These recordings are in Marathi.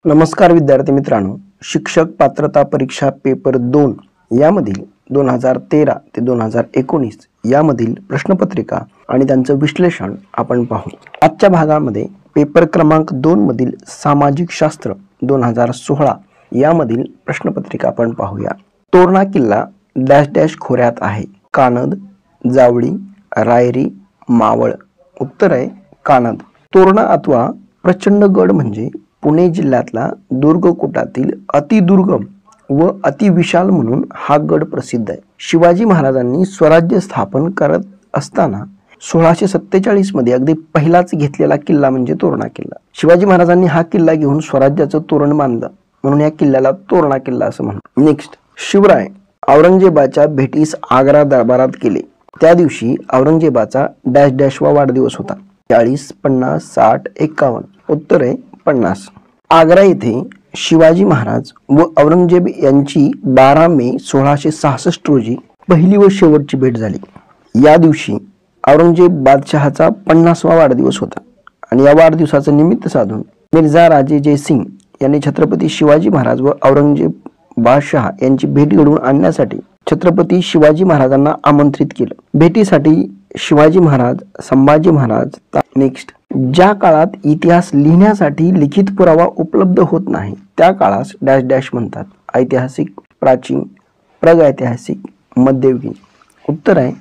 नमस्कार विद्यार्थी मित्रांनो, शिक्षक पात्रता परीक्षा पेपर 2 यामधील 2013 ते 2019 यामधील प्रश्नपत्रिका आणि त्यांचं विश्लेषण आपण पाहू। आजच्या भागामध्ये पेपर क्रमांक 2 मधील सामाजिक शास्त्र 2016 यामधील प्रश्नपत्रिका आपण पाहूया। तोरणा किल्ला डॅश डॅश खोऱ्यात आहे। कानद, जावळी, रायरी, मावळ। उत्तर आहे कानद। तोरणा अथवा प्रचंड गड म्हणजे पुणे जिल्ह्यातला दुर्गकोटातील अतिदुर्गम व अतिविशाल म्हणून हा गड प्रसिद्ध आहे। शिवाजी महाराजांनी स्वराज्य स्थापन करत असताना 1647 मध्ये अगदी पहिलाच घेतलेला किल्ला म्हणजे तोरणा किल्ला। शिवाजी महाराजांनी हा किल्ला घेऊन स्वराज्याचं तोरण बांधलं म्हणून या किल्ल्याला तोरणा किल्ला असं म्हणतात। नेक्स्ट, शिवराय औरंगजेबाच्या भेटीस आग्रा दरबारात गेले। त्या दिवशी औरंगजेबाचा डॅश डॅश वा वाढदिवस होता। 40, 50, 60, 51। उत्तर आहे 50। आग्रा येथे शिवाजी महाराज व औरंगजेब यांची 12 मे 1666 रोजी पहिली व शेवटची भेट झाली। या दिवशी औरंगजेब बादशहाचा 50वा वाढदिवस होता आणि या वाढदिवसाचं निमित्त साधून मिर्झा राजे जयसिंग यांनी छत्रपती शिवाजी महाराज व औरंगजेब बादशहा यांची भेट घडवून आणण्यासाठी छत्रपती शिवाजी महाराजांना आमंत्रित केलं। भेटीसाठी शिवाजी महाराज, संभाजी महाराज। नेक्स्ट, ज्या काळात इतिहास लिहिण्यासाठी लिखित पुरावा उपलब्ध होत नाही त्या काळास डॅश डॅश म्हणतात। ऐतिहासिक, प्राचीन, प्रागैतिहासिक, मध्ययुगीन। उत्तर आहे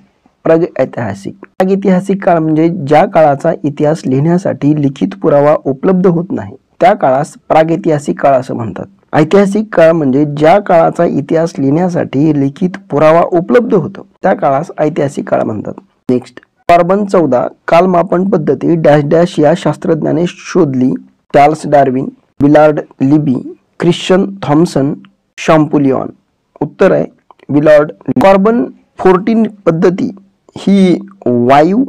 प्रागैतिहासिक। प्रागैतिहासिक काळ म्हणजे ज्या काळाचा इतिहास लिहिण्यासाठी लिखित पुरावा उपलब्ध होत नाही त्या काळास प्रागैतिहासिक काळ असं म्हणतात। ऐतिहासिक काळ म्हणजे ज्या काळाचा इतिहास लिहिण्यासाठी लिखित पुरावा उपलब्ध होतो त्या काळास ऐतिहासिक काळ म्हणतात। नेक्स्ट, कार्बन 14 कालमापन पद्धती डॅश डॅश या शास्त्रज्ञाने शोधली। Charles Darwin, Willard Libby, Christian Thomsen, Champollion. उत्तर आहे विलार्ड। कार्बन 14 पद्धती ही वायू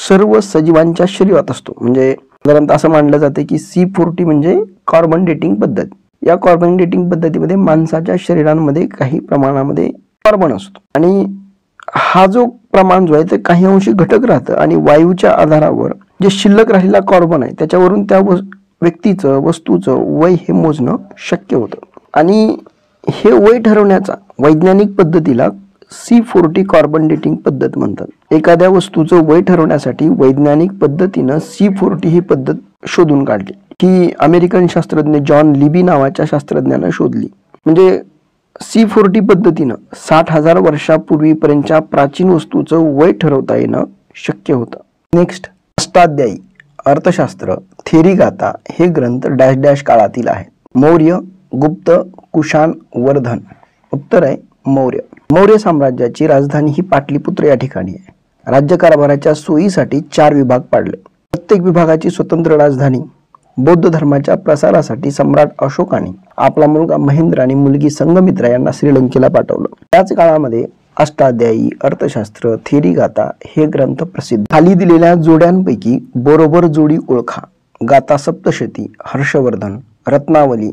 सर्व सजीवांच्या शरीरात असतो। म्हणजे साधारणतः असं मानलं जाते की C40 म्हणजे कार्बन डेटिंग पद्धत। या कार्बन डेटिंग पद्धतीमध्ये माणसाच्या शरीरामध्ये काही प्रमाणामध्ये कार्बन असतो आणि हा जो प्रमाण जो आहे ते काही अंशी घटक राहतं आणि वायूच्या आधारावर जे शिल्लक राहिलेला कार्बन आहे त्याच्यावरून त्या व्यक्तीचं, वस्तूचं वय हे मोजणं शक्य होतं आणि हे वय ठरवण्याचा वैज्ञानिक पद्धतीला C40 कार्बन डेटिंग पद्धत म्हणतात। एखाद्या वस्तूचं वय ठरवण्यासाठी वैज्ञानिक पद्धतीनं C40 ही पद्धत शोधून काढली की अमेरिकन शास्त्रज्ञ जॉन लिबी नावाच्या शास्त्रज्ञानं शोधली। म्हणजे C40 पद्धतीनं 60,000 वर्षापूर्वीपर्यंतच्या प्राचीन वस्तूचं वय ठरवता येणं शक्य होतं। नेक्स्ट, अष्टाध्यायी अर्थशास्त्र थेरीगाथा हे ग्रंथ डॅश डॅश काळातील आहेत। मौर्य, गुप्त, कुशाण, वर्धन। उत्तर आहे मौर्य। मौर्य साम्राज्याची राजधानी ही पाटलीपुत्र या ठिकाणी आहे। राज्यकारभाराच्या सोयीसाठी 4 विभाग पाडले। प्रत्येक विभागाची स्वतंत्र राजधानी। बौद्ध धर्माच्या प्रसारासाठी सम्राट अशोकाने आपला मुलगा महेंद्र आणि मुलगी संघमित्रा यांना श्रीलंकेला पाठवलं। त्याच काळामध्ये अष्टाध्यायी, अर्थशास्त्र, थेरीगाथा हे ग्रंथ प्रसिद्ध। खाली दिलेल्या जोड्यांपैकी बरोबर जोडी ओळखा। गाथा सप्तशती हर्षवर्धन, रत्नावली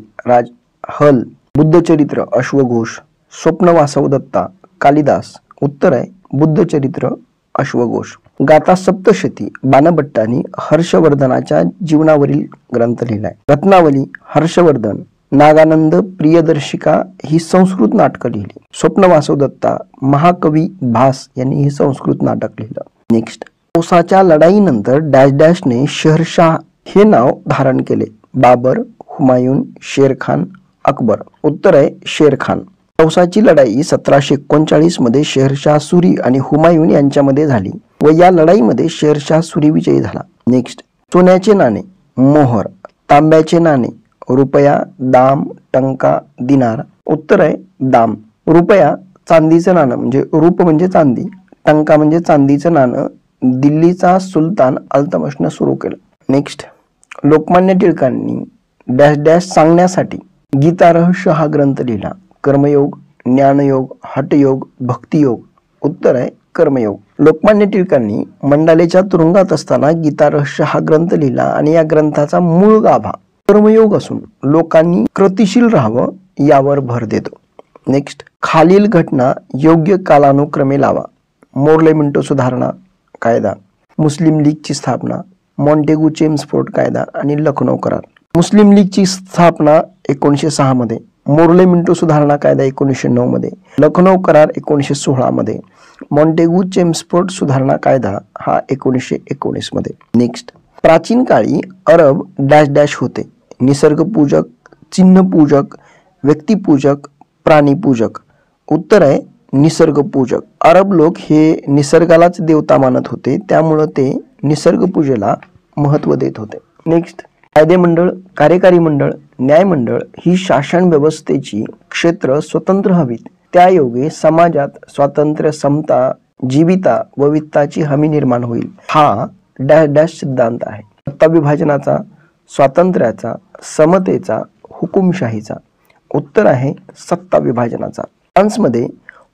हल, बुद्धचरित्र अश्वघोष, स्वप्नवासव दत्ता कालिदास। उत्तर आहे बुद्धचरित्र अश्वघोष। गाथा सप्तशती बाणभट्टांनी हर्षवर्धनाच्या जीवनावरील ग्रंथ लिहिलाय। रत्नावली हर्षवर्धन, नागानंद प्रियदर्शिका ही संस्कृत नाटकं लिहिली। स्वप्नवासव दत्ता महाकवी भास यांनी हे संस्कृत नाटक लिहिलं। नेक्स्ट, तौसाच्या लढाईनंतर डॅश डॅशने शहरशाह हे नाव धारण केले। बाबर, हुमायून, शेरखान, अकबर। उत्तर आहे शेरखान। तौसाची लढाई 1739 मध्ये शेरशाह सुरी आणि हुमायून यांच्यामध्ये झाली व या लढाईमध्ये शेरशाह सुरी विजयी झाला। नेक्स्ट, सोन्याचे नाणे मोहर, तांब्याचे नाणे रुपया, दाम, टंका, दिनार। उत्तर आहे दाम। रुपया चांदीचं नाणं म्हणजे रूप म्हणजे चांदी, टंका म्हणजे चांदीचं नाणं दिल्लीचा सुलतान अल्तमशनं सुरू केलं। नेक्स्ट, लोकमान्य टिळकांनी डॅश डॅश सांगण्यासाठी गीता रहस्य हा ग्रंथ लिहिला। कर्मयोग, ज्ञानयोग, हठयोग, भक्तियोग। उत्तर आहे कर्मयोग। लोकमान्य टिळकांनी मंडालेच्या तुरुंगात असताना गीता रहस्य हा ग्रंथ लिहिला आणि या ग्रंथाचा मूळ गाभा कर्मयोग असून लोकांनी कृतिशील राहावं यावर भर देतो। नेक्स्ट, खालील घटना योग्य कालानुक्रमे लावा। मोर्ले मिंटो सुधारणा कायदा, मुस्लिम लीगची स्थापना, मॉन्टेगू चेम्सफोर्ड कायदा आणि लखनौ करार। मुस्लिम लीगची स्थापना 1906 मध्ये, मोर्ले मिंटो सुधारणा कायदा 1909 मध्ये, लखनौ करार 1916 मध्ये, मॉन्टेगू चेम्सफोर्ड सुधारणा कायदा हा 1919 मध्ये. नेक्स्ट, प्राचीन काळी अरब डॅश डॅश होते. निसर्गपूजक, चिन्हपूजक, व्यक्तिपूजक, प्राणीपूजक. उत्तर आहे निसर्गपूजक. अरब लोक हे निसर्गालाच देवता मानत होते, त्यामुळे ते निसर्गपूजेला महत्त्व देत होते. नेक्स्ट, कायदेमंडळ, कार्यकारी मंडळ, न्यायमंडळ ही शासन व्यवस्थेची क्षेत्र स्वतंत्र हवीत. त्यायोगे समाजात स्वातंत्र्य, समता, जीविता व वित्ताची हमी निर्माण होईल. हा डॅश डॅश सिद्धांत आहे. सत्ता विभाजनाचा, स्वातंत्र्याचा, समतेचा, हुकुमशाहीचा. उत्तर आहे सत्ता विभाजनाचा. फ्रान्समध्ये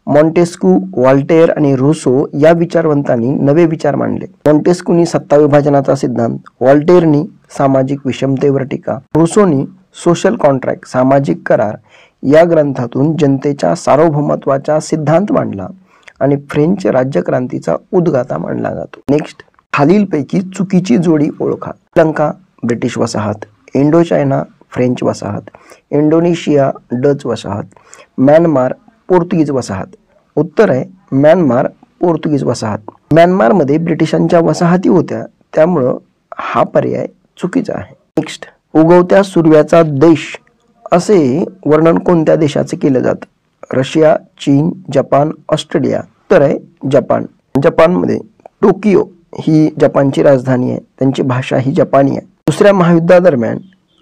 मॉन्टेस्क्यू, व्हॉल्टेअर आणि रूसो या विचारवंतांनी नवे विचार मांडले. मॉन्टेस्क्यूनी सत्ता विभाजनाचा सिद्धांत, व्हॉल्टेअरनी सामाजिक विषमतेवर टीका, रूसोनी सोशल कॉन्ट्रॅक्ट, सामाजिक करार या ग्रंथातून जनतेच्या सार्वभौमत्वाचा सिद्धांत मांडला आणि फ्रेंच राज्यक्रांतीचा उद्गाता मानला जातो. नेक्स्ट, खालीलपैकी चुकीची जोडी ओळखा. श्रीलंका ब्रिटिश वसाहत, इंडो चायना फ्रेंच वसाहत, इंडोनेशिया डच वसाहत, म्यानमार पोर्तुगीज वसाहत. उत्तर आहे म्यानमार पोर्तुगीज वसाहत. म्यानमारमध्ये ब्रिटिशांच्या वसाहती होत्या, त्यामुळं हा पर्याय चुकीचा आहे. नेक्स्ट, उगवत्या सूर्याचा देश असे वर्णन कोणत्या देशाचे केले जातं? रशिया, चीन, जपान, ऑस्ट्रेलिया. उत्तर आहे जपान. जपानमध्ये टोकियो ही जपानची राजधानी आहे, त्यांची भाषा ही जपानी आहे. दुसऱ्या महायुद्धादरम्यान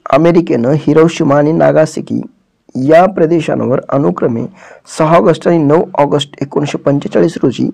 अमेरिकेनं हिरोशिमा आणि नागासाकी या प्रदेशांवर अनुक्रमे 6 ऑगस्ट आणि 9 ऑगस्ट 1945 रोजी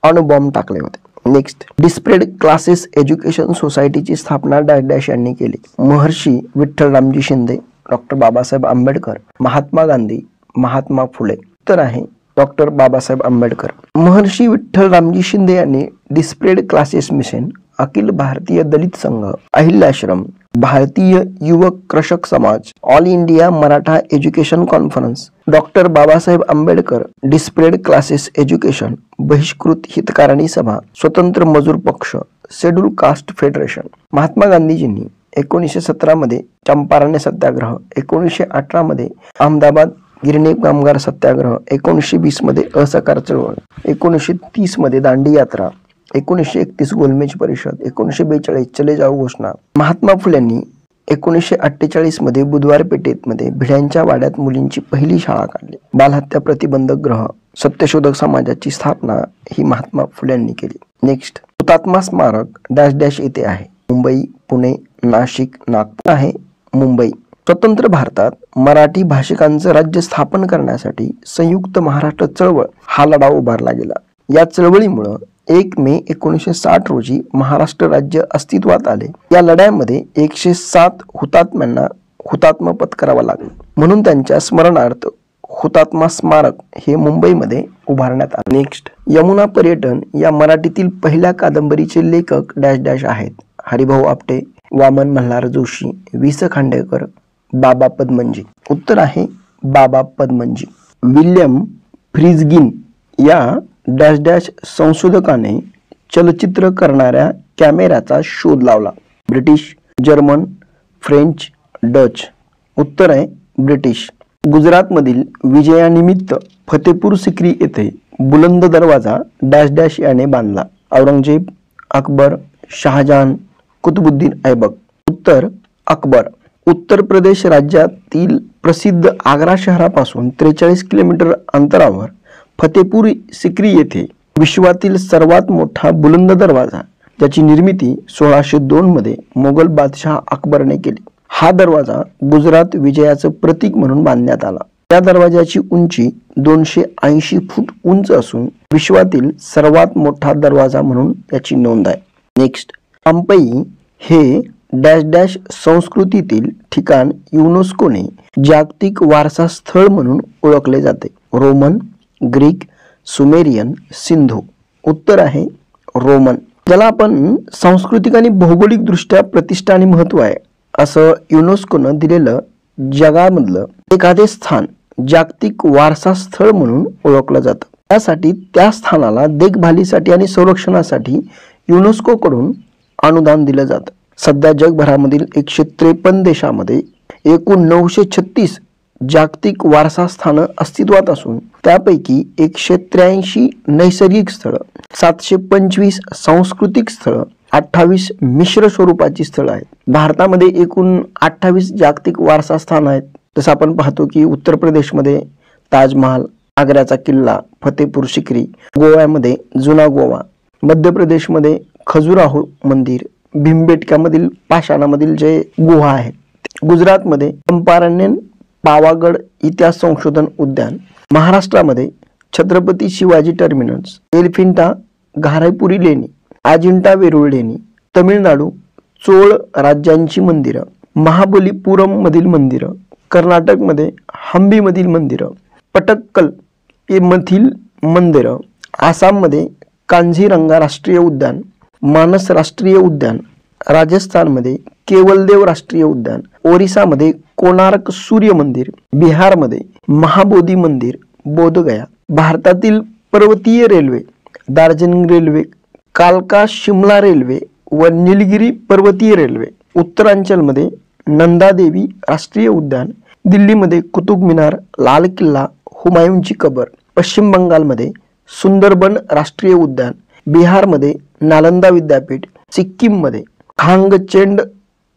अणुबॉम्ब टाकले होते. नेक्स्ट, डिस्प्रेड क्लासेस एज्युकेशन सोसायटीची स्थापना डॅश डॅश यांनी केली. महर्षी विठ्ठलरामजी शिंदे, डॉक्टर बाबासाहेब आंबेडकर, महात्मा गांधी, महात्मा फुले. उत्तर आहे डॉक्टर बाबासाहेब आंबेडकर. महर्षी विठ्ठलरामजी शिंदे यांनी डिस्प्रेड क्लासेस मिशन, अखिल भारतीय दलित संघ, अहिल्याश्रम, भारतीय Yuvak Krishak Samaj, all India Maratha education conference, doctor Babasaheb Ambedkar depressed classes education, Bahishkrit Hitakarini सभा, स्वतंत्र मजूर पक्ष, शेड्यूल कास्ट फेडरेशन. महात्मा गांधीजींनी 1917 मध्ये चंपारण्य सत्याग्रह, 1918 मध्ये अहमदाबाद गिरणी कामगार सत्याग्रह, 1920 मध्ये असहकार चळवळ, 1930 मध्ये दांडी यात्रा, 1931 गोलमेज परिषद, 1942 चले जाओ घोषणा. महात्मा फुल्यांनी 1948 मध्ये बुधवार पेठेमध्ये भिड्यांच्या वाड्यात मुलींची पहिली शाळा काढली. बालहत्या प्रतिबंधक ग्रह, सत्यशोधक समाजाची स्थापना ही महात्मा फुल्यांनी केली. नेक्स्ट, हुतात्मा स्मारक डॅश डॅश येथे आहे. मुंबई, पुणे, नाशिक, नागपूर आहे मुंबई. स्वतंत्र भारतात मराठी भाषिकांचं राज्य स्थापन करण्यासाठी संयुक्त महाराष्ट्र चळवळ हा लढा उभारला गेला. या चळवळीमुळे 1 मे 1960 रोजी महाराष्ट्र राज्य अस्तित्वात आले. या लढ्यामध्ये 107 हुतात्म्यांना हुतात्मा पत्करावा लागला, म्हणून त्यांच्या स्मरणार्थ हुतात्मा स्मारक हे मुंबईमध्ये उभारण्यात आले. नेक्स्ट, यमुना पर्यटन या मराठीतील पहिल्या कादंबरीचे लेखक डॅश डॅश आहेत. हरिभाऊ आपटे, वामन मल्हार जोशी, वि स खांडेकर, बाबा पदमनजी. उत्तर आहे बाबा पदमनजी. विल्यम फ्रिजगिन या डॅश डॅश संशोधकाने चलचित्र करणाऱ्या कॅमेऱ्याचा शोध लावला. British, German, French, Dutch. उत्तर आहे ब्रिटिश. गुजरातमधील विजयानिमित्त फतेपूर सिक्री येथे बुलंद दरवाजा डॅश डॅश याने बांधला. औरंगजेब, अकबर, शहाजहान, कुतुबुद्दीन ऐबक. उत्तर अकबर. उत्तर प्रदेश राज्यातील प्रसिद्ध आग्रा शहरापासून 43 किलोमीटर अंतरावर फतेपूर सिक्री येथे विश्वातील सर्वात मोठा बुलंद दरवाजा, ज्याची निर्मिती 1602 मध्ये मोगल बादशाह अकबरने केली. हा दरवाजा गुजरात विजयाचं प्रतीक म्हणून बांधण्यात आला. या दरवाजाची उंची 280 फूट उंच असून विश्वातील सर्वात मोठा दरवाजा म्हणून याची नोंद आहे. नेक्स्ट, पंपई हे डॅश डॅश संस्कृतीतील ठिकाण युनेस्कोने जागतिक वारसा स्थळ म्हणून ओळखले जाते. Roman, Greek, Sumerian, Sindhu. उत्तर आहे रोमन. ज्याला आपण सांस्कृतिक आणि भौगोलिक दृष्ट्या प्रतिष्ठा आणि महत्व आहे असं युनेस्कोनं दिलेलं जगामधलं एखादे स्थान जागतिक वारसा स्थळ म्हणून ओळखलं जातं. त्यासाठी त्या स्थानाला देखभालीसाठी आणि संरक्षणासाठी युनेस्कोकडून अनुदान दिलं जातं. सध्या जगभरामधील 153 देशामध्ये एकूण 936 जागतिक वारसा स्थानं अस्तित्वात असून त्यापैकी 183 नैसर्गिक स्थळं, 725 सांस्कृतिक स्थळं, 28 मिश्र स्वरूपाची स्थळं आहेत. भारतामध्ये एकूण 28 जागतिक वारसा स्थान आहेत. जसं आपण पाहतो की उत्तर प्रदेशमध्ये ताजमहाल, आग्र्याचा किल्ला, फतेपूर सिक्री, गोव्यामध्ये जुना गोवा, मध्य प्रदेशमध्ये खजुराहो मंदिर, भीमबेटक्यामधील पाषाणामधील जे गुहा आहेत, गुजरातमध्ये चंपारण्यन पावागड इतिहास संशोधन उद्यान, महाराष्ट्रामध्ये छत्रपती शिवाजी टर्मिनस, एलिफिंटा घारापुरी लेणी, अजिंठा वेरूळ लेणी, तमिळनाडू चोळ राज्यांची मंदिरं, महाबलीपुरम मधील मंदिरं, कर्नाटकमध्ये हंपी मधील मंदिरं, पटक्कल मधील मंदिरं, आसाममध्ये कांझीरंगा राष्ट्रीय उद्यान, मानस राष्ट्रीय उद्यान, राजस्थानमध्ये केवलदेव राष्ट्रीय उद्यान, ओरिसामध्ये कोणार्क सूर्य मंदिर, बिहारमध्ये महाबोधी मंदिर, बोधगया. भारतातील पर्वतीय रेल्वे दार्जिलिंग रेल्वे, कालका शिमला रेल्वे व निलगिरी पर्वतीय रेल्वे, उत्तरांचलमध्ये नंदादेवी राष्ट्रीय उद्यान, दिल्लीमध्ये कुतुब मिनार, लाल किल्ला, हुमायूंची कबर, पश्चिम बंगालमध्ये सुंदरबन राष्ट्रीय उद्यान, बिहारमध्ये नालंदा विद्यापीठ, सिक्कीममध्ये खांगचेंड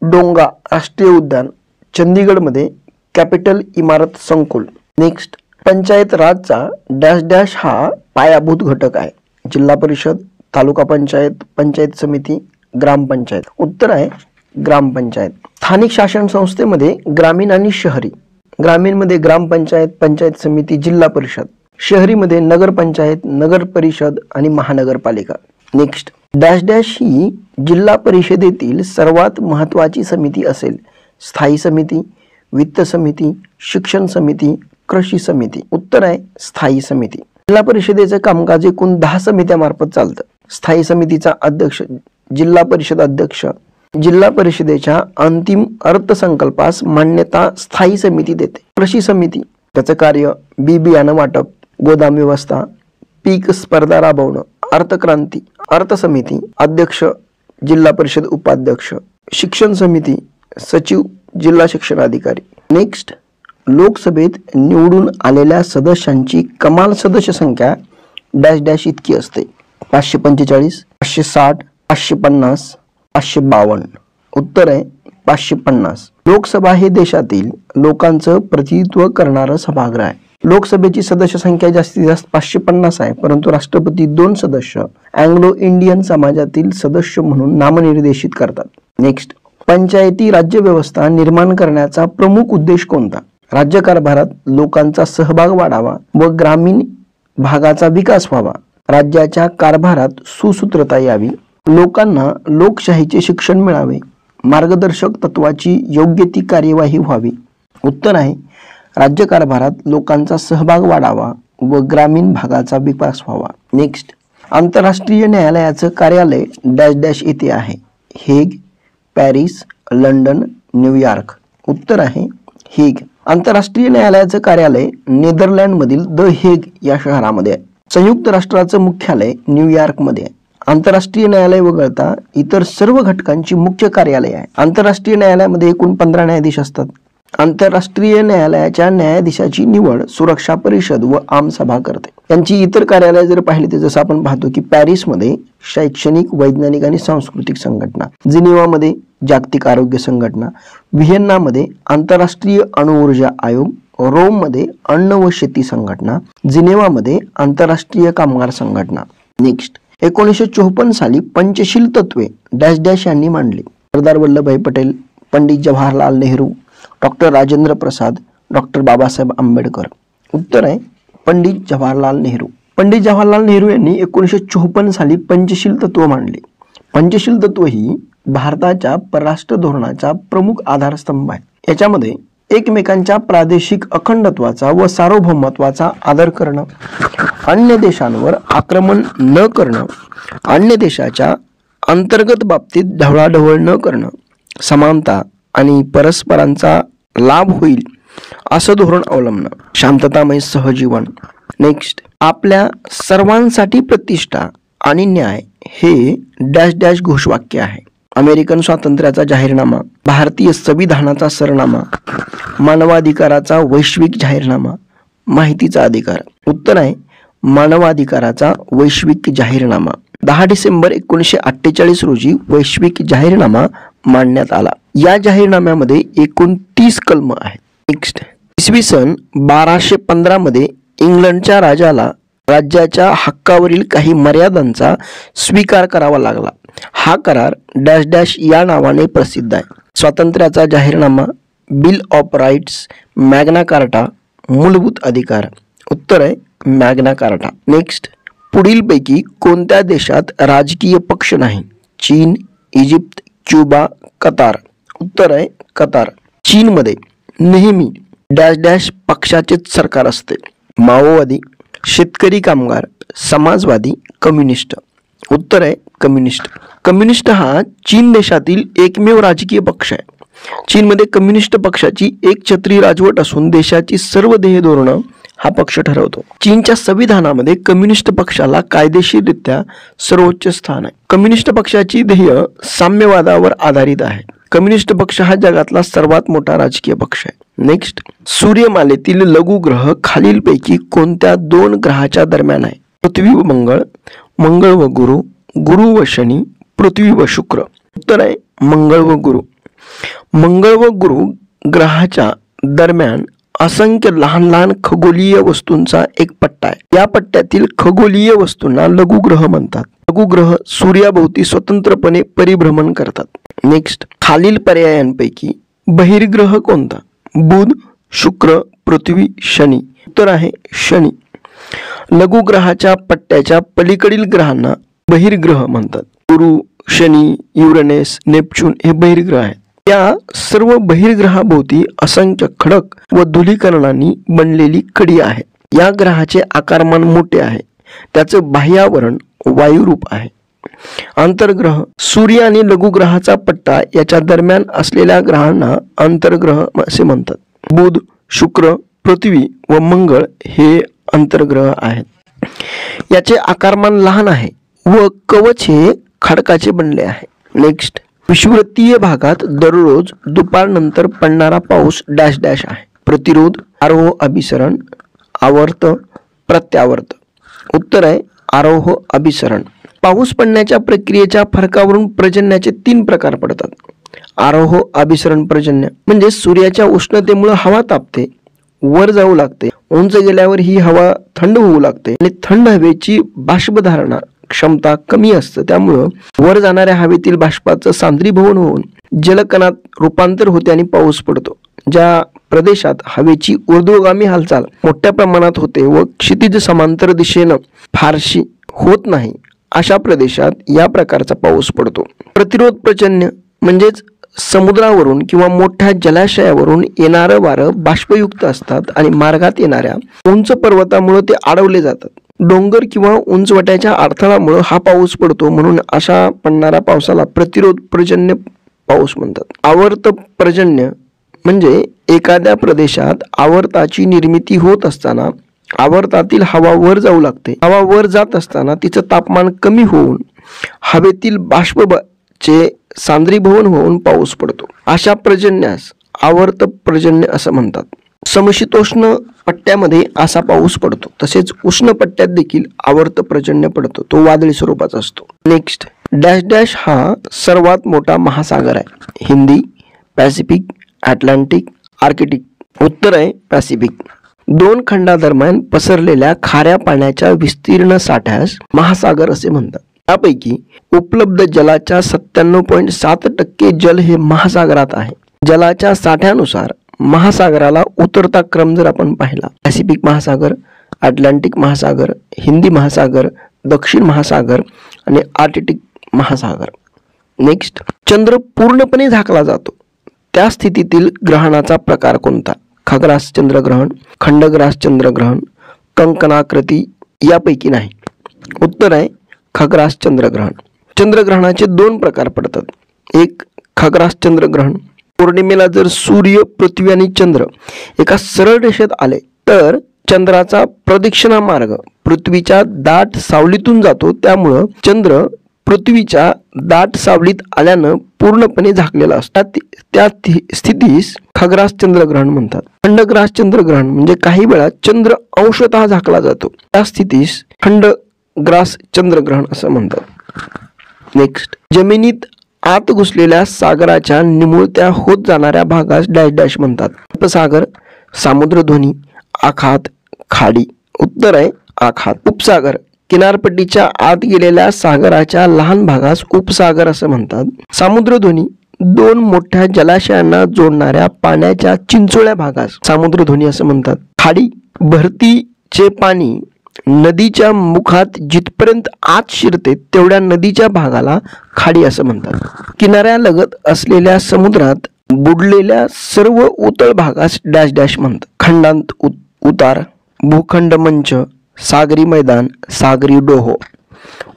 डोंगा राष्ट्रीय उद्यान, चंदीगडमध्ये कॅपिटल इमारत संकुल. नेक्स्ट, पंचायत राजचा डॅश डॅश हा पायाभूत घटक आहे. जिल्हा परिषद, तालुका पंचायत, पंचायत समिती, ग्रामपंचायत. उत्तर आहे ग्रामपंचायत. स्थानिक शासन संस्थेमध्ये ग्रामीण आणि शहरी. ग्रामीणमध्ये ग्रामपंचायत, पंचायत समिती, जिल्हा परिषद. शहरीमध्ये नगरपंचायत, नगर परिषद आणि महानगरपालिका. नेक्स्ट, डॅश डॅश ही जिल्हा परिषदेतील सर्वात महत्त्वाची समिती असेल. स्थायी समिती, वित्त समिती, शिक्षण समिती, कृषी समिती. उत्तर आहे स्थायी समिती. जिल्हा परिषदेचे कामकाज एकूण 10 समित्यामार्फत चालतं. स्थायी समितीचा अध्यक्ष जिल्हा परिषद अध्यक्ष जिल्हा परिषदेच्या अंतिम अर्थसंकल्पास मान्यता स्थायी समिती देते. कृषी समिती त्याचं कार्य बी बियाणं वाटप, गोदाम व्यवस्था, पीक स्पर्धा राबवणं. अर्थक्रांती अर्थसमिती अध्यक्ष जिल्हा परिषद उपाध्यक्ष. शिक्षण समिती सचिव जिल्हा शिक्षणाधिकारी. नेक्स्ट, लोकसभेत निवडून आलेल्या सदस्यांची कमाल सदस्य संख्या डॅश डॅश इतकी असते. 545, 560, 550, 552. उत्तर आहे 550. लोकसभा हे देशातील लोकांचं प्रतिनिधित्व करणारं सभागृह आहे. लोकसभेची सदस्य संख्या जास्तीत जास्त 550 आहे, परंतु राष्ट्रपती 2 सदस्य अँग्लो इंडियन समाजातील सदस्य म्हणून नामनिर्देशित करतात. नेक्स्ट, पंचायती राज्य व्यवस्था निर्माण करण्याचा प्रमुख उद्देश कोणता? राज्यकारभारात लोकांचा सहभाग वाढावा व ग्रामीण भागाचा विकास व्हावा. राज्याच्या कारभारात सुसूत्रता यावी. लोकांना लोकशाहीचे शिक्षण मिळावे. मार्गदर्शक तत्वाची योग्य ती कार्यवाही व्हावी. उत्तर आहे राज्यकारभारात लोकांचा सहभाग वाढावा व ग्रामीण भागाचा विकास व्हावा. नेक्स्ट, आंतरराष्ट्रीय न्यायालयाचं कार्यालय डॅश डॅश येथे आहे. Hague, Paris, London, New York. उत्तर आहे हेग. आंतरराष्ट्रीय न्यायालयाचं कार्यालय नेदरलँडमधील द हेग या शहरामध्ये आहे. संयुक्त राष्ट्राचं मुख्यालय न्यूयॉर्कमध्ये आहे. आंतरराष्ट्रीय न्यायालय वगळता इतर सर्व घटकांची मुख्य कार्यालय आहे. आंतरराष्ट्रीय न्यायालयामध्ये एकूण 15 न्यायाधीश असतात. आंतरराष्ट्रीय न्यायालयाच्या न्यायाधीशाची निवड सुरक्षा परिषद व आमसभा करते. यांची इतर कार्यालय जर पाहिली तर जसं आपण पाहतो की पॅरिसमध्ये शैक्षणिक, वैज्ञानिक आणि सांस्कृतिक संघटना, जिनिवामध्ये जागतिक आरोग्य संघटना, व्हिएन्नामध्ये आंतरराष्ट्रीय अणुऊर्जा आयोग, रोममध्ये अन्न व शेती संघटना, जिनेवामध्ये आंतरराष्ट्रीय कामगार संघटना. नेक्स्ट, 1954 साली पंचशील तत्वे डॅश डॅश यांनी मांडली. Sardar Vallabhbhai Patel, Pandit Jawaharlal Nehru, doctor Rajendra Prasad, doctor Babasaheb Ambedkar. उत्तर आहे पंडित जवाहरलाल नेहरू. पंडित जवाहरलाल नेहरू यांनी 1954 साली पंचशील तत्व मांडली. पंचशील तत्व ही भारताच्या परराष्ट्र धोरणाचा प्रमुख आधारस्तंभ आहे. याच्यामध्ये एकमेकांच्या प्रादेशिक अखंडत्वाचा व सार्वभौमत्वाचा आदर करणं, अन्य देशांवर आक्रमण न करणं, अन्य देशाच्या अंतर्गत बाबतीत ढवळाढवळ न करणं, समानता आणि परस्परांचा लाभ होईल असं धोरण अवलंबणं, शांततामय सहजीवन. नेक्स्ट, आपल्या सर्वांसाठी प्रतिष्ठा आणि न्याय हे डॅश डॅश घोषवाक्य आहे. अमेरिकन स्वातंत्र्याचा जाहीरनामा, भारतीय संविधानाचा सरनामा, मानवाधिकाराचा वैश्विक जाहीरनामा, माहितीचा अधिकार. उत्तर आहे मानवाधिकाराचा वैश्विक जाहीरनामा. 10 डिसेंबर 1948 रोजी वैश्विक जाहीरनामा मांडण्यात आला. या जाहीरनाम्यामध्ये एकूण 30 कलम आहेत. नेक्स्ट, इसवी सन 1215 मध्ये इंग्लंडच्या राजाला राज्याच्या हक्कावरील काही मर्यादांचा स्वीकार करावा लागला. हा करार डॅश डॅश या नावाने प्रसिद्ध आहे. स्वातंत्र्याचा जाहीरनामा, Bill of Rights, Magna Carta, मूलभूत अधिकार. उत्तर आहे मॅग्ना कार्टा. नेक्स्ट, पुढीलपैकी कोणत्या देशात राजकीय पक्ष नाही? चीन, इजिप्त, क्युबा, कतार. उत्तर आहे कतार. चीनमध्ये नेहमी डॅश डॅश पक्षाचेच सरकार असते. माओवादी, शेतकरी कामगार, समाजवादी, कम्युनिस्ट. उत्तर आहे कम्युनिस्ट. कम्युनिस्ट हा चीन देशातील एकमेव राजकीय पक्ष आहे. चीनमध्ये कम्युनिस्ट पक्षाची एकछत्री राजवट असून देशाची सर्व ध्येय धोरणं हा पक्ष ठरवतो. चीनच्या संविधानामध्ये कम्युनिस्ट पक्षाला कायदेशीररित्या सर्वोच्च स्थान आहे. कम्युनिस्ट पक्षाची ध्येय साम्यवादावर आधारित आहे. कम्युनिस्ट पक्ष हा जगातला सर्वात मोठा राजकीय पक्ष आहे. नेक्स्ट, सूर्यमालेतील लघुग्रह खालीलपैकी कोणत्या 2 ग्रहाच्या दरम्यान आहे? पृथ्वी व मंगळ, मंगळ व गुरु, गुरु व शनी, पृथ्वी व शुक्र. उत्तर आहे मंगळ व गुरु. मंगळ व गुरु ग्रहाच्या दरम्यान असंख्य लहान लहान खगोलीय वस्तूंचा एक पट्टा आहे. या पट्ट्यातील खगोलीय वस्तूंना लघुग्रह म्हणतात. लघुग्रह सूर्याभोवती स्वतंत्रपणे परिभ्रमण करतात. नेक्स्ट, खालील पर्यायांपैकी बहिर्ग्रह कोणता? बुध, शुक्र, पृथ्वी, शनी. उत्तर आहे शनी. लघुग्रहाच्या पट्ट्याच्या पलीकडील ग्रहांना बहिर्ग्रह म्हणतात. गुरु, शनी, युरेनस, नेपच्यून हे बहिर्ग्रह आहेत. या सर्व बहिर्ग्रहाभोवती असंख्य खडक व धूलीकणांनी बनलेली कडी आहे. या ग्रहाचे आकारमान मोठे आहे. त्याचे बाह्यावरण वायुरूप आहे. आंतरग्रह, सूर्य आणि लघुग्रहाचा पट्टा याच्या दरम्यान असलेल्या ग्रहांना आंतरग्रह असे म्हणतात. बुध, शुक्र, पृथ्वी व मंगळ हे आंतरग्रह आहेत. याचे आकारमान लहान आहे व कवच हे खडकाचे बनले आहे. नेक्स्ट, विषुवतीय भागात दररोज दुपारनंतर पडणारा पाऊस डॅश डॅश आहे. प्रतिरोध, आरोह अभिसरण, आवर्त, प्रत्यावर्त. उत्तर आहे आरोह अभिसरण. पाऊस पडण्याच्या प्रक्रियेच्या फरकावरून पर्जन्याचे 3 प्रकार पडतात. आरोह अभिसरण पर्जन्य म्हणजे सूर्याच्या उष्णतेमुळे हवा तापते, वर जाऊ लागते, उंच गेल्यावर ही हवा थंड होऊ लागते आणि थंड हवेची बाष्पधारणा क्षमता कमी असते. त्यामुळं वर जाणाऱ्या हवेतील बाष्पाचं सांद्रीभवन होऊन जलकणात रूपांतर होते आणि पाऊस पडतो. ज्या प्रदेशात हवेची ऊर्ध्वगामी हालचाल मोठ्या प्रमाणात होते व क्षितिज समांतर दिशेनं फारशी होत नाही अशा प्रदेशात या प्रकारचा पाऊस पडतो. प्रतिरोध पर्जन्य म्हणजेच समुद्रावरून किंवा मोठ्या जलाशयावरून येणारं वारं बाष्पयुक्त असतात आणि मार्गात येणाऱ्या उंच पर्वतामुळे ते अडवले जातात. डोंगर किंवा उंचवट्याच्या अडथळ्यामुळे हा पाऊस पडतो, म्हणून अशा पडणाऱ्या पावसाला प्रतिरोध पर्जन्य पाऊस म्हणतात. आवर्त पर्जन्य म्हणजे एखाद्या प्रदेशात आवर्ताची निर्मिती होत असताना आवर्तातील हवा वर जाऊ लागते. हवा वर जात असताना तिचं तापमान कमी होऊन हवेतील बाष्पाचे सांद्रीभवन होऊन पाऊस पडतो. अशा पर्जन्यास आवर्त पर्जन्य असं म्हणतात. समशीतोष्ण पट्ट्यामध्ये असा पाऊस पडतो. तसेच उष्ण पट्ट्यात देखील आवर्त पर्जन्य पडतो. तो वादळी स्वरूपाचा असतो. नेक्स्ट, डॅश डॅश हा सर्वात मोठा महासागर आहे. Hindi, Pacific, Atlantic, Arctic. उत्तर आहे पॅसिफिक. 2 खंडादरम्यान पसरलेल्या खाऱ्या पाण्याच्या विस्तीर्ण साठ्यास महासागर असे म्हणतात. यापैकी उपलब्ध जलाच्या 97.7% जल हे महासागरात आहे. जलाच्या साठ्यानुसार महासागराला उतरता क्रम जर आपण पाहिला, पॅसिफिक महासागर, अटलांटिक महासागर, हिंदी महासागर, दक्षिण महासागर आणि आर्कटिक महासागर. नेक्स्ट, चंद्र पूर्णपणे झाकला जातो त्या स्थितीतील ग्रहणाचा प्रकार कोणता? खग्रास चंद्रग्रहण, खंडग्रास चंद्रग्रहण, कंकणाकृती यापैकी नाही. उत्तर आहे खग्रास चंद्रग्रहण. चंद्रग्रहणाचे 2 प्रकार पडतात. एक खग्रास चंद्रग्रहण. पौर्णिमेला जर सूर्य, पृथ्वी आणि चंद्र एका सरळ रेषेत आले तर चंद्राचा प्रदक्षिणा मार्ग पृथ्वीच्या दाट सावलीतून जातो. त्यामुळं चंद्र पृथ्वीच्या दाट सावलीत आल्यानं पूर्णपणे झाकलेला असतो, त्या स्थितीस खग्रास चंद्रग्रहण म्हणतात. खंडग्रास चंद्रग्रहण म्हणजे काही वेळा चंद्र अंशतः झाकला जातो, त्या स्थितीस खंडग्रास चंद्रग्रहण असं म्हणतात. नेक्स्ट, जमिनीत आत घुसलेल्या सागराच्या निमुळत्या होत जाणाऱ्या भागास डॅश डॅश म्हणतात. उपसागर, सामुद्रधुनी, आखात, खाडी. उत्तर आहे आखात. उपसागर, किनारपट्टीच्या आत गेलेल्या सागराच्या लहान भागास उपसागर असं म्हणतात. सामुद्रधुनी, दोन मोठ्या जलाशयांना जोडणाऱ्या पाण्याच्या चिंचोळ्या भागास सामुद्रधुनी असं म्हणतात. खाडी, भरतीचे पाणी नदीच्या मुखात जिथपर्यंत आत शिरते तेवढ्या नदीच्या भागाला खाडी असं म्हणतात. किनाऱ्यालगत असलेल्या समुद्रात बुडलेल्या सर्व उतळ भागास डॅश डॅश म्हणतात. खंडांत उतार, भूखंड मंच, सागरी मैदान, सागरी डोह.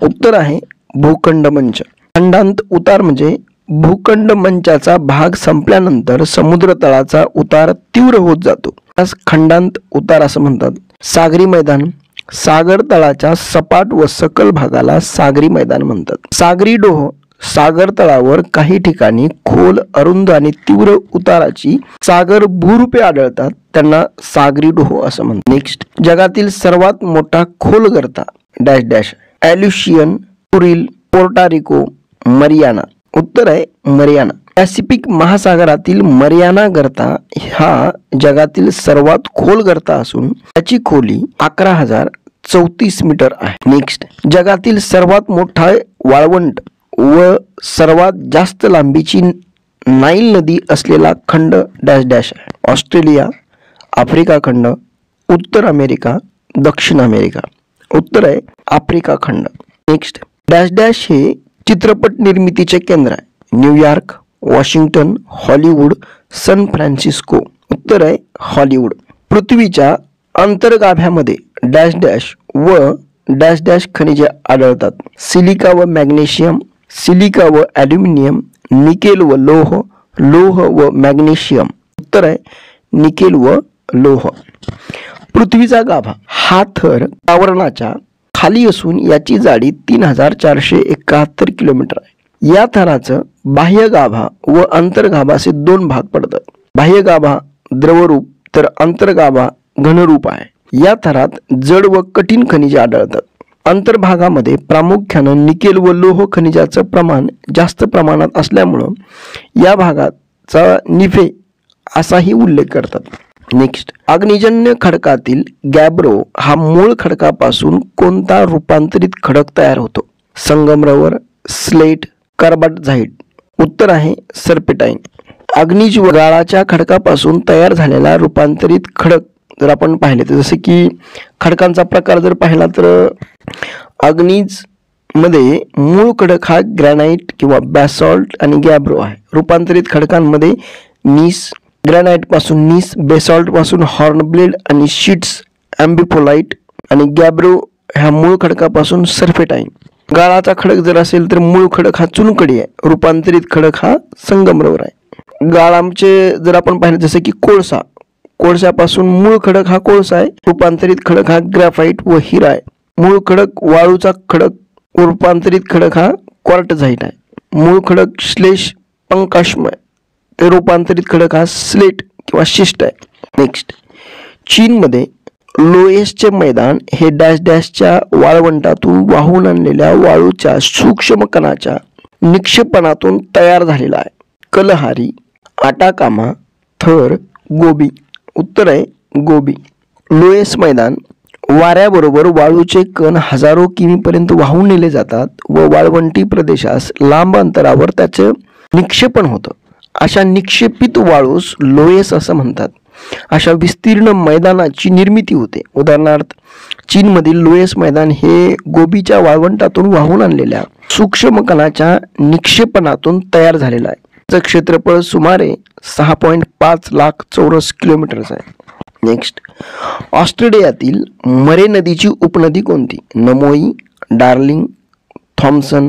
उत्तर आहे भूखंड मंच. खंडांत उतार म्हणजे भूखंड मंचाचा भाग संपल्यानंतर समुद्र तळाचा उतार तीव्र होत जातो, त्यास खंडांत उतार असं म्हणतात. सागरी मैदान, सागर तळाच्या सपाट व सकल भागाला सागरी मैदान म्हणतात. सागरी डोह, सागर तळावर काही ठिकाणी खोल, अरुंद आणि तीव्र उताराची सागर भूरूपे आढळतात, त्यांना सागरी डोह असं म्हणतात. नेक्स्ट, जगातील सर्वात मोठा खोल गर्ता dash dash. Aleutian, Kuril, Puerto Rico, Mariana. उत्तर आहे मरियाना. पॅसिफिक महासागरातील मरियाना गर्ता हा जगातील सर्वात खोल गर्ता असून त्याची खोली 11,034 मीटर आहे. नेक्स्ट, जगातील सर्वात मोठा वाळवंट व सर्वात जास्त लांबीची नाईल नदी असलेला खंड डॅश डॅश आहे. ऑस्ट्रेलिया, आफ्रिका खंड, उत्तर अमेरिका, दक्षिण अमेरिका. उत्तर आहे आफ्रिका खंड. नेक्स्ट, डॅश डॅश हे चित्रपट निर्मितीचे केंद्र आहे. न्यूयॉर्क, वॉशिंग्टन, हॉलिवूड, सन फ्रान्सिस्को. उत्तर आहे हॉलिवूड. पृथ्वीच्या अंतर्गाभ्यामध्ये डॅश डॅश व डॅश डॅश खनिजे आढळतात. सिलिका व मॅग्नेशियम, सिलिका व ॲल्युमिनियम, निकेल व लोह, लोह व मॅग्नेशियम. उत्तर आहे निकेल व लोह. पृथ्वीचा गाभा हा थर आवरणाच्या खाली असून याची जाडी 3,471 किलोमीटर आहे. या थराचं बाह्य गाभा व अंतर्गाभा असे दोन भाग पडतात. बाह्य गाभा द्रवरूप तर अंतर्गाभा घनरूप आहे. या थरात जड व कठीण खनिजे आढळतात. अंतर्भागामध्ये प्रामुख्यानं निकेल व लोह खनिजाचं प्रमाण जास्त प्रमाणात असल्यामुळं या भागाचा निफे असाही उल्लेख करतात. नेक्स्ट, अग्निजन्य खडकातील गॅब्रो हा मूळ खडकापासून कोणता रूपांतरित खडक तयार होतो? संगमरवर, स्लेट, कार्बाटाझाईट. उत्तर आहे सर्पेटाईन. अग्निज व गाळाच्या खडकापासून तयार झालेला रूपांतरित खडक जर आपण पाहिले तर जसे की खडकांचा प्रकार जर पाहिला तर अग्निज मध्ये मूळ खडक हा ग्रॅनाइट किंवा बॅसॉल्ट आणि गॅब्रो आहे. रूपांतरित खडकांमध्ये नीस, ग्रॅनाइट पासून नीस, बेसॉल्ट पासून हॉर्नब्लेड आणि शीट्स ॲम्बिफोलाइट आणि गॅब्रो ह्या मूळ खडकापासून सर्पेटाईन. गाळाचा खडक जर असेल तर मूळ खडक हा चुनखडी आहे. रूपांतरित खडक हा संगमरवर आहे. गाळांचे जर आपण पाहिलं जसं की कोळसा, कोळशापासून मूळ खडक हा कोळसा आहे. रूपांतरित खडक हा ग्रॅफाइट व हिरा आहे. मूळ खडक वाळूचा खडक, रूपांतरित खडक हा क्वार्टझाईट आहे. मूळ खडक श्लेष पंकाश्म आहे, ते रूपांतरित खडक हा स्लेट किंवा शिस्ट आहे. नेक्स्ट, चीनमध्ये लोएसचे मैदान हे डॅश डॅशच्या वाळवंटातून वाहून आणलेल्या वाळूच्या सूक्ष्म कणाच्या निक्षेपणातून तयार झालेला आहे. कलहारी, आटाकामा, थर, गोबी. उत्तर आहे गोबी. लोएस मैदान वाऱ्याबरोबर वाळूचे कण हजारो किमीपर्यंत वाहून नेले जातात व वाळवंटी प्रदेशास लांब अंतरावर त्याचे निक्षेपण होतं. अशा निक्षेपित वाळूस लोएस असं म्हणतात. अशा विस्तीर्ण मैदानाची निर्मिती होते. उदाहरणार्थ चीनमधील लोएस मैदान हे गोबीच्या वाळवंटातून वाहून आणलेल्या सूक्ष्म कणाच्या निक्षेपणातून तयार झालेलं आहे. त्याचं क्षेत्रफळ सुमारे 6.5 लाख चौरस किलोमीटर्स आहे. नेक्स्ट, ऑस्ट्रेलियातील मरे नदीची उपनदी कोणती? नमोई, डार्लिंग, थॉम्सन,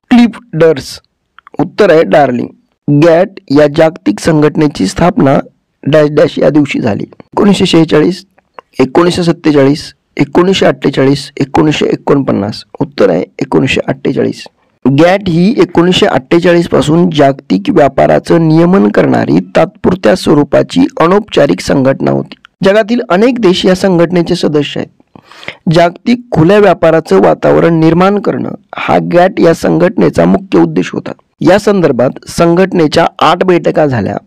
क्लिफडर्स. उत्तर आहे डार्लिंग. गॅट या जागतिक संघटनेची स्थापना डॅश डॅश या दिवशी झाली. 1946, 1947, 1948, 1949. उत्तर आहे 1948. गॅट ही 1948 पासून जागतिक व्यापाराचं नियमन करणारी तात्पुरत्या स्वरूपाची अनौपचारिक संघटना होती. जगातील अनेक देश या संघटनेचे सदस्य आहेत. जागतिक खुल्या व्यापाराचं वातावरण निर्माण करणं हा गॅट या संघटनेचा मुख्य उद्देश होता. या संदर्भात संघटनेच्या 8 बैठका झाल्या.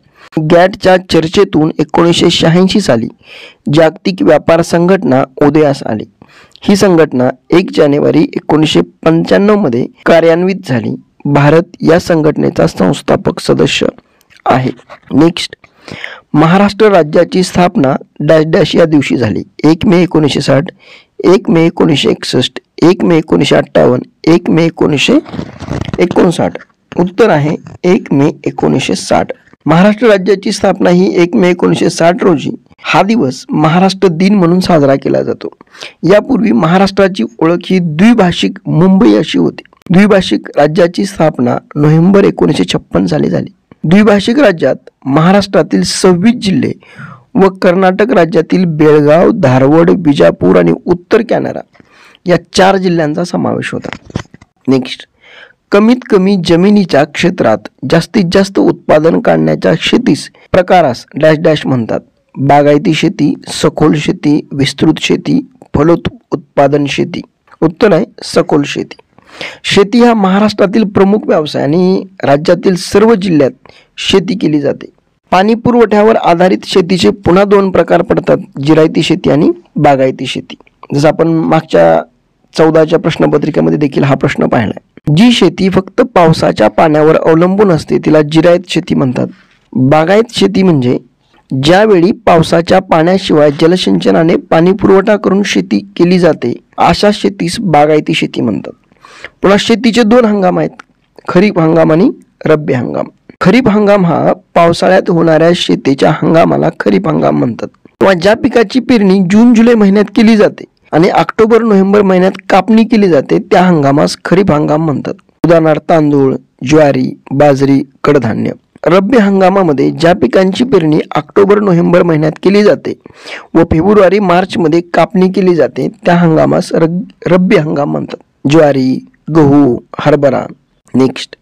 गॅटच्या चर्चेतून 1986 साली जागतिक व्यापार संघटना उदयास आली. ही संघटना 1 जानेवारी 1995 मध्ये कार्यान्वित झाली. भारत या संघटनेचा संस्थापक सदस्य आहे. नेक्स्ट, महाराष्ट्र राज्याची स्थापना डॅश डॅश या दिवशी झाली. 1 मे 1960, 1 मे 1961, 1 मे 1958, 1 मे 1959. उत्तर आहे 1 मे 1960. महाराष्ट्र राज्याची स्थापना ही 1 मे 1960 रोजी. हा दिवस महाराष्ट्र दिन म्हणून साजरा केला जातो. यापूर्वी महाराष्ट्राची ओळख ही द्विभाषिक मुंबई अशी होती. द्विभाषिक राज्याची स्थापना नोव्हेंबर 1956 साली झाली. द्विभाषिक राज्यात महाराष्ट्रातील 26 जिल्हे व कर्नाटक राज्यातील बेळगाव, धारवड, बिजापूर आणि उत्तर कॅनडा या 4 जिल्ह्यांचा समावेश होता. नेक्स्ट, कमीत कमी जमिनीच्या क्षेत्रात जास्तीत जास्त उत्पादन काढण्याच्या शेतीस प्रकारास डॅश डॅश म्हणतात. बागायती शेती, सखोल शेती, विस्तृत शेती, फलोत्पादन शेती. उत्तर आहे सखोल शेती. शेती हा महाराष्ट्रातील प्रमुख व्यवसाय आणि राज्यातील सर्व जिल्ह्यात शेती केली जाते. पाणी पुरवठ्यावर आधारित शेतीचे पुन्हा 2 प्रकार पडतात, जिरायती शेती आणि बागायती शेती. जसं आपण मागच्या 14च्या प्रश्नपत्रिकेमध्ये देखील हा प्रश्न पाहिला. जी शेती फक्त पावसाच्या पाण्यावर अवलंबून असते तिला जिरायत शेती म्हणतात. बागायत शेती म्हणजे ज्यावेळी पावसाच्या पाण्याशिवाय जलसिंचनाने पाणी पुरवठा करून शेती केली जाते अशा शेतीस बागायती शेती म्हणतात. पुन्हा शेतीचे 2 हंगाम आहेत, खरीप हंगाम आणि रब्बी हंगाम. खरीप हंगाम हा पावसाळ्यात होणाऱ्या शेतीच्या हंगामाला खरीप हंगाम म्हणतात. किंवा ज्या पिकाची पेरणी जून जुलै महिन्यात केली जाते आणि ऑक्टोबर नोव्हेंबर महिन्यात कापणी केली जाते त्या हंगामास खरीप हंगाम म्हणतात. उदाहरणार्थ तांदूळ, ज्वारी, बाजरी, कडधान्य. रब्बी हंगामामध्ये ज्या पिकांची पेरणी ऑक्टोबर नोव्हेंबर महिन्यात केली जाते व फेब्रुवारी मार्च मध्ये कापणी केली जाते त्या हंगामास रब्बी हंगाम म्हणतात. ज्वारी, गहू, हरभरा. नेक्स्ट,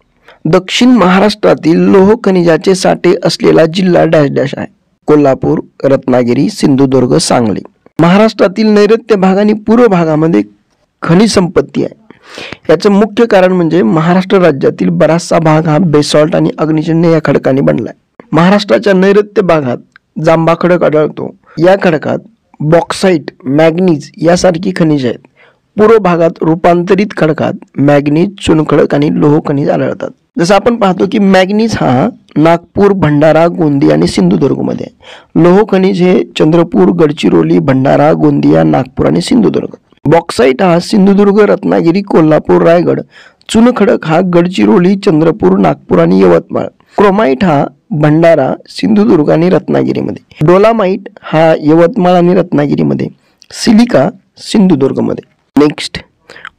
दक्षिण महाराष्ट्रातील लोह खनिजाचे साठे असलेला जिल्हा डॅश डॅश आहे. कोल्हापूर, रत्नागिरी, सिंधुदुर्ग, सांगली. महाराष्ट्रातील नैऋत्य भाग आणि पूर्व भागामध्ये खनिज संपत्ती आहे. याचं मुख्य कारण म्हणजे महाराष्ट्र राज्यातील बराचसा भाग हा बेसॉल्ट आणि अग्निजन्य या खडकांनी बनलाय. महाराष्ट्राच्या नैऋत्य भागात जांभा खडक आढळतो. या खडकात बॉक्साईट, मॅग्नीज यासारखी खनिजे आहेत. पूर्व भागात रूपांतरित खडकात मॅग्नीज, चुनखडक आणि लोह खनिज आढळतात. जसं आपण पाहतो की मॅग्नीज हा नागपूर, भंडारा, गोंदिया आणि सिंधुदुर्गमध्ये आहे. लोह खनिज हे चंद्रपूर, गडचिरोली, भंडारा, गोंदिया, नागपूर आणि सिंधुदुर्ग. बॉक्साईट हा सिंधुदुर्ग, रत्नागिरी, कोल्हापूर, रायगड. चुनखडक हा गडचिरोली, चंद्रपूर, नागपूर आणि यवतमाळ. क्रोमाइट हा भंडारा, सिंधुदुर्ग आणि रत्नागिरीमध्ये. डोलामाइट हा यवतमाळ आणि रत्नागिरीमध्ये. सिलिका सिंधुदुर्गमध्ये. नेक्स्ट,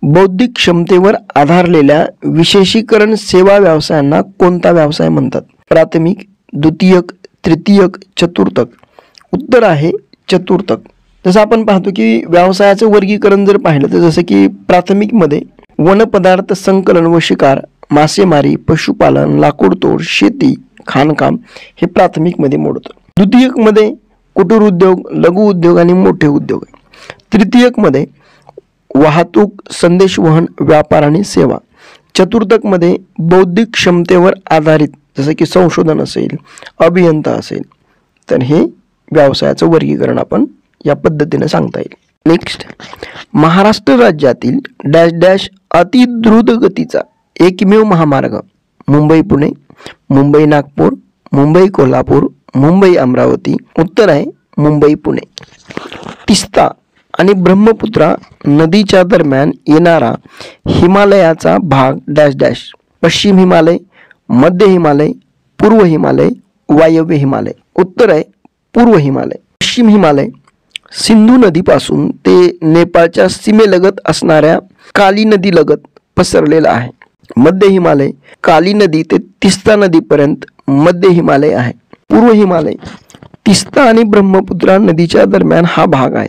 बौद्धिक क्षमतेवर आधारलेल्या विशेषीकरण सेवा व्यवसायांना कोणता व्यवसाय म्हणतात? प्राथमिक, द्वितीयक, तृतीयक, चतुर्थक. उत्तर आहे चतुर्थक. जसं आपण पाहतो की व्यवसायाचं वर्गीकरण जर पाहिलं तर जसं की प्राथमिकमध्ये वनपदार्थ संकलन व शिकार, मासेमारी, पशुपालन, लाकूडतोड, शेती, खाणकाम हे प्राथमिकमध्ये मोडतं. द्वितीयकमध्ये कुटीर उद्योग, लघु उद्योग आणि मोठे उद्योग. तृतीयकमध्ये वाहतूक, संदेशवहन, व्यापार आणि सेवा. चतुर्थकमध्ये बौद्धिक क्षमतेवर आधारित जसं की संशोधन असेल, अभियंता असेल. तर हे व्यवसायाचं वर्गीकरण आपण या पद्धतीने सांगता येईल. नेक्स्ट, महाराष्ट्र राज्यातील डॅश डॅश अति द्रुत गतीचा एकमेव महामार्ग मुंबई पुणे, मुंबई नागपूर, मुंबई कोल्हापूर, मुंबई अमरावती. उत्तर आहे मुंबई पुणे. तिस्ता आणि ब्रह्मपुत्रा नदीच्या दरम्यान येणारा हिमालयाचा भाग डॅश डॅश. पश्चिम हिमालय, मध्य हिमालय, पूर्व हिमालय, वायव्य हिमालय. उत्तर आहे पूर्व हिमालय. पश्चिम हिमालय सिंधू नदीपासून ते नेपाळच्या सीमेलगत असणाऱ्या काली नदी लगत पसरलेला आहे. मध्य हिमालय काली नदी ते तिस्ता नदीपर्यंत मध्य हिमालय आहे. पूर्व हिमालय तिस्ता आणि ब्रह्मपुत्रा नदीच्या दरम्यान हा भाग आहे.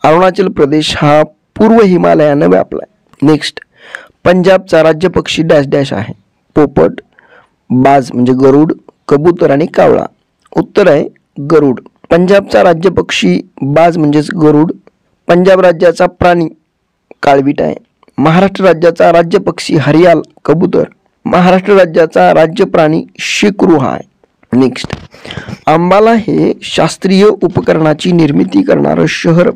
अरुणाचल प्रदेश हा पूर्व हिमालयानं व्यापलाय. नेक्स्ट, पंजाबचा राज्य पक्षी डॅश डॅश आहे. पोपट, बाज म्हणजे गरुड, कबूतर आणि कावळा. उत्तर आहे गरुड. पंजाबचा राज्य पक्षी बाज म्हणजेच गरुड. पंजाब राज्याचा प्राणी काळवीट आहे. महाराष्ट्र राज्याचा राज्य पक्षी हरियाल कबूतर. महाराष्ट्र राज्याचा राज्य प्राणी शेकरू आहे. नेक्स्ट, अंबाला हे शास्त्रीय उपकरणाची निर्मिती करणारं शहर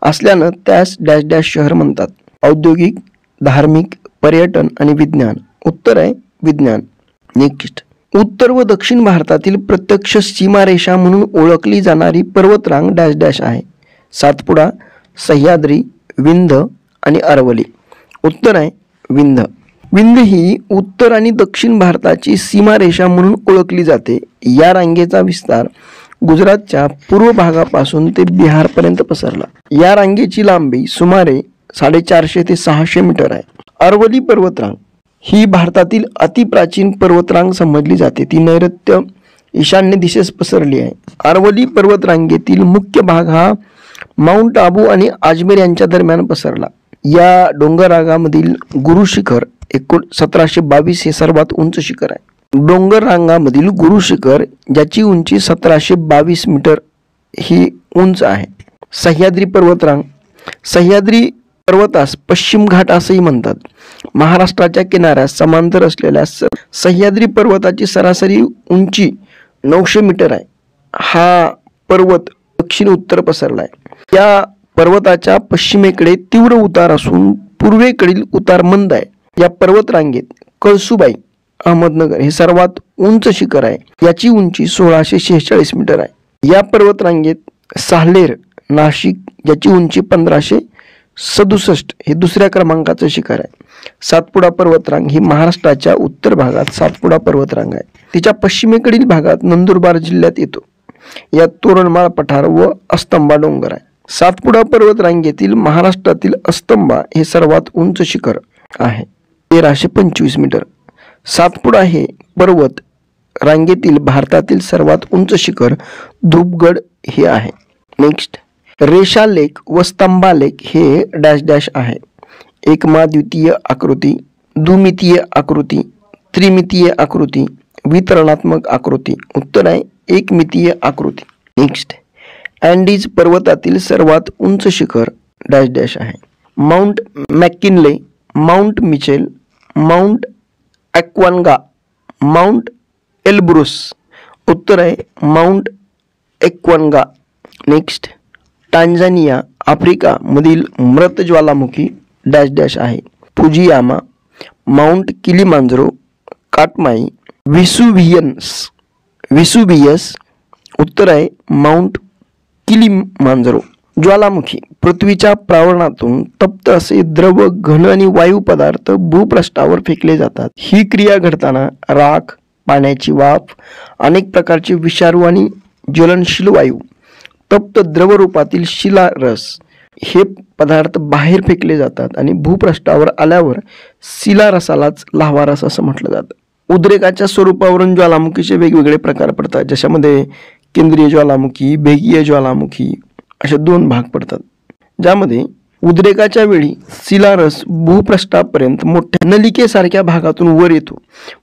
असल्यानं त्यास डॅश डॅश शहर म्हणतात. औद्योगिक, धार्मिक, पर्यटन आणि विज्ञान. उत्तर आहे विज्ञान. नेक्स्ट, उत्तर व दक्षिण भारतातील प्रत्यक्ष सीमारेषा म्हणून ओळखली जाणारी पर्वतरांग डॅश डॅश आहे. सातपुडा, सह्याद्री, विंध्य आणि अरवली. उत्तर आहे विंध्य. विंध्य ही उत्तर आणि दक्षिण भारताची सीमारेषा म्हणून ओळखली जाते. या रांगेचा विस्तार गुजरातच्या पूर्व भागापासून ते बिहारपर्यंत पसरला. या रांगेची लांबी सुमारे 450 ते 600 मीटर आहे. अरवली पर्वतरांग ही भारतातील अतिप्राचीन पर्वतरांग समजली जाते. ती नैऋत्य ईशान्य दिशेस पसरली आहे. अरवली पर्वतरांगेतील मुख्य भाग हा माउंट आबू आणि अजमेर यांच्या दरम्यान पसरला. या डोंगररांगामधील गुरु शिखर 1722 हे सर्वात उंच शिखर आहे. डोंगर रांगामधील गुरु शिखर ज्याची उंची 1722 मीटर ही उंच आहे. सह्याद्री पर्वतरांग. सह्याद्री पर्वतास पश्चिम घाट असंही म्हणतात. महाराष्ट्राच्या किनाऱ्यास समांतर असलेल्या सह्याद्री पर्वताची सरासरी उंची 900 मीटर आहे. हा पर्वत दक्षिण उत्तर पसरला आहे. या पर्वताच्या पश्चिमेकडे तीव्र उतार असून पूर्वेकडील उतार मंद आहे. या पर्वतरांगेत कळसुबाई अहमदनगर हे सर्वात उंच शिखर आहे. याची उंची 1646 मीटर आहे. या पर्वतरांगेत साहलेर नाशिक याची उंची 1567 हे दुसऱ्या क्रमांकाचं शिखर आहे. सातपुडा पर्वतरांग ही महाराष्ट्राच्या उत्तर भागात सातपुडा पर्वतरांग आहे. तिच्या पश्चिमेकडील भागात नंदुरबार जिल्ह्यात येतो. यात तोरणमाळ पठार व अस्तंबा डोंगर आहे. सातपुडा पर्वतरांगेतील महाराष्ट्रातील अस्तंबा हे सर्वात उंच शिखर आहे, 1325 मीटर. सातपुडा हे पर्वत रांगेतील भारतातील सर्वात उंच शिखर धूपगड हे आहे. नेक्स्ट, रेषा लेक व स्तंभा लेक हे डॅश डॅश आहे. एकमाद्वितीय आकृती, द्विमितीय आकृती, त्रिमितीय आकृती, वितरणात्मक आकृती. उत्तर आहे एकमितीय आकृती. नेक्स्ट, अँडीज पर्वतातील सर्वात उंच शिखर डॅश डॅश आहे. Mount McKinley, mount Mitchell, mount Aconcagua, mount Elbrus. उत्तर आहे mount Aconcagua. Next, Tanzania Africa मधील मृत ज्वालामुखी डॅश डॅश आहे. Fujiyama, mount Kilimanjaro, Katmai, Vesuvius. उत्तर आहे माउंट किलिमांजरो. ज्वालामुखी पृथ्वीच्या प्रावरणातून तप्त असे द्रव, घन आणि वायू पदार्थ भूपृष्ठावर फेकले जातात. ही क्रिया घडताना राख, पाण्याची वाफ, अनेक प्रकारचे विषारू आणि ज्वलनशील वायू, तप्त द्रव रूपातील शिलारस हे पदार्थ बाहेर फेकले जातात आणि भूपृष्ठावर आल्यावर शिलारसालाच लाव्हारस असं म्हटलं जातं. उद्रेकाच्या स्वरूपावरून ज्वालामुखीचे वेगवेगळे प्रकार पडतात, ज्याच्यामध्ये केंद्रीय ज्वालामुखी, भेगीय ज्वालामुखी असे 2 भाग पडतात. ज्यामध्ये उद्रेकाच्या वेळी शिलारस भूपृष्ठापर्यंत मोठ्या नलिकेसारख्या भागातून वर येतो.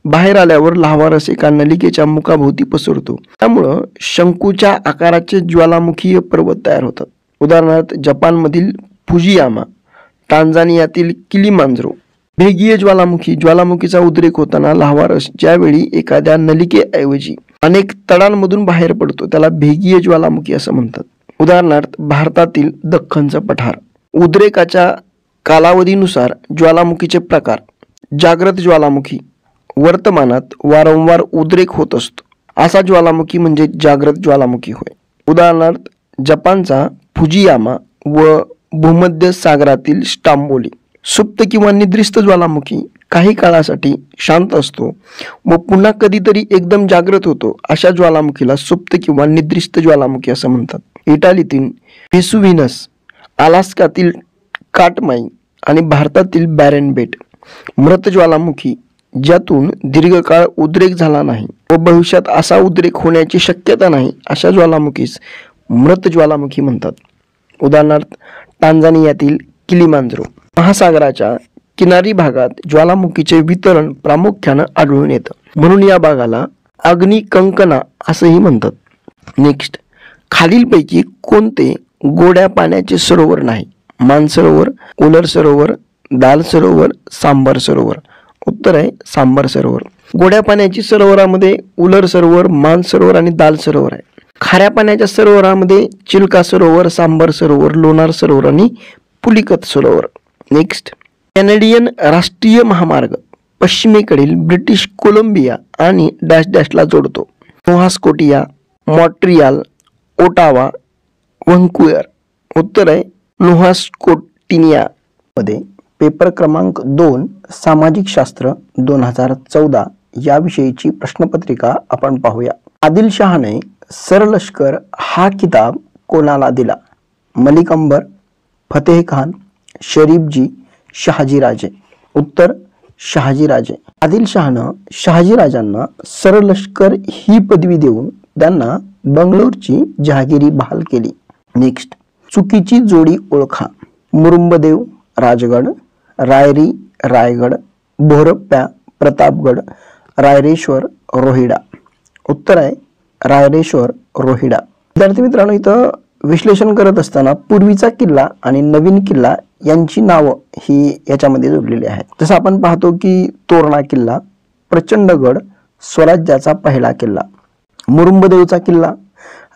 बाहेर आल्यावर लाव्हारस एका नलिकेच्या मुखाभोवती पसरतो. त्यामुळं शंकूच्या आकाराचे ज्वालामुखीय पर्वत तयार होतात. उदाहरणार्थ जपानमधील फुजियामा, टांझानियातील किलिमांजरो. भेगीय ज्वालामुखी, ज्वालामुखीचा उद्रेक होताना लाव्हारस ज्यावेळी एखाद्या नलिकेऐवजी अनेक तडांमधून बाहेर पडतो त्याला भेगीय ज्वालामुखी असं म्हणतात. उदाहरणार्थ भारतातील दख्खनचं पठार. उद्रेकाच्या कालावधीनुसार ज्वालामुखीचे प्रकार. जागृत ज्वालामुखी, वर्तमानात वारंवार उद्रेक होत असतो असा ज्वालामुखी म्हणजे जागृत ज्वालामुखी होय. उदाहरणार्थ जपानचा फुजियामा व भूमध्य सागरातील स्टांबोली. सुप्त किंवा निद्रिस्त ज्वालामुखी काही काळासाठी शांत असतो व पुन्हा कधीतरी एकदम जागृत होतो. अशा ज्वालामुखीला सुप्त किंवा निद्रिस्त ज्वालामुखी असं म्हणतात. इटालीतील व्हेसुव्हियस, अलास्कातील काटमाई आणि भारतातील बॅरन बेट. मृत ज्वालामुखी ज्यातून दीर्घकाळ उद्रेक झाला नाही व भविष्यात असा उद्रेक होण्याची शक्यता नाही अशा ज्वालामुखीस मृत ज्वालामुखी म्हणतात. उदाहरणार्थ टांझानियातील किलिमांजरो. महासागराच्या किनारी भागात ज्वालामुखीचे वितरण प्रामुख्यानं आढळून येतं, म्हणून या भागाला अग्निकंकना असंही म्हणतात. नेक्स्ट, खालीलपैकी कोणते गोड्या पाण्याचे सरोवर नाही? मानसरोवर, उलर सरोवर, दाल सरोवर, सांबर सरोवर. उत्तर आहे सांबर सरोवर. गोड्या पाण्याची सरोवरामध्ये उलर सरोवर, मान सरोवर आणि दाल सरोवर आहे. खाऱ्या पाण्याच्या सरोवरामध्ये चिल्का सरोवर, सांबर सरोवर, लोणार सरोवर आणि पुलिकत सरोवर. नेक्स्ट, कॅनेडियन राष्ट्रीय महामार्ग पश्चिमेकडील ब्रिटिश कोलंबिया आणि डॅश डॅशला जोडतो. Nova Scotia, Montreal, Ottawa, Vancouver. उत्तर आहे नोव्हा स्कोटिया. मध्ये पेपर क्रमांक 2 सामाजिक शास्त्र 2014 याविषयीची प्रश्नपत्रिका आपण पाहूया. आदिलशहाने सरलष्कर हा किताब कोणाला दिला? मलिक अंबर, फतेह खान, शरीफजी, शहाजीराजे. उत्तर शहाजीराजे. आदिलशहानं शहाजीराजांना सरलष्कर ही पदवी देऊन त्यांना बंगलोरची जहागिरी बहाल केली. नेक्स्ट, चुकीची जोडी ओळखा. मुरुंबदेव, राजगड, रायरी, रायगड, भोरप्प्या, प्रतापगड, रायरेश्वर, रोहिडा. उत्तर आहे रायरेश्वर, रोहिडा. विद्यार्थी मित्रांनो, इथं विश्लेषण करत असताना पूर्वीचा किल्ला आणि नवीन किल्ला यांची नावं ही याच्यामध्ये जोडलेली आहेत. जसं आपण पाहतो की तोरणा किल्ला, प्रचंडगड स्वराज्याचा पहिला किल्ला, मुरुंबदेवचा किल्ला,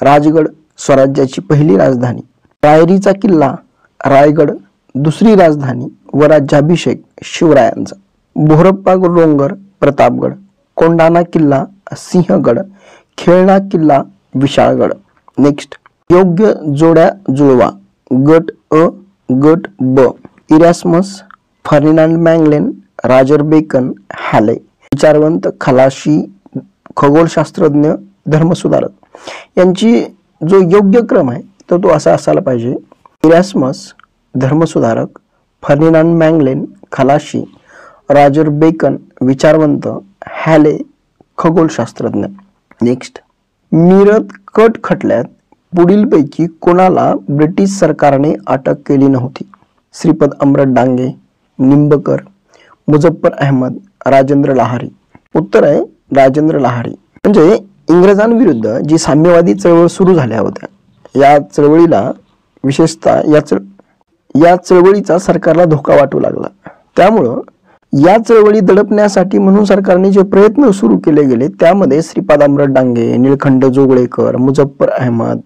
राजगड स्वराज्याची पहिली राजधानी, रायरीचा किल्ला, रायगड दुसरी राजधानी व राज्याभिषेक शिवरायांचा, भोरप्पा डोंगर, प्रतापगड, कोंडाणा किल्ला, सिंहगड, खेळणा किल्ला, विशाळगड. नेक्स्ट, योग्य जोड्या जुळवा. गट अ, गट ब. इरॅस्मस, फर्डिनांड मॅगलेन, रॉजर बेकन, हॅले. विचारवंत, खलाशी, खगोलशास्त्रज्ञ, धर्मसुधारक. यांची जो योग्य क्रम आहे तर तो असा असायला पाहिजे. इरॅस्मस धर्मसुधारक, फर्डिनांड मॅगलेन खलाशी, रॉजर बेकन विचारवंत, हॅले खगोलशास्त्रज्ञ. नेक्स्ट, मिरत कट खटल्यात पुढीलपैकी कोणाला ब्रिटिश सरकारने अटक केली नव्हती? श्रीपद अमृत डांगे, निंबकर, मुझफ्फर अहमद, राजेंद्र लाहारी. उत्तर आहे राजेंद्र लाहारी. म्हणजे इंग्रजांविरुद्ध जी साम्यवादी चळवळ सुरू झाल्या होत्या, या चळवळीला विशेषतः या चळवळीचा सरकारला धोका वाटू लागला. त्यामुळं या चळवळी दडपण्यासाठी म्हणून सरकारने जे प्रयत्न सुरू केले गेले त्यामध्ये श्रीपाद अमृत डांगे, निळखंड जोगळेकर, मुझफ्फर अहमद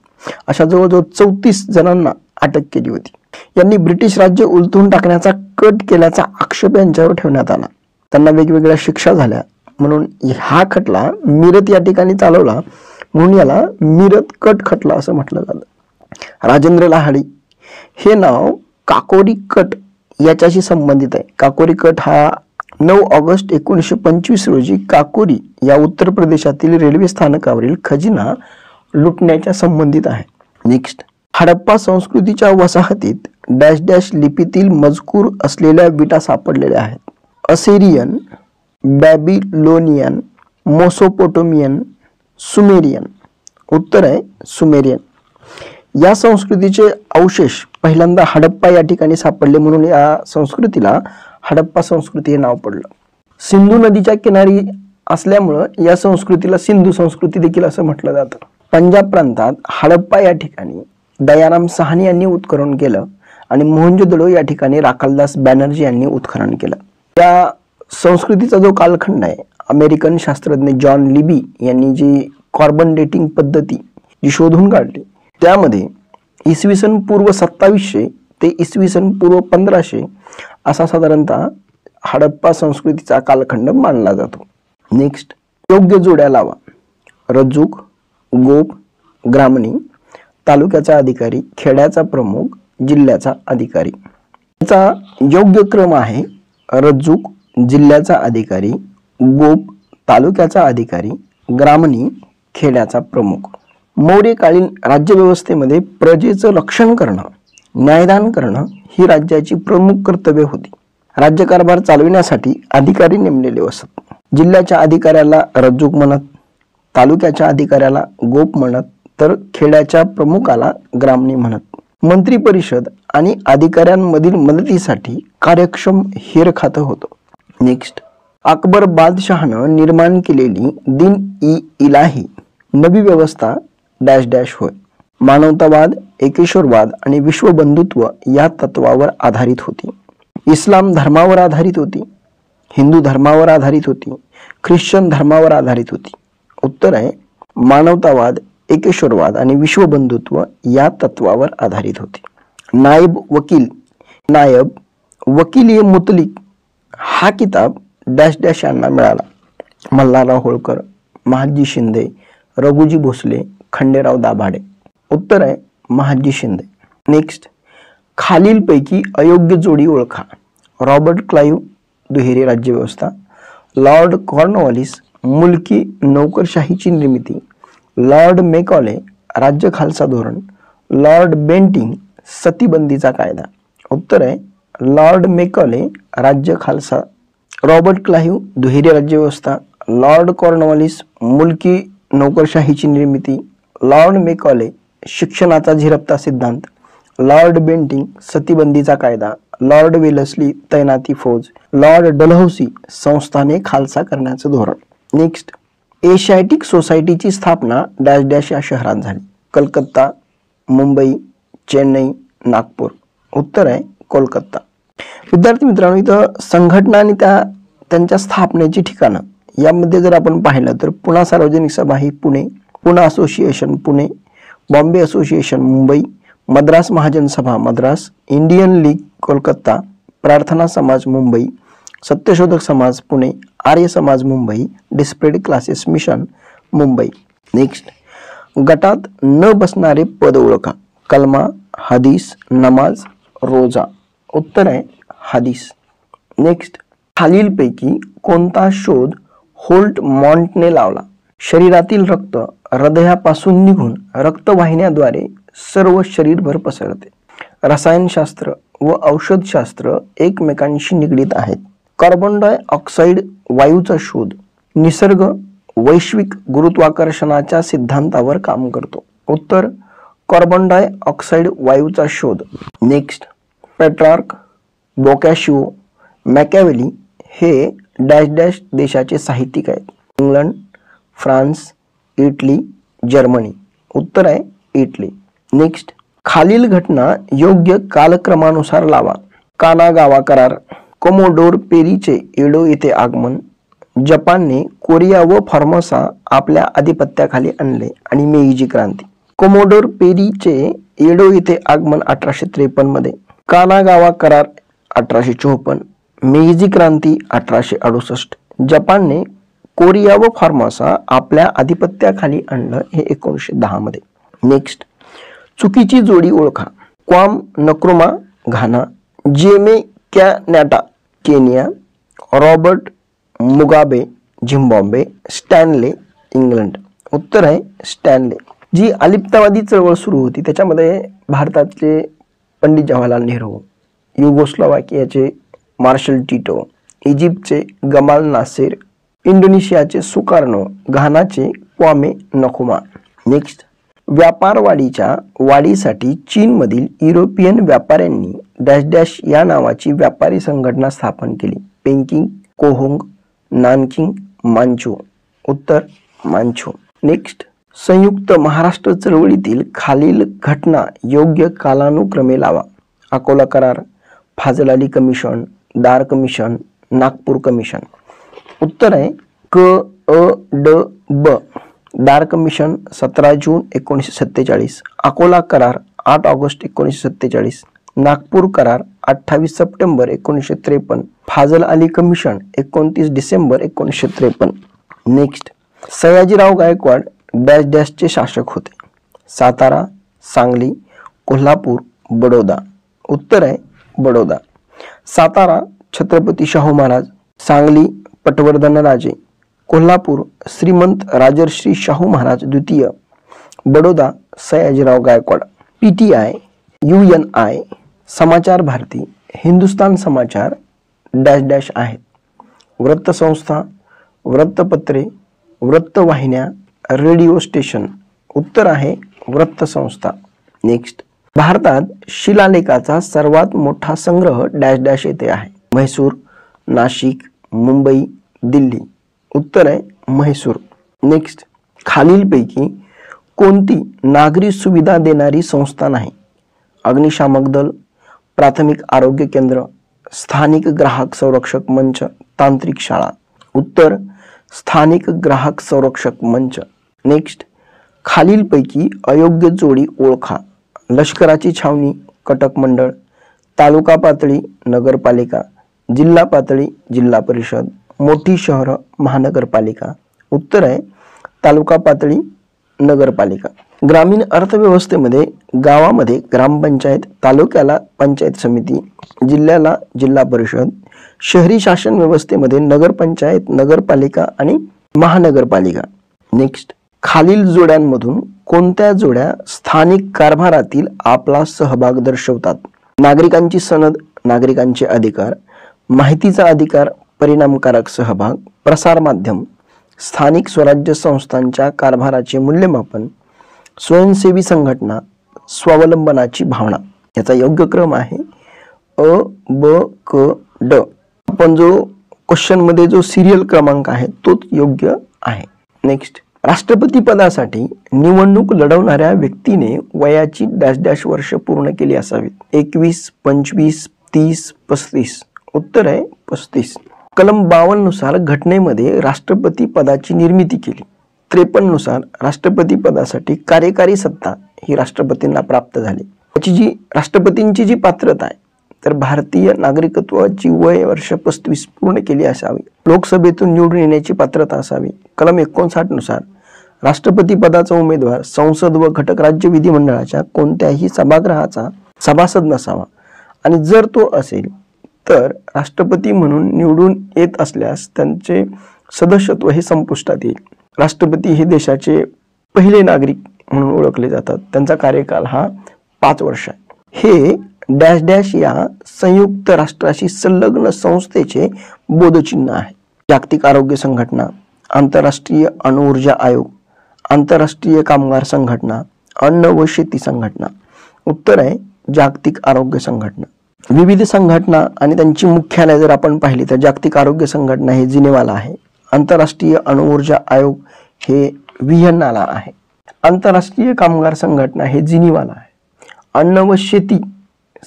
अशा जवळजवळ 34 जणांना अटक केली होती. यांनी ब्रिटिश राज्य उलथून टाकण्याचा कट केल्याचा आक्षेप यांच्यावर ठेवण्यात आला. त्यांना वेगवेगळ्या शिक्षा झाल्या, म्हणून हा खटला मिरत या ठिकाणी चालवला, म्हणून याला मिरत कट खटला असं म्हटलं जातं. राजेंद्र लाहारी हे नाव काकोरी कट याच्याशी संबंधित आहे. काकोरी कट हा 9 ऑगस्ट 1925 रोजी काकोरी या उत्तर प्रदेशातील रेल्वे स्थानकावरील खजिना लुटण्याच्या संबंधित आहे. नेक्स्ट, हडप्पा संस्कृतीच्या वसाहतीत डॅश डॅश लिपीतील मजकूर असलेल्या विटा सापडलेल्या आहेत. असेरियन, बॅबिलोनियन, मोसोपोटोमियन, सुमेरियन. उत्तर आहे सुमेरियन. या संस्कृतीचे अवशेष पहिल्यांदा हडप्पा या ठिकाणी सापडले, म्हणून या संस्कृतीला हडप्पा संस्कृती हे नाव पडलं. सिंधू नदीच्या किनारी असल्यामुळं या संस्कृतीला सिंधू संस्कृती देखील असं म्हटलं जातं. पंजाब प्रांतात हडप्पा या ठिकाणी दयाराम साहनी यांनी उत्खनन केलं आणि मोहनजोदडो या ठिकाणी राखालदास बॅनर्जी यांनी उत्खनन केलं. या संस्कृतीचा जो कालखंड आहे, अमेरिकन शास्त्रज्ञ जॉन लिबी यांनी जी कार्बन डेटिंग पद्धती जी शोधून काढली, त्यामध्ये इसवी सन पूर्व 2700 ते इसवी सन पूर्व 1500 असा साधारणतः हडप्पा संस्कृतीचा कालखंड मानला जातो. नेक्स्ट, योग्य जोड्या लावा. रज्जुक, गोप, ग्रामणी. तालुक्याचा अधिकारी, खेड्याचा प्रमुख, जिल्ह्याचा अधिकारी. याचा योग्य क्रम आहे रज्जुक जिल्ह्याचा अधिकारी, गोप तालुक्याचा अधिकारी, ग्रामणी खेड्याचा प्रमुख. मौर्यकालीन राज्यव्यवस्थेमध्ये प्रजेचं रक्षण करणं, न्यायदान करणं ही राज्याची प्रमुख कर्तव्ये होती. राज्यकारभार चालविण्यासाठी अधिकारी नेमलेले असत. जिल्ह्याच्या अधिकाऱ्याला रज्जुक म्हणत, तालुक्याच्या अधिकाऱ्याला गोप म्हणत, तर खेड्याच्या प्रमुखाला ग्रामणी म्हणत. मंत्री परिषद आणि अधिकाऱ्यांमधील मदतीसाठी कार्यक्षम हेर खातं होतं। नेक्स्ट, अकबर बादशहानं निर्माण केलेली दिन-ई-इलाही नवी व्यवस्था डॅश डॅश होय। मानवतावाद, एकेश्वरवाद आणि विश्वबंधुत्व या तत्वावर आधारित होती। इस्लाम धर्मावर आधारित होती, हिंदू धर्मावर आधारित होती, ख्रिश्चन धर्मावर आधारित होती। उत्तर आहे मानवतावाद, एकेश्वरवाद आणि विश्वबंधुत्व या तत्वावर आधारित होती। नायब वकील मुतलिक हा किताब डॅश डॅश यांना मिळाला। मल्हारराव होळकर, महादजी शिंदे, रघुजी भोसले, खंडेराव दाभाडे। उत्तर आहे महादजी शिंदे। नेक्स्ट, खालीलपैकी अयोग्य जोडी ओळखा। रॉबर्ट क्लाइव्ह, दुहेरी राज्यव्यवस्था, लॉर्ड कॉर्नवॉलिस, मुलकी नोकरशाहीची निर्मिती, लॉर्ड मेकॉले, राज्य खालसा धोरण, लॉर्ड बेंटिंग, सतीबंदीचा कायदा। उत्तर आहे लॉर्ड मेकॉले, राज्य खालसा। रॉबर्ट क्लाइव्ह, दुहेरी राज्यव्यवस्था, लॉर्ड कॉर्नवॉलिस, मुलकी नोकरशाहीची निर्मिती, लॉर्ड मेकॉले, शिक्षणाचा झिरपता सिद्धांत, लॉर्ड बेंटिंग, सतीबंदीचा कायदा, लॉर्ड वेलस्ली, तैनाती फौज, लॉर्ड डलहौसी, संस्थाने खालसा करण्याचं धोरण। नेक्स्ट, एशियाटिक सोसायटीची स्थापना डॅश डॅश या शहरात झाली। कलकत्ता, मुंबई, चेन्नई, नागपूर। उत्तर आहे कोलकाता। विद्यार्थी मित्रांनो, इथं संघटना आणि त्यांच्या स्थापनेची ठिकाणं यामध्ये जर आपण पाहिलं तर पुणा सार्वजनिक सभा ही पुणे, पुणा असोसिएशन पुणे, बॉम्बे असोसिएशन मुंबई, मद्रास महाजन सभा मद्रास, इंडियन लीग कोलकाता, प्रार्थना समाज Mumbai, Satyashodhak Samaj Pune, Arya Samaj Mumbai, displayed classes mission Mumbai. Next, गटात न बसणारे पद ओळखा। कलमा, हदीस, नमाज, रोजा। उत्तर आहे हदीस। नेक्स्ट, खालीलपैकी कोणता शोध होल्ट मॉन्टने लावला? शरीरातील रक्त हृदयापासून निघून रक्तवाहिन्याद्वारे सर्व शरीरभर पसरते। रसायनशास्त्र व औषधशास्त्र एकमेकांशी निगडीत आहेत। कार्बन डायऑक्साईड वायूचा शोध निसर्ग वैश्विक गुरुत्वाकर्षणाच्या सिद्धांतावर काम करतो। उत्तर कार्बन डायऑक्साईड वायूचा शोध। नेक्स्ट, पेट्रार्क, बोकॅशिओ, मॅकॅवेली हे डॅश डॅश देशाचे साहित्यिक आहेत। England, France, Italy, Germany. उत्तर आहे इटली। नेक्स्ट, खालील घटना योग्य कालक्रमानुसार लावा। कानागावा करार, कोमोडोर पेरीचे एडो येथे आगमन, जपानने कोरिया व फॉर्मोसा आपल्या आधिपत्याखाली आणले आणि मेईजी क्रांती। कोमोडोर पेरीचे एडो येथे आगमन 1853 मध्ये, कानागावा करार 1854, मेईजी क्रांती 1868, जपानने कोरिया व फॉर्मोसा आपल्या आधिपत्याखाली आणलं हे 1910 मध्ये। नेक्स्ट, चुकीची जोडी ओळखा। क्वाम Nkrumah Ghana, Jomo Kenyatta Kenya, Robert Mugabe Zimbabwe, Stanley England. उत्तर आहे स्टॅनले। जी अलिप्तवादी चळवळ सुरू होती त्याच्यामध्ये भारताचे पंडित जवाहरलाल नेहरू, युगोस्लोवाकियाचे मार्शल टिटो, इजिप्तचे गमाल नासेर, इंडोनेशियाचे सुकार्नो, घानाचे क्वामे नक्रुमा। नेक्स्ट, व्यापार वाढीसाठी चीनमधील युरोपियन व्यापाऱ्यांनी डॅश डॅश या नावाची व्यापारी संघटना स्थापन केली। Peking, Cohong, Nanking, Manchu. उत्तर मांचू। नेक्स्ट, संयुक्त महाराष्ट्र चळवळीतील खालील घटना योग्य कालानुक्रमे लावा। अकोला करार, फाजल अली कमिशन, दार कमिशन, नागपूर कमिशन। उत्तर आहे क अ ड ब। दार कमिशन 17 जून 1947, अकोला करार 8 ऑगस्ट 1947, नागपूर करार 28 September 1953, Fazal Ali commission 29 December 1953। Next, Sayajirao Gaikwad dash डॅशचे शासक होते। सातारा, सांगली, कोल्हापूर, बडोदा। उत्तर आहे बडोदा। सातारा छत्रपती शाहू महाराज, सांगली पटवर्धन राजे, कोल्हापूर श्रीमंत राजर्षी शाहू महाराज द्वितीय, बडोदा सयाजीराव गायकवाड। पीटीआय, UNI, समाचार भारती, हिंदुस्तान समाचार डॅश डॅश आहेत। वृत्तसंस्था, वृत्तपत्रे, वृत्तवाहिन्या, रेडिओ स्टेशन। उत्तर आहे वृत्तसंस्था। नेक्स्ट, भारतात शिलालेखाचा सर्वात मोठा संग्रह डॅश डॅश येथे आहे. म्हैसूर, नाशिक, मुंबई, दिल्ली. उत्तर आहे म्हैसूर. नेक्स्ट, खालीलपैकी कोणती नागरी सुविधा देणारी संस्था नाही? अग्निशामक दल, प्राथमिक आरोग्य केंद्र, स्थानिक ग्राहक संरक्षक मंच, तांत्रिक शाळा. उत्तर स्थानिक ग्राहक संरक्षक मंच. नेक्स्ट, खालीलपैकी अयोग्य जोडी ओळखा. लष्कराची छावणी, कटक मंडळ, तालुका पातळी, नगरपालिका, जिल्हा पातळी, जिल्हा परिषद, मोठी शहर, महानगरपालिका. उत्तर आहे तालुका पातळी, नगरपालिका. ग्रामीण अर्थव्यवस्थेमध्ये गावामध्ये ग्रामपंचायत, तालुक्याला पंचायत समिती, जिल्ह्याला जिल्हा परिषद, शहरी शासन व्यवस्थेमध्ये नगरपंचायत, नगरपालिका आणि महानगरपालिका. नेक्स्ट, खालील जोड्यांमधून कोणत्या जोड्या स्थानिक कारभारातील आपला सहभाग दर्शवतात? नागरिकांची सनद, नागरिकांचे अधिकार, माहितीचा अधिकार, परिणामकारक सहभाग, प्रसार माध्यम, स्थानिक स्वराज्य संस्थांच्या कारभाराचे मूल्यमापन, स्वयंसेवी संघटना, स्वावलंबनाची भावना. याचा योग्य क्रम आहे अ ब क ड. आपण जो क्वेश्चन मध्ये जो सिरियल क्रमांक आहे तोच योग्य आहे. नेक्स्ट, राष्ट्रपती पदासाठी निवडणूक लढवणाऱ्या व्यक्तीने वयाची डॅश डॅश वर्ष पूर्ण केली असावीत. 21, 25, 30, 35. उत्तर आहे 35. कलम 52 नुसार घटनेमध्ये राष्ट्रपती पदाची निर्मिती केली. 53 नुसार राष्ट्रपती पदासाठी कार्यकारी सत्ता ही राष्ट्रपतींना प्राप्त झाली. याची जी राष्ट्रपतींची जी पात्रता आहे तर भारतीय नागरिकत्वाची वय वर्ष 35 पूर्ण केली असावी. लोकसभेतून निवडून येण्याची पात्रता असावी. कलम 59 नुसार राष्ट्रपती पदाचा उमेदवार संसद व घटक राज्य विधिमंडळाच्या कोणत्याही सभागृहाचा सभासद नसावा आणि जर तो असेल तर राष्ट्रपती म्हणून निवडून येत असल्यास त्यांचे सदस्यत्व हे संपुष्टात येईल. राष्ट्रपती हे देशाचे पहिले नागरिक म्हणून ओळखले जातात. त्यांचा कार्यकाल हा 5 वर्ष आहे. हे डॅश डॅश या संयुक्त राष्ट्राशी संलग्न संस्थेचे बोधचिन्ह आहे. जागतिक आरोग्य संघटना, आंतरराष्ट्रीय अणुऊर्जा आयोग, आंतरराष्ट्रीय कामगार संघटना, अन्न व शेती संघटना. उत्तर आहे जागतिक आरोग्य संघटना. विविध संघटना आणि त्यांची मुख्यालय जर आपण पाहिली तर जागतिक आरोग्य संघटना हे जिनेवाला आहे. आंतरराष्ट्रीय अणुऊर्जा आयोग हे व्हिएन्नाला आहे. आंतरराष्ट्रीय कामगार संघटना हे जिनिवाला आहे. अन्न व शेती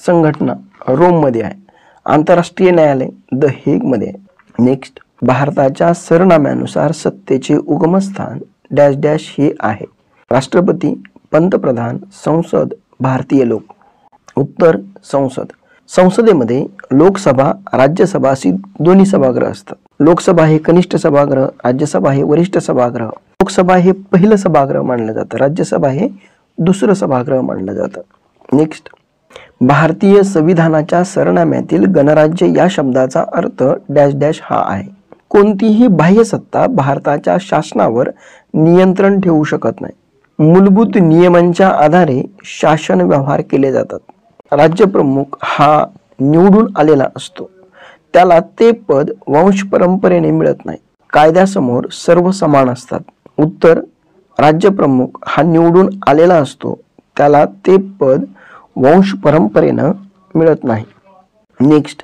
संघटना रोम मध्ये आहे. आंतरराष्ट्रीय न्यायालय द हेग मध्ये आहे. नेक्स्ट, भारताच्या सरनाम्यानुसार सत्तेचे उगमस्थान डॅश डॅश हे आहे. राष्ट्रपती, पंतप्रधान, संसद, भारतीय लोक. उत्तर संसद. संसदेमध्ये लोकसभा, राज्यसभा अशी दोन्ही सभागृह असतात. लोकसभा हे कनिष्ठ सभागृह, राज्यसभा हे वरिष्ठ सभागृह. लोकसभा हे पहिलं सभागृह मानलं जातं, राज्यसभा हे दुसरं सभागृह मानलं जातं. नेक्स्ट, भारतीय संविधानाच्या सरनाम्यातील गणराज्य या शब्दाचा अर्थ डॅश डॅश हा आहे. कोणतीही बाह्य सत्ता भारताच्या शासनावर नियंत्रण ठेवू शकत नाही. मूलभूत नियमांच्या आधारे शासन व्यवहार केले जातात. राज्यप्रमुख हा निवडून आलेला असतो. त्याला ते पद वंश परंपरेने मिळत नाही. कायद्यासमोर सर्व समान असतात. उत्तर, राज्यप्रमुख हा निवडून आलेला असतो. त्याला ते पद वंश परंपरेनं मिळत नाही. नेक्स्ट,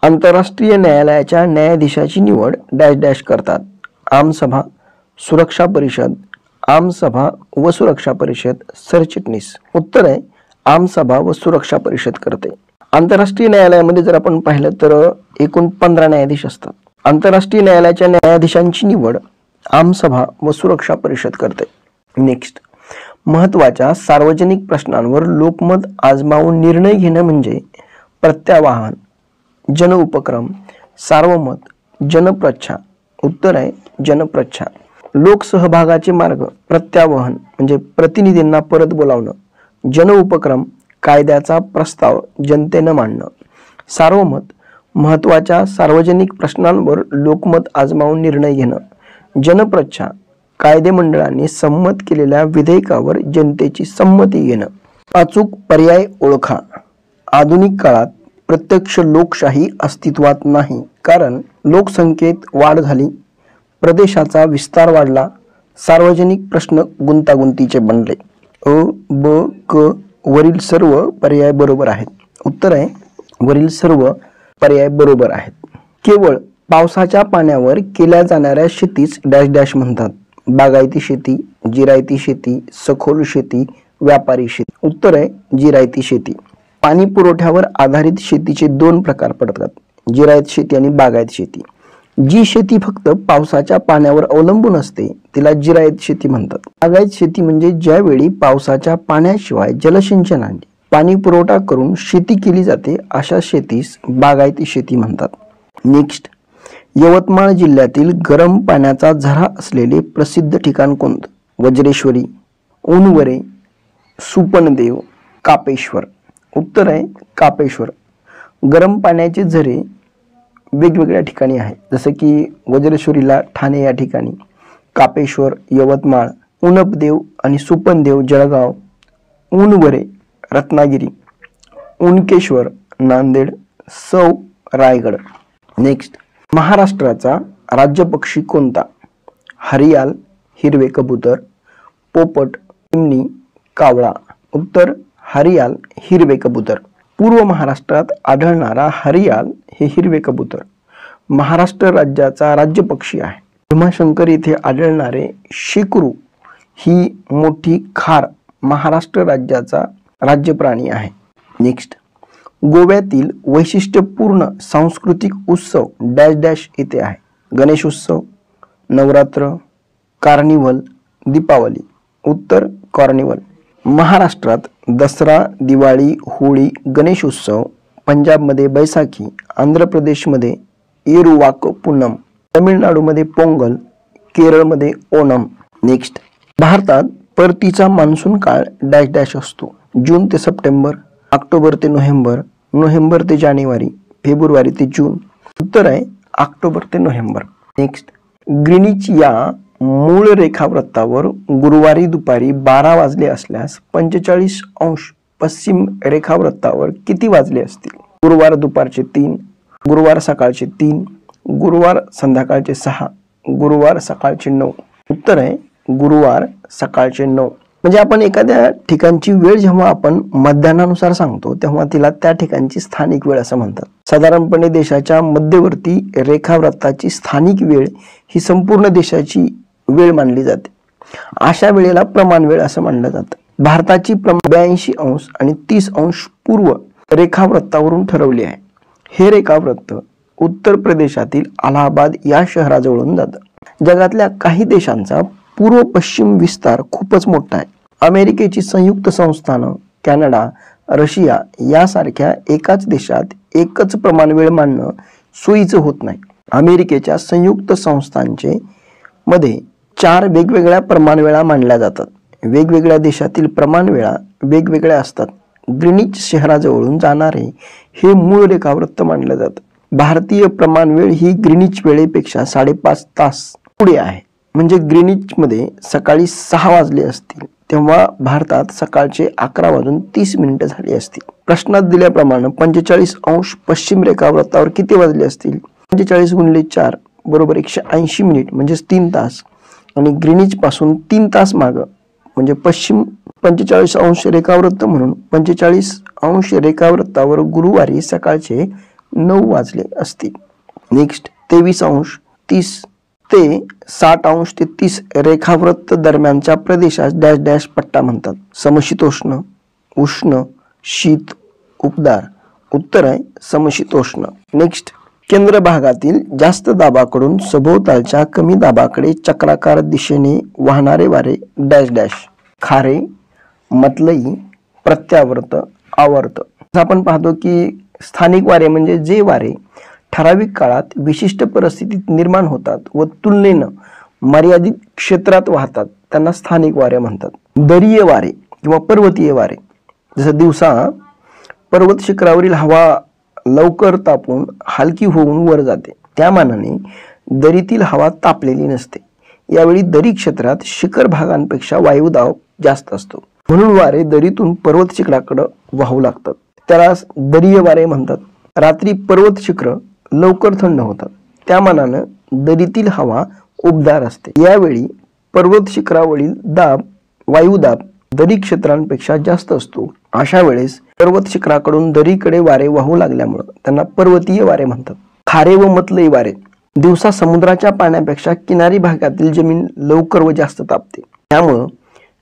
आंतरराष्ट्रीय न्यायालयाच्या न्यायाधीशाची निवड डॅश डॅश करतात. आमसभा, सुरक्षा परिषद, आमसभा व सुरक्षा परिषद, सरचिटणीस. उत्तर आहे आमसभा व सुरक्षा परिषद करते. आंतरराष्ट्रीय न्यायालयामध्ये जर आपण पाहिलं तर एकूण 15 न्यायाधीश असतात. आंतरराष्ट्रीय न्यायालयाच्या न्यायाधीशांची निवड आमसभा व सुरक्षा परिषद करते. नेक्स्ट, महत्त्वाच्या सार्वजनिक प्रश्नांवर लोकमत आजमावून निर्णय घेणं म्हणजे प्रत्यावाहन, जनउपक्रम, सार्वमत, जनप्रच्छा. उत्तर आहे जनप्रच्छा. लोकसहभागाचे मार्ग प्रत्यावहन म्हणजे प्रतिनिधींना परत बोलावणं, जनउपक्रम कायद्याचा प्रस्ताव जनतेनं मांडणं, सार्वमत महत्त्वाच्या सार्वजनिक प्रश्नांवर लोकमत आजमावून निर्णय घेणं, जनप्रच्छा कायदे मंडळाने संमत केलेल्या विधेयकावर जनतेची संमती घेणं. अचूक पर्याय ओळखा. आधुनिक काळात प्रत्यक्ष लोकशाही अस्तित्वात नाही, कारण लोकसंख्येत वाढ झाली, प्रदेशाचा विस्तार वाढला, सार्वजनिक प्रश्न गुंतागुंतीचे बनले. अ ब क वरील सर्व पर्याय बरोबर आहेत. उत्तर आहे वरील सर्व पर्याय बरोबर आहेत. केवळ पावसाच्या पाण्यावर केल्या जाणाऱ्या शेतीस डॅश डॅश म्हणतात. बागायती शेती, जिरायती शेती, सखोल शेती, व्यापारी शेती. उत्तर आहे जिरायती शेती. पाणी पुरवठ्यावर आधारित शेतीचे दोन प्रकार पडतात, जिरायत शेती आणि बागायत शेती. जी शेती फक्त पावसाच्या पाण्यावर अवलंबून असते तिला जिरायत शेती म्हणतात. बागायत शेती म्हणजे ज्यावेळी पावसाच्या पाण्याशिवाय जलसिंचनाने पाणी पुरवठा करून शेती केली जाते अशा शेतीस बागायती शेती म्हणतात. नेक्स्ट, यवतमाळ जिल्ह्यातील गरम पाण्याचा झरा असलेले प्रसिद्ध ठिकाण कोणतं? वज्रेश्वरी, उनवरे, सुपनदेव, कापेश्वर. उत्तर आहे कापेश्वर. गरम पाण्याचे झरे वेगवेगळ्या ठिकाणी आहेत, जसं की वज्रेश्वरीला ठाणे या ठिकाणी, कापेश्वर यवतमाळ, उनपदेव आणि सुपनदेव जळगाव, उनवरे रत्नागिरी, उनकेश्वर नांदेड, सौ रायगड. नेक्स्ट, महाराष्ट्राचा राज्य पक्षी कोणता? हरियाल, हिरवे कबूतर, पोपट, चिमणी, कावळा. उत्तर हरियाल, हिरवे कबूतर. पूर्व महाराष्ट्रात आढळणारा हरियाल हे हिरवे कबूतर महाराष्ट्र राज्याचा राज्य पक्षी आहे. भीमाशंकर येथे आढळणारे शेकरू ही मोठी खार महाराष्ट्र राज्याचा राज्य प्राणी आहे. नेक्स्ट, गोव्यातील वैशिष्ट्यपूर्ण सांस्कृतिक उत्सव डॅश डॅश येथे आहे. गणेश उत्सव, नवरात्र, कार्निवल, दीपावली. उत्तर कार्निवल. महाराष्ट्रात दसरा, दिवाळी, होळी, गणेश उत्सव, पंजाबमध्ये बैसाखी, आंध्र प्रदेशमध्ये येरुवाक पूनम, तमिळनाडूमध्ये पोंगल, केरळमध्ये ओणम. नेक्स्ट, भारतात परतीचा मान्सून काळ डॅश डॅश असतो. जून ते सप्टेंबर, ऑक्टोबर ते नोव्हेंबर, नोव्हेंबर ते जानेवारी, फेब्रुवारी ते जून. उत्तर आहे ऑक्टोबर ते नोव्हेंबर. नेक्स्ट, ग्रीनिच या मूळ रेखावृत्तावर गुरुवारी दुपारी 12 वाजले असल्यास 45° पश्चिम रेखावृत्तावर किती वाजले असतील? गुरुवार दुपारचे 3, गुरुवार सकाळचे 3, गुरुवार संध्याकाळचे 6, गुरुवार सकाळचे 9. उत्तर आहे गुरुवार सकाळचे 9. म्हणजे आपण एखाद्या ठिकाणची वेळ जेव्हा आपण मध्यान्हानुसार सांगतो तेव्हा तिला त्या ठिकाणची स्थानिक वेळ असं म्हणतात. साधारणपणे देशाच्या मध्यवर्ती रेखावृत्ताची स्थानिक वेळ ही संपूर्ण देशाची वेळ मानली जाते. अशा वेळेला प्रमाण वेळ असं मानलं जातं. भारताची 82° आणि 30° पूर्व रेखावृत्तावरून ठरवली आहे. हे रेखावृत्त उत्तर प्रदेशातील अलाहाबाद या शहराजवळून जातं. जगातल्या काही देशांचा पूर्व पश्चिम विस्तार खूपच मोठा आहे. अमेरिकेची संयुक्त संस्थानं, कॅनडा, रशिया यासारख्या एकाच देशात एकच प्रमाण वेळ मानणं सोयीचं होत नाही. अमेरिकेच्या संयुक्त संस्थांचे मध्ये 4 वेगवेगळ्या प्रमाणवेळा मानल्या जातात. वेगवेगळ्या देशातील प्रमाणवेळा वेगवेगळ्या असतात. ग्रीनिच शहराजवळून जाणारे हे मूळ रेखावृत्त मानलं जातं. भारतीय प्रमाणवेळ ही ग्रीनिच वेळेपेक्षा 5.5 तास पुढे आहे. म्हणजे ग्रीनिच मध्ये सकाळी 6 वाजले असतील तेव्हा भारतात सकाळचे 11:30 झाले असतील. प्रश्नात दिल्याप्रमाणे 45° पश्चिम रेखावृत्तावर किती वाजले असतील? 45 × 4 बरोबर 180 मिनिट म्हणजेच 3 तास. आणि ग्रीनिच पासून 3 तास मागं म्हणजे पश्चिम 45° रेखावृत्त म्हणून 45° रेखावृत्तावर गुरुवारी सकाळचे 9 वाजले असतील. नेक्स्ट, 23°, 30 ते 60° ते 30 रेखावृत्त दरम्यानच्या प्रदेशास डॅश डॅश पट्टा म्हणतात. समशीतोष्ण, उष्ण, शीत, उबदार. उत्तर आहे समशीतोष्ण. नेक्स्ट, केंद्र भागातील जास्त दाबाकडून सभोवतालच्या कमी दाबाकडे चक्राकार दिशेने वाहणारे वारे डॅश डॅश. खारे, मतलई, प्रत्यावर्त, आवर्त. आपण पाहतो की स्थानिक वारे म्हणजे जे वारे ठराविक काळात विशिष्ट परिस्थितीत निर्माण होतात व तुलनेनं मर्यादित क्षेत्रात वाहतात त्यांना स्थानिक वारे म्हणतात. दरीय वारे किंवा पर्वतीय वारे, जसं दिवसा पर्वत शिखरावरील हवा लवकर तापून हलकी होऊन वर जाते, त्या मानाने दरीतील हवा तापलेली नसते. यावेळी दरी क्षेत्रात शिखर भागांपेक्षा वायुदाब जास्त असतो, म्हणून वारे दरीतून पर्वत शिखराकडे वाहू लागतात. त्याला दरीय वारे म्हणतात. रात्री पर्वत शिखर लवकर थंड होतात, त्या मानानं दरीतील हवा उबदार असते. यावेळी पर्वत शिखरावरील दाब वायुदाब दरी क्षेत्रांपेक्षा जास्त असतो। अशा वेळेस पर्वत शिखराकडून दरीकडे वारे वाहू लागल्यामुळे त्यांना पर्वतीय वारे म्हणतात। खारे व मतलई वारे, दिवसा समुद्राच्या पाण्यापेक्षा किनारी भागातील जमीन लवकर व जास्त तापते, त्यामुळं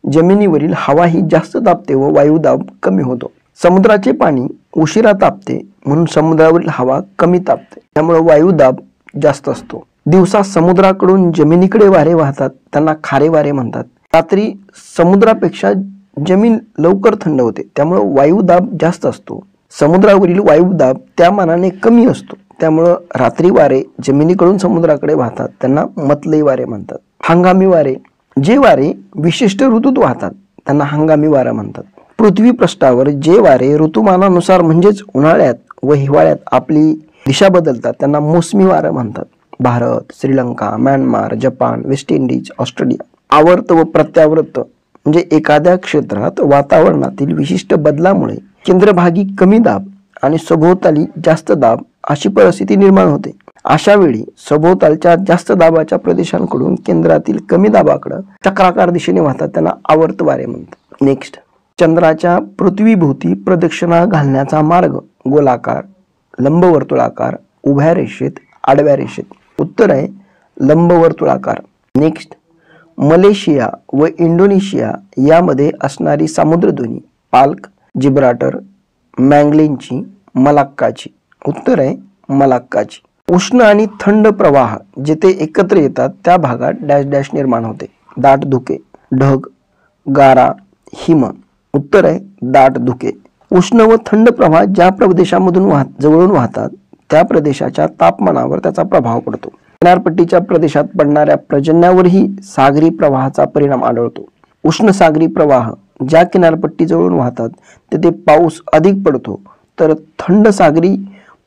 जमिनीवरील हवा ही जास्त तापते व वायुदाब कमी होतो। समुद्राचे पाणी उशिरा तापते म्हणून समुद्रावरील हवा कमी तापते, त्यामुळे वायुदाब जास्त असतो। दिवसा समुद्राकडून जमिनीकडे वारे वाहतात, त्यांना खारे वारे म्हणतात। रात्री समुद्रापेक्षा जमीन लवकर थंड होते, त्यामुळे वायुदाब जास्त असतो। समुद्रावरील वायुदाब त्या मानाने कमी असतो, त्यामुळे रात्री वारे जमिनीकडून समुद्राकडे वाहतात, त्यांना मतलई वारे म्हणतात। हंगामी वारे, जे वारे विशिष्ट ऋतूत वाहतात त्यांना हंगामी वारा म्हणतात। पृथ्वी पृष्ठावर जे वारे ऋतुमानानुसार म्हणजेच उन्हाळ्यात व हिवाळ्यात आपली दिशा बदलतात त्यांना मोसमी वारे म्हणतात। Bharat, Sri Lanka, Myanmar, Japan, West Indies, Australia. आवर्त व प्रत्यावर्त म्हणजे एखाद्या क्षेत्रात वातावरणातील विशिष्ट बदलामुळे केंद्रभागी कमी दाब आणि सभोवताली जास्त दाब अशी परिस्थिती निर्माण होते। अशा वेळी सभोवतालच्या जास्त दाबाच्या प्रदेशांकडून केंद्रातील कमी दाबाकडे चक्राकार दिशेने वाहतात, त्यांना आवर्त वारे म्हणतात। नेक्स्ट, चंद्राच्या पृथ्वीभोवती प्रदक्षिणा घालण्याचा मार्ग गोलाकार, लंबवर्तुळाकार, उभ्या रेषेत, आडव्या रेषेत। उत्तर आहे लंबवर्तुळाकार। नेक्स्ट, मलेशिया व इंडोनेशिया यामध्ये असणारी सामुद्रधुनी पाल्क, जिब्राल्टर, मॅंगलेनची, मलाक्काची। उत्तर आहे मलाक्काची। उष्ण आणि थंड प्रवाह जिथे एकत्र येतात त्या भागात डॅश डॅश निर्माण होते, दाट धुके, ढग, गारा, हिम। उत्तर आहे दाट धुके। उष्ण व थंड प्रवाह ज्या प्रदेशामधून जवळून वाहतात त्या प्रदेशाच्या तापमानावर त्याचा प्रभाव पडतो। किनारपट्टीच्या प्रदेशात पडणाऱ्या पर्जन्यावरही सागरी प्रवाहाचा परिणाम आढळतो। उष्ण सागरी प्रवाह ज्या किनारपट्टी जवळून वाहतात तेथे पाऊस अधिक पडतो, तर थंड सागरी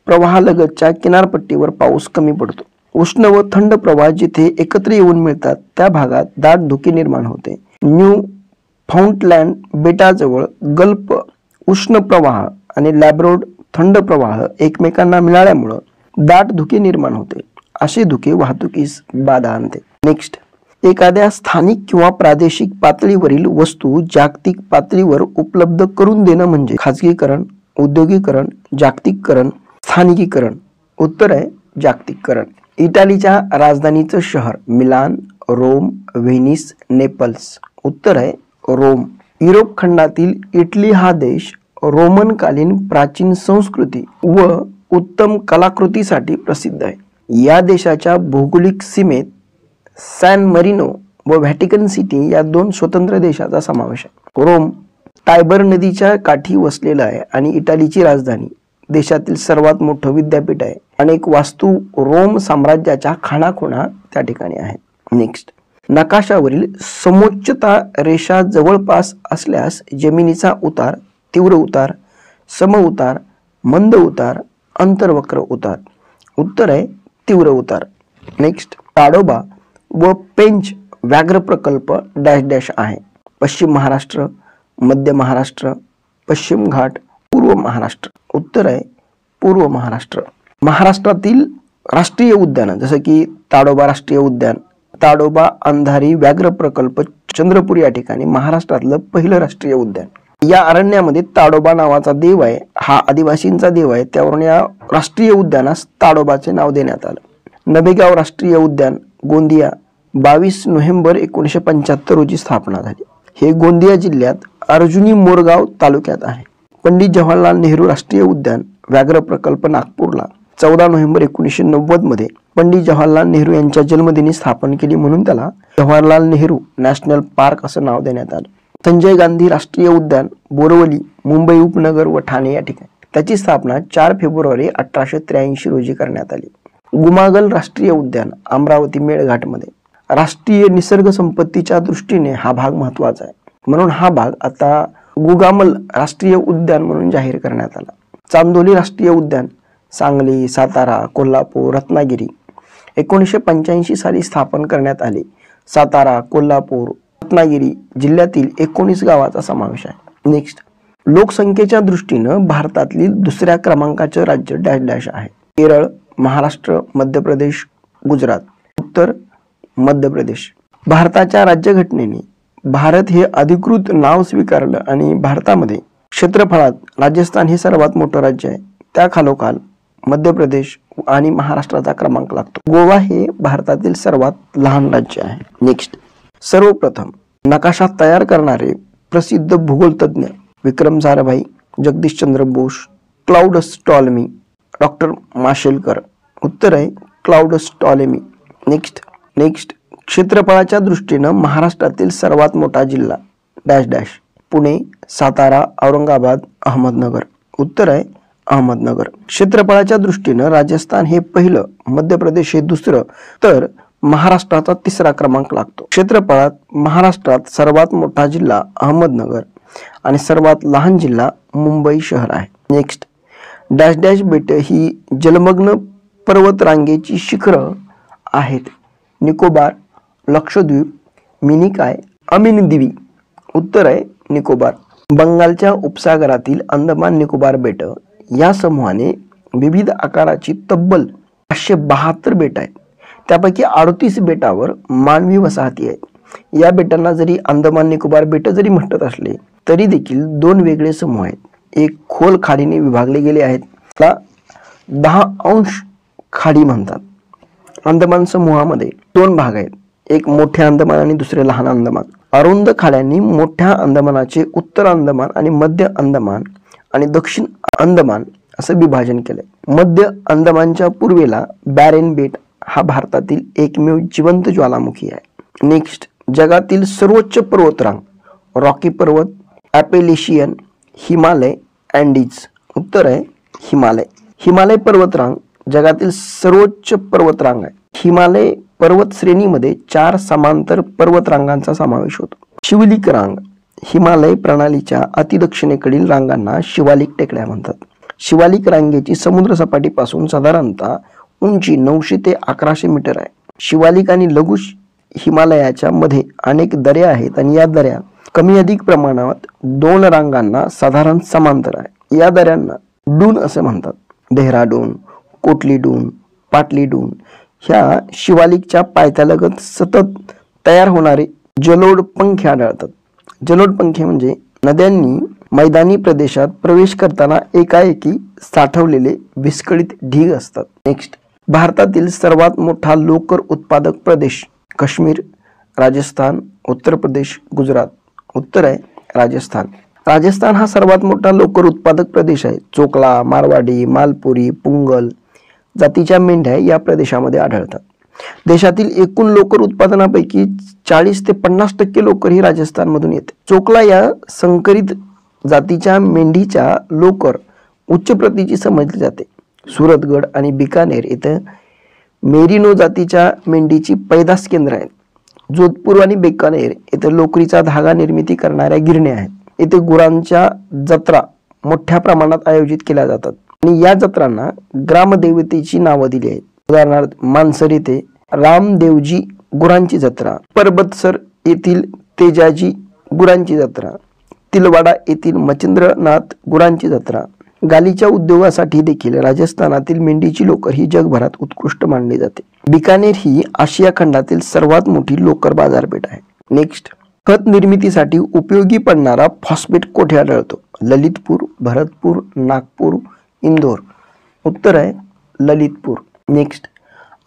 प्रवाहालगतच्या किनारपट्टीवर पाऊस कमी पडतो। उष्ण व थंड प्रवाह जिथे एकत्र येऊन मिळतात त्या भागात दाट धुके निर्माण होते। न्यू फाउंडलँड बेटाजवळ गल्फ उष्ण प्रवाह आणि लॅब्राडोर थंड प्रवाह एकमेकांना मिळाल्यामुळे दाट धुके निर्माण होते। असे धुके वाहतुकीस बाधा आणते। नेक्स्ट, एखाद्या स्थानिक किंवा प्रादेशिक पातळीवरील वस्तू जागतिक पातळीवर उपलब्ध करून देणं म्हणजे खाजगीकरण, औद्योगिकरण, जागतिकीकरण, स्थानिकीकरण। उत्तर आहे जागतिकीकरण। इटालीच्या राजधानीचं शहर मिलान, रोम, व्हेनिस, नेपल्स। उत्तर आहे रोम। युरोप खंडातील इटली हा देश रोमनकालीन प्राचीन संस्कृती व उत्तम कलाकृतीसाठी प्रसिद्ध आहे। या देशाच्या भौगोलिक सीमेत सॅन मरिनो व व्हॅटिकन सिटी या दोन स्वतंत्र देशाचा समावेश आहे। रोम टायबर नदीच्या काठी वसलेला आहे आणि इटालीची राजधानी, देशातील सर्वात मोठं विद्यापीठ आहे। अनेक वास्तू रोम साम्राज्याच्या खाणाखुणा त्या ठिकाणी आहेत। नेक्स्ट, नकाशावरील समोच्चता रेषा जवळपास असल्यास जमिनीचा उतार तीव्र उतार, सम उतार, मंद उतार, अंतर्वक्र उतार। उत्तर आहे तीव्र उतार। नेक्स्ट, ताडोबा व पेंच व्याघ्र प्रकल्प डॅश डॅश आहे। पश्चिम महाराष्ट्र, मध्य महाराष्ट्र, पश्चिम घाट, पूर्व महाराष्ट्र। उत्तर आहे पूर्व महाराष्ट्र। महाराष्ट्रातील राष्ट्रीय उद्यान जसं की ताडोबा राष्ट्रीय उद्यान, ताडोबा अंधारी व्याघ्र प्रकल्प चंद्रपूर या ठिकाणी महाराष्ट्रातलं पहिलं राष्ट्रीय उद्यान। या अरण्यामध्ये ताडोबा नावाचा देव आहे, हा आदिवासींचा देव आहे, त्यावरून या राष्ट्रीय उद्यानास ताडोबाचे नाव देण्यात आलं। नभेगाव राष्ट्रीय उद्यान गोंदिया 22 नोव्हेंबर 1975 रोजी स्थापना झाली। हे गोंदिया जिल्ह्यात अर्जुनी मोरगाव तालुक्यात आहे। पंडित जवाहरलाल नेहरू राष्ट्रीय उद्यान व्याघ्र प्रकल्प नागपूरला 14 नोव्हेंबर 1990 मध्ये पंडित जवाहरलाल नेहरू यांच्या जन्मदिनी स्थापन केली, म्हणून त्याला जवाहरलाल नेहरू नॅशनल पार्क असं नाव देण्यात आलं। संजय गांधी राष्ट्रीय उद्यान बोरवली, मुंबई उपनगर व ठाणे या ठिकाणी, त्याची स्थापना 4 फेब्रुवारी 1883 रोजी करण्यात आली। गुमागल राष्ट्रीय उद्यान अमरावती मेळघाटमध्ये, राष्ट्रीय निसर्ग संपत्तीच्या दृष्टीने हा भाग महत्वाचा आहे, म्हणून हा भाग आता गुगामल राष्ट्रीय उद्यान म्हणून जाहीर करण्यात आला। चांदोली राष्ट्रीय उद्यान सांगली, सातारा, कोल्हापूर, रत्नागिरी 1985 साली स्थापन करण्यात आले। सातारा, कोल्हापूर, रत्नागिरी जिल्ह्यातील 19 गावाचा समावेश आहे। नेक्स्ट, लोकसंख्येच्या दृष्टीनं भारतातील दुसऱ्या क्रमांकाचे राज्य डॅश डॅश आहे। केरळ, महाराष्ट्र, मध्य प्रदेश, गुजरात। उत्तर मध्य प्रदेश। भारताच्या राज्यघटनेने भारत हे अधिकृत नाव स्वीकारलं आणि भारतामध्ये क्षेत्रफळात राजस्थान हे सर्वात मोठं राज्य आहे. त्या खालोखाल मध्य प्रदेश आणि महाराष्ट्राचा क्रमांक लागतो. गोवा हे भारतातील सर्वात लहान राज्य आहे. नेक्स्ट, सर्वप्रथम नकाशा तयार करणारे प्रसिद्ध भूगोलतज्ञ Vikram Sarabhai, Jagadish Chandra Bose, Claudius Ptolemy, doctor Mashelkar. उत्तर आहे क्लाउडस टॉलेमी. नेक्स्ट क्षेत्रफळाच्या दृष्टीनं महाराष्ट्रातील सर्वात मोठा जिल्हा डॅश डॅश. पुणे, सातारा, औरंगाबाद, अहमदनगर. उत्तर आहे अहमदनगर. क्षेत्रफळाच्या दृष्टीनं राजस्थान हे पहिलं, मध्य प्रदेश हे दुसरं, तर महाराष्ट्राचा तिसरा क्रमांक लागतो. क्षेत्रफळात महाराष्ट्रात सर्वात मोठा जिल्हा अहमदनगर आणि सर्वात लहान जिल्हा मुंबई शहर आहे. नेक्स्ट, डॅश डॅश बेटे ही जलमग्न पर्वतरांगेची शिखरं आहेत. निकोबार, लक्षद्वीप, मिनिकॉय, अमिनदिवी. उत्तर आहे निकोबार. बंगालच्या उपसागरातील अंदमान निकोबार बेट या समूहाने विविध आकाराची तब्बल 572 बेट आहेत. त्यापैकी 38 बेटावर मानवी वसाहती आहेत. या बेटांना जरी अंदमान निकोबार बेट जरी म्हणत असले तरी देखील दोन वेगळे समूह आहेत. एक खोल खाडीने विभागले गेले आहेत, त्याला 10 अंश खाडी म्हणतात. अंदमान समूहामध्ये दोन भाग आहेत, एक मोठे अंदमान आणि दुसरे लहान अंदमान. अरुंद खाड्यांनी मोठ्या अंदमानाचे उत्तर अंदमान आणि मध्य अंदमान आणि दक्षिण अंदमान असं विभाजन केलंय. मध्य अंदमानच्या पूर्वेला बॅरेन बेट हा भारतातील एकमेव जिवंत ज्वालामुखी आहे. नेक्स्ट, जगातील सर्वोच्च पर्वतरांग रॉकी पर्वत, ॲपेलेशियन, हिमालय, अँडीज. उत्तर आहे हिमालय. हिमालय पर्वतरांग जगातील सर्वोच्च पर्वतरांग आहे. हिमालय पर्वत श्रेणीमध्ये 4 समांतर पर्वतरांगांचा समावेश होतो. शिवलिक रांग हिमालय प्रणालीच्या अतिदक्षिणेकडील रांगांना शिवालिक टेकड्या म्हणतात. शिवालिक रांगेची समुद्र सपाटीपासून साधारणतः उंची 900 ते 1100 मीटर आहे. शिवालिक आणि लघु हिमालयाच्या मध्ये अनेक दऱ्या आहेत आणि या दऱ्या कमी अधिक प्रमाणात 2 रांगांना साधारण समांतर आहे. या दऱ्यांना डून असे म्हणतात. डेहराडून, कोटली डून, पाटली डून ह्या शिवालिकच्या पायथ्यालगत सतत तयार होणारे जलोद पंखे आढळतात. जलोद पंखे म्हणजे नद्यांनी मैदानी प्रदेशात प्रवेश करताना एकाएकी साठवलेले विस्कळीत ढीग असतात. नेक्स्ट, भारतातील सर्वात मोठा लोकर उत्पादक प्रदेश काश्मीर, राजस्थान, उत्तर प्रदेश, गुजरात. उत्तर आहे राजस्थान. राजस्थान हा सर्वात मोठा लोकर उत्पादक प्रदेश आहे. चोकला, मारवाडी, मालपुरी, पुंगल जातीच्या मेंढ्या या प्रदेशामध्ये आढळतात. देशातील एकूण लोकर उत्पादनापैकी 40 ते 50% लोकर ही राजस्थानमधून येते. चोकला या संकरित जातीच्या मेंढीच्या लोकर उच्च प्रतीची समजली जाते. सुरतगड आणि बिकानेर येथे मेरिनो जातीच्या मेंढीची पैदास केंद्र आहेत. जोधपूर आणि बिकानेर येथे लोकरीचा धागा निर्मिती करणाऱ्या गिरण्या आहेत. येथे गुरांच्या जत्रा मोठ्या प्रमाणात आयोजित केल्या जातात आणि या जत्रांना ग्रामदेवतेची नावं दिली आहेत. उदाहरणार्थ मानसर येथे रामदेवजी गुरांची जत्रा, परबतसर येथील तेजाजी गुरांची जत्रा, तिलवाडा येथील मच्छिंद्रनाथ गुरांची जत्रा. गालीच्या उद्योगासाठी देखील राजस्थानातील मेंढीची लोकर ही जगभरात उत्कृष्ट मानली जाते. बिकानेर ही आशिया खंडातील सर्वात मोठी लोकर बाजारपेठ आहे. नेक्स्ट, खत निर्मितीसाठी उपयोगी पडणारा फॉस्फेट कोठे आढळतो? ललितपूर, भरतपूर, नागपूर, इंदोर. उत्तर आहे ललितपूर. नेक्स्ट,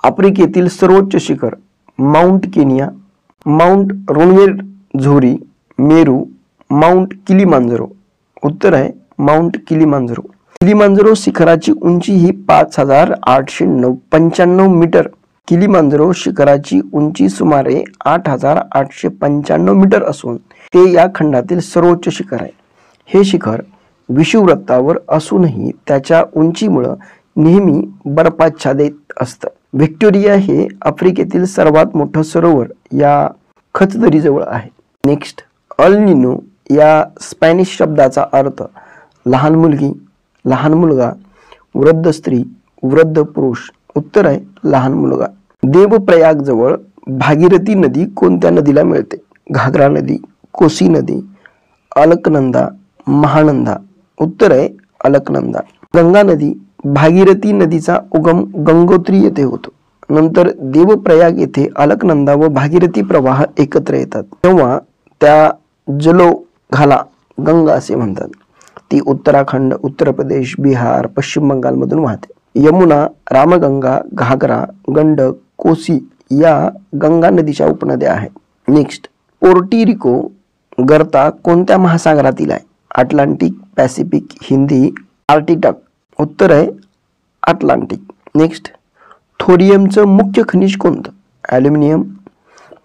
आफ्रिकेतील सर्वोच्च शिखर mount Kenya, mount Ruwenzori, Meru, mount Kilimanjaro. उत्तर आहे माउंट किलीमांजरो. किलीमांजरो शिखराची उंची ही 5895 मीटर. किलीमांजरो शिखराची उंची सुमारे 8895 मीटर असून ते या खंडातील सर्वोच्च शिखर आहे. हे शिखर विषुववृत्तावर असूनही त्याच्या उंचीमुळे नेहमी बर्फाच्छादित असतं. व्हिक्टोरिया हे आफ्रिकेतील सर्वात मोठं सरोवर या खचदरीजवळ आहे. नेक्स्ट, अल निनो या स्पॅनिश शब्दाचा अर्थ लहान मुलगी, लहान मुलगा, वृद्ध स्त्री, वृद्ध पुरुष. उत्तर आहे लहान मुलगा. देवप्रयाग जवळ भागीरथी नदी कोणत्या नदीला मिळते? घागरा नदी, कोसी नदी, अलकनंदा, महानंदा. उत्तर आहे अलकनंदा. गंगा नदी भागीरथी नदीचा उगम गंगोत्री येथे होतो. नंतर देवप्रयाग येथे अलकनंदा व भागीरथी प्रवाह एकत्र येतात तेव्हा त्या जलोघाला गंगा असे म्हणतात. ती उत्तराखंड, उत्तर प्रदेश, बिहार, पश्चिम बंगालमधून वाहते. यमुना, रामगंगा, घागरा, गंडक, कोसी या गंगा नदीच्या उपनद्या आहेत. नेक्स्ट, पोर्टिरिको गर्ता कोणत्या महासागरातील आहे? Atlantic, Pacific, Hindi, Arctic. उत्तर आहे अटलांटिक. नेक्स्ट, थोरियमचं मुख्य खनिज कोणतं? ॲल्युमिनियम,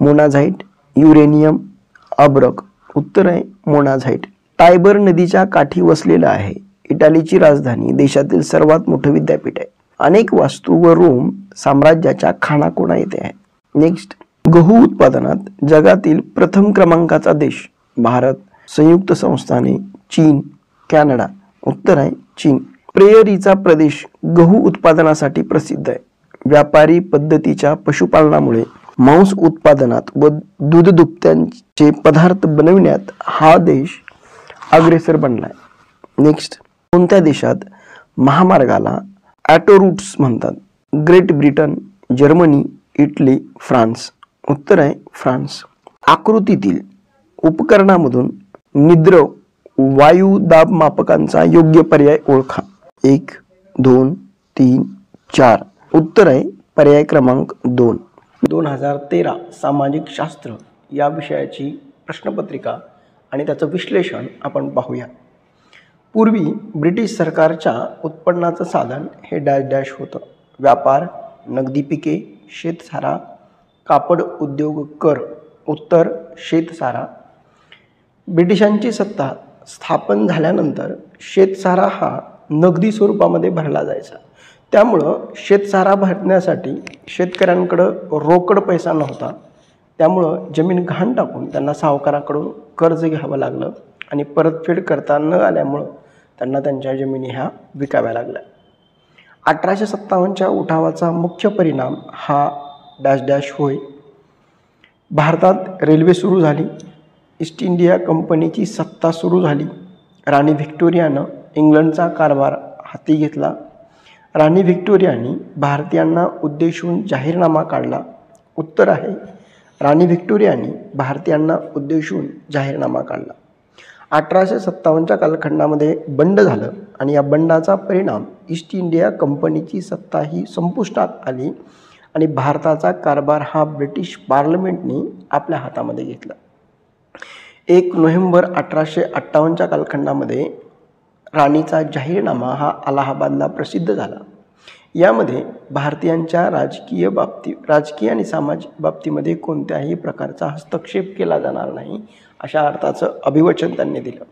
मोनाझाईट, युरेनियम, अब्रक. उत्तर आहे मोनाझाईट. टायबर नदीच्या काठी वसलेलं आहे. इटालीची राजधानी, देशातील सर्वात मोठं विद्यापीठ आहे. अनेक वास्तू व रोम साम्राज्याच्या खाणाखुणा येथे आहे. नेक्स्ट, गहू उत्पादनात जगातील प्रथम क्रमांकाचा देश? भारत, संयुक्त संस्थाने, चीन, कॅनडा. उत्तर आहे चीन. प्रेयरीचा प्रदेश गहू उत्पादनासाठी प्रसिद्ध आहे. व्यापारी पद्धतीच्या पशुपालनामुळे मांस उत्पादनात व दूध दुभत्यांचे पदार्थ बनविण्यात हा देश अग्रेसर बनलाय. नेक्स्ट, कोणत्या देशात महामार्गाला ॲटोरूट्स म्हणतात? Great Britain, Germany, Italy, France. उत्तर आहे फ्रान्स. आकृतीतील उपकरणामधून निद्र वायू दाब मापकांचा योग्य पर्याय ओळखा. 1, 2, 3, 4. उत्तर आहे पर्याय क्रमांक 2. 2013 सामाजिक शास्त्र या विषयाची प्रश्नपत्रिका आणि त्याचं विश्लेषण आपण पाहूया. पूर्वी ब्रिटिश सरकारच्या उत्पन्नाचं साधन हे डॅश डॅश होतं. व्यापार, नगदी पिके, शेतसारा, कापड उद्योग, कर. उत्तर शेतसारा. ब्रिटिशांची सत्ता स्थापन झाल्यानंतर शेतसारा हा नगदी स्वरूपामध्ये भरला जायचा. त्यामुळं शेतसारा भरण्यासाठी शेतकऱ्यांकडं रोकड पैसा नव्हता. त्यामुळं जमीन गहाण टाकून त्यांना सावकाराकडून कर्ज घ्यावं लागलं आणि परतफेड करता न आल्यामुळं त्यांना त्यांच्या जमिनी ह्या विकाव्या लागल्या. 1857च्या उठावाचा मुख्य परिणाम हा डॅश डॅश होय. भारतात रेल्वे सुरू झाली. ईस्ट इंडिया कंपनीची सत्ता सुरू झाली. राणी व्हिक्टोरियानं इंग्लंडचा कारभार हाती घेतला. राणी व्हिक्टोरियानी भारतीयांना उद्देशून जाहीरनामा काढला. उत्तर आहे राणी व्हिक्टोरियानी भारतीयांना उद्देशून जाहीरनामा काढला. 1857च्या कालखंडामध्ये बंड झालं आणि या बंडाचा परिणाम ईस्ट इंडिया कंपनीची सत्ता ही संपुष्टात आली आणि भारताचा कारभार हा ब्रिटिश पार्लमेंटने आपल्या हातामध्ये घेतला. 1 नोव्हेंबर 1858च्या कालखंडामध्ये राणीचा जाहीरनामा हा अलाहाबादला प्रसिद्ध झाला. यामध्ये भारतीयांच्या राजकीय आणि सामाजिक बाबतीमध्ये कोणत्याही प्रकारचा हस्तक्षेप केला जाणार नाही अशा अर्थाचं अभिवचन त्यांनी दिलं.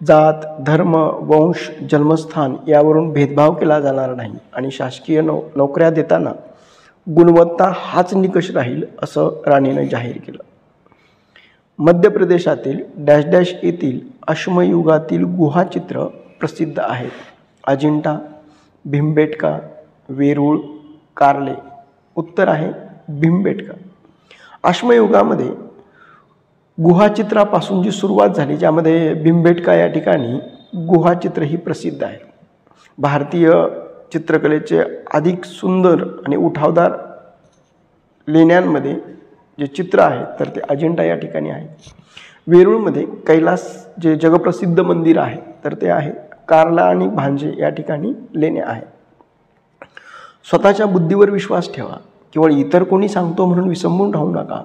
जात, धर्म, वंश, जन्मस्थान यावरून भेदभाव केला जाणार नाही आणि शासकीय नोकऱ्या देताना गुणवत्ता हाच निकष राहील असं राणीनं जाहीर केलं. मध्य प्रदेशातील डॅश डॅश येथील अश्मयुगातील गुहाचित्र प्रसिद्ध आहेत. अजिंठा, भीमबेटका, वेरूळ, कार्ले. उत्तर आहे भीमबेटका. अश्मयुगामध्ये गुहाचित्रापासून जी सुरुवात झाली, ज्यामध्ये भीमबेटका या ठिकाणी गुहाचित्र ही प्रसिद्ध आहे. भारतीय चित्रकलेचे अधिक सुंदर आणि उठावदार लेण्यांमध्ये जे चित्र आहेत तर ते अजिंठा या ठिकाणी आहे. वेरूळमध्ये कैलास जे जगप्रसिद्ध मंदिर आहे तर ते आहे. कार्ला आणि भांजे या ठिकाणी लेण्या आहेत. स्वतःच्या बुद्धीवर विश्वास ठेवा, केवळ इतर कोणी सांगतो म्हणून विसंबून राहू नका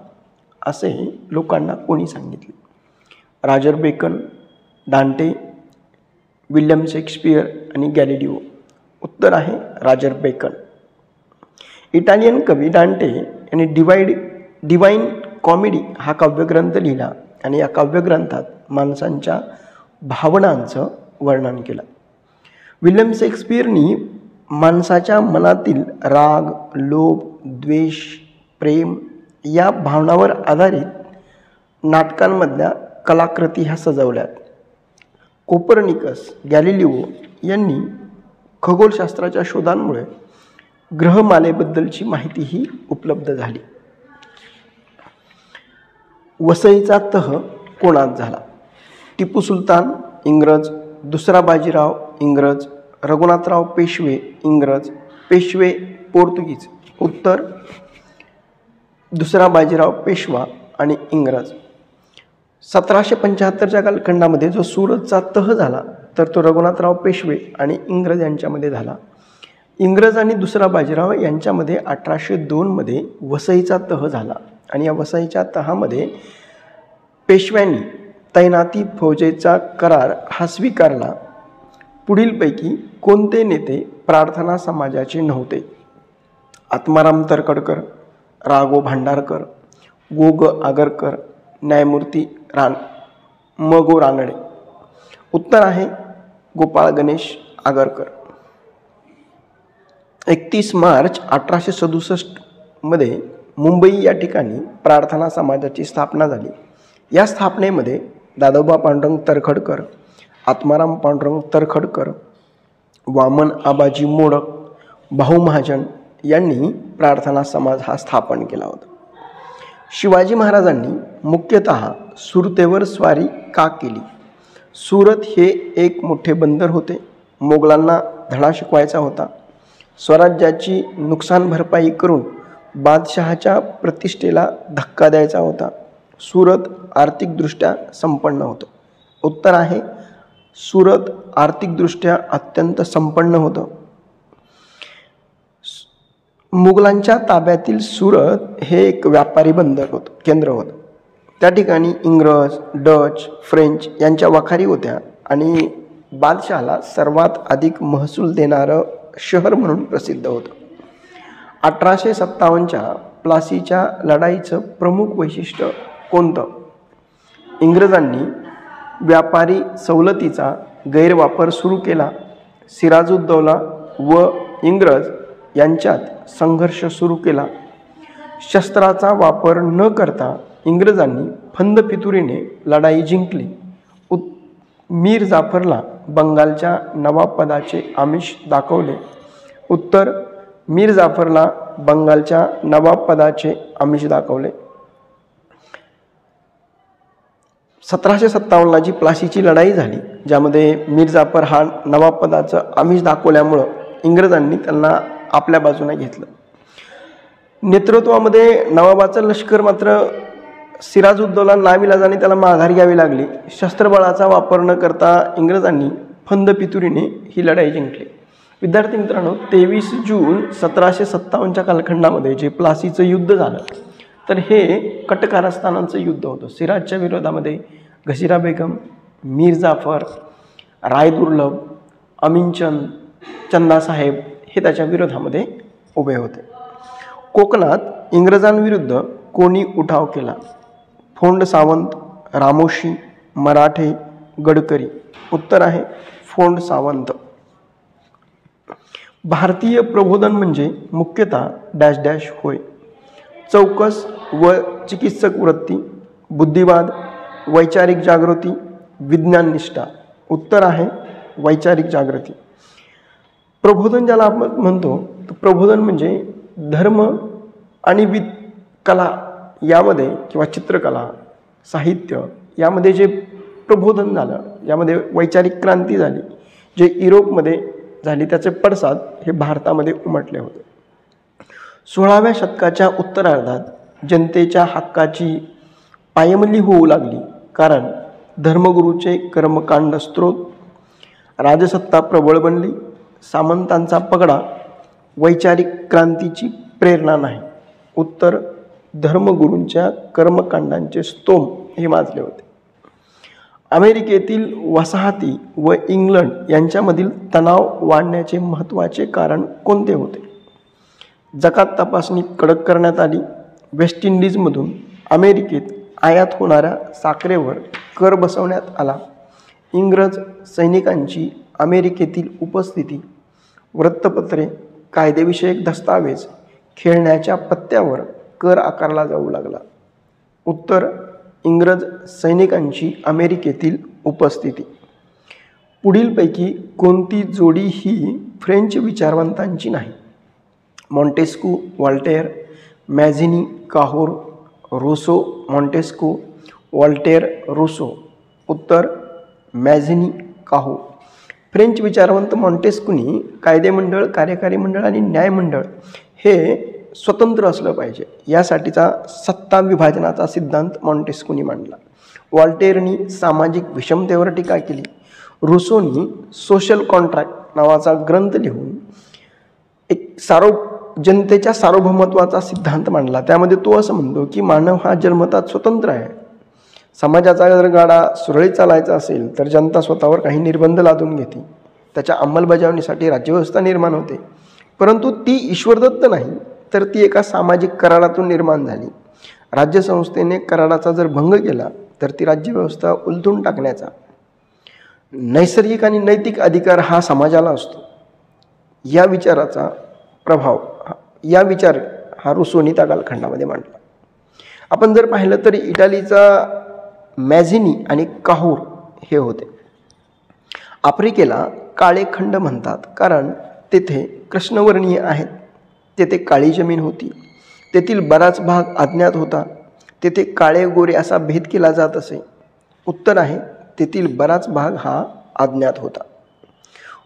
असे लोकांना कोणी सांगितले? रॉजर बेकन, डांटे, विल्यम शेक्सपियर आणि गॅलिलिओ. उत्तर आहे रॉजर बेकन. इटालियन कवी डांटे यांनी डिवाइन कॉमेडी हा काव्यग्रंथ लिहिला आणि या काव्यग्रंथात माणसांच्या भावनांचं वर्णन केलं. विल्यम शेक्सपियरनी माणसाच्या मनातील राग, लोभ, द्वेष, प्रेम या भावनावर आधारित नाटकांमधल्या कलाकृती ह्या सजवल्यात. कोपर्निकस, गॅलिलिओ यांनी खगोलशास्त्राच्या शोधांमुळे ग्रहमालेबद्दलची माहिती ही उपलब्ध झाली. वसईचा तह कोणात झाला? टिपू सुलतान, इंग्रज. दुसरा बाजीराव, इंग्रज. रघुनाथराव पेशवे, इंग्रज. पेशवे, पोर्तुगीज. उत्तर दुसरा बाजीराव पेशवा आणि इंग्रज. 1775च्या कालखंडामध्ये जो सुरतचा तह झाला तर तो रघुनाथराव पेशवे आणि इंग्रज यांच्यामध्ये झाला. इंग्रज आणि दुसरा बाजीराव यांच्यामध्ये 1802मध्ये वसईचा तह झाला आणि या वसईच्या तहामध्ये पेशव्यांनी तैनाती फौजेचा करार हा स्वीकारला. पुढीलपैकी कोणते नेते प्रार्थना समाजाचे नव्हते? आत्माराम तरखडकर, राघव भांडारकर, गो ग आगरकर, न्यायमूर्ती म गो रानडे. उत्तर आहे गोपाळ गणेश आगरकर. 31 मार्च 1867मध्ये मुंबई या ठिकाणी प्रार्थना समाजाची स्थापना झाली. या स्थापनेमध्ये दादोबा पांडुरंग तरखडकर, आत्माराम पांडुरंग तरखडकर, वामन आबाजी मोडक, भाऊ महाजन यांनी प्रार्थना समाज हा स्थापन केला होता. शिवाजी महाराजांनी मुख्यतः सुरतेवर स्वारी का केली? सुरत हे एक मोठे बंदर होते. मोगलांना धडा शिकवायचा होता. स्वराज्याची नुकसान भरपाई करून बादशहाच्या प्रतिष्ठेला धक्का द्यायचा होता. सुरत आर्थिकदृष्ट्या संपन्न होतं. उत्तर आहे सुरत आर्थिकदृष्ट्या अत्यंत संपन्न होतं. मुघलांच्या ताब्यातील सुरत हे एक व्यापारी बंदर होतं, केंद्र होतं. त्या ठिकाणी इंग्रज, डच, फ्रेंच यांच्या वखारी होत्या आणि बादशहाला सर्वात अधिक महसूल देणारं शहर म्हणून प्रसिद्ध होतं. 1857च्या प्लासीच्या लढाईचं प्रमुख वैशिष्ट्य कोणतं? इंग्रजांनी व्यापारी सवलतीचा गैरवापर सुरू केला. सिराजुद्दौला व इंग्रज यांच्यात संघर्ष सुरू केला. शस्त्राचा वापर न करता इंग्रजांनी फंदफितुरीने लढाई जिंकली. मीर जाफरला बंगालच्या नवाबपदाचे आमिष दाखवले. उत्तर मीर जाफरला बंगालच्या नवाबपदाचे आमिष दाखवले. 1757ला जी प्लासीची लढाई झाली ज्यामध्ये मीर जाफर हा नवाबपदाचं आमिष दाखवल्यामुळं इंग्रजांनी त्यांना आपल्या बाजूने घेतलं. नेतृत्वामध्ये नवाबाचं लष्कर मात्र सिराजुद्दौला नाविलाजाने त्याला माघार घ्यावी लागली. शस्त्रबळाचा वापर न करता इंग्रजांनी फंदफितुरीने ही लढाई जिंकली. विद्यार्थी मित्रांनो, 23 जून 1757च्या कालखंडामध्ये जे प्लासीचं युद्ध झालं तर हे कटकारस्थानांचं युद्ध होतं. सिराजच्या विरोधामध्ये घसिरा बेगम, मीर जाफर, रायदुर्लभ, अमीनचंद, चंदासाहेब हे त्याच्या विरोधामध्ये उभे होते. कोकणात इंग्रजांविरुद्ध कोणी उठाव केला? फोंड सावंत, रामोशी, मराठे, गडकरी. उत्तर आहे फोंड सावंत. भारतीय प्रबोधन म्हणजे मुख्यतः डॅश डॅश होय. चौकस व चिकित्सक वृत्ती, बुद्धिवाद, वैचारिक जागृती, विज्ञान निष्ठा. उत्तर आहे वैचारिक जागृती. प्रबोधन ज्याला आपण म्हणतो तर प्रबोधन म्हणजे धर्म आणि कला यामध्ये किंवा चित्रकला, साहित्य यामध्ये जे प्रबोधन झालं, यामध्ये वैचारिक क्रांती झाली, जे युरोपमध्ये झाली त्याचे पडसाद हे भारतामध्ये उमटले होते. 16व्या शतकाच्या उत्तरार्धात जनतेच्या हक्काची पायमल्ली होऊ लागली. कारण धर्मगुरूचे कर्मकांड स्त्रोत, राजसत्ता प्रबळ बनली, सामंतांचा पगडा वैचारिक क्रांतीची प्रेरणा नाही. उत्तर धर्मगुरूंच्या कर्मकांडांचे स्तोम हे माजले होते. अमेरिकेतील वसाहती व इंग्लंड यांच्यामधील तणाव वाढण्याचे महत्त्वाचे कारण कोणते होते? जकात तपासणी कडक करण्यात आली. वेस्ट इंडिजमधून अमेरिकेत आयात होणाऱ्या साखरेवर कर बसवण्यात आला. इंग्रज सैनिकांची अमेरिकेतील उपस्थिती, वृत्तपत्रे, कायदेविषयक दस्तावेज, खेळण्याच्या पत्त्यावर कर आकारला जाऊ लागला. उत्तर इंग्रज सैनिकांची अमेरिकेतील उपस्थिती. पुढीलपैकी कोणती जोडी ही फ्रेंच विचारवंतांची नाही? Montesquieu, Voltaire, Mazzini, Cavour, Rousseau, Montesquieu, Voltaire, Rousseau. उत्तर मॅझिनी, काहोर. फ्रेंच विचारवंत मॉन्टेस्क्यूनी कायदेमंडळ, कार्यकारी मंडळ आणि न्यायमंडळ हे स्वतंत्र असलं पाहिजे यासाठीचा सत्ता विभाजनाचा सिद्धांत मॉन्टेस्क्यूनी मांडला. वॉल्टेअरनी सामाजिक विषमतेवर टीका केली. रुसोनी सोशल कॉन्ट्रॅक्ट नावाचा ग्रंथ लिहून एक जनतेच्या सार्वभौमत्वाचा सिद्धांत मांडला. त्यामध्ये तो असं म्हणतो की मानव हा जन्मतःच स्वतंत्र आहे. समाजाचा जर गाडा सुरळीत चालायचा असेल तर जनता स्वतःवर काही निर्बंध लादून घेते, त्याच्या अंमलबजावणीसाठी राज्यव्यवस्था निर्माण होते, परंतु ती ईश्वरदत्त नाही, तर ती एका सामाजिक करारातून निर्माण झाली. राज्यसंस्थेने कराराचा जर भंग केला तर ती राज्यव्यवस्था उलथून टाकण्याचा नैसर्गिक आणि नैतिक अधिकार हा समाजाला असतो. या विचाराचा प्रभाव हा रुसोनी त्या कालखंडामध्ये मांडला. आपण जर पाहिलं तर इटालीचा मॅझिनी आणि काहूर हे होते. आफ्रिकेला काळे खंड म्हणतात कारण तेथे कृष्णवर्णीय आहेत. तेथे काळी जमीन होती. तेथील बराच भाग अज्ञात होता. तेथे काळे गोरे असा भेद केला जात असे. उत्तर आहे तेथील बराच भाग हा अज्ञात होता.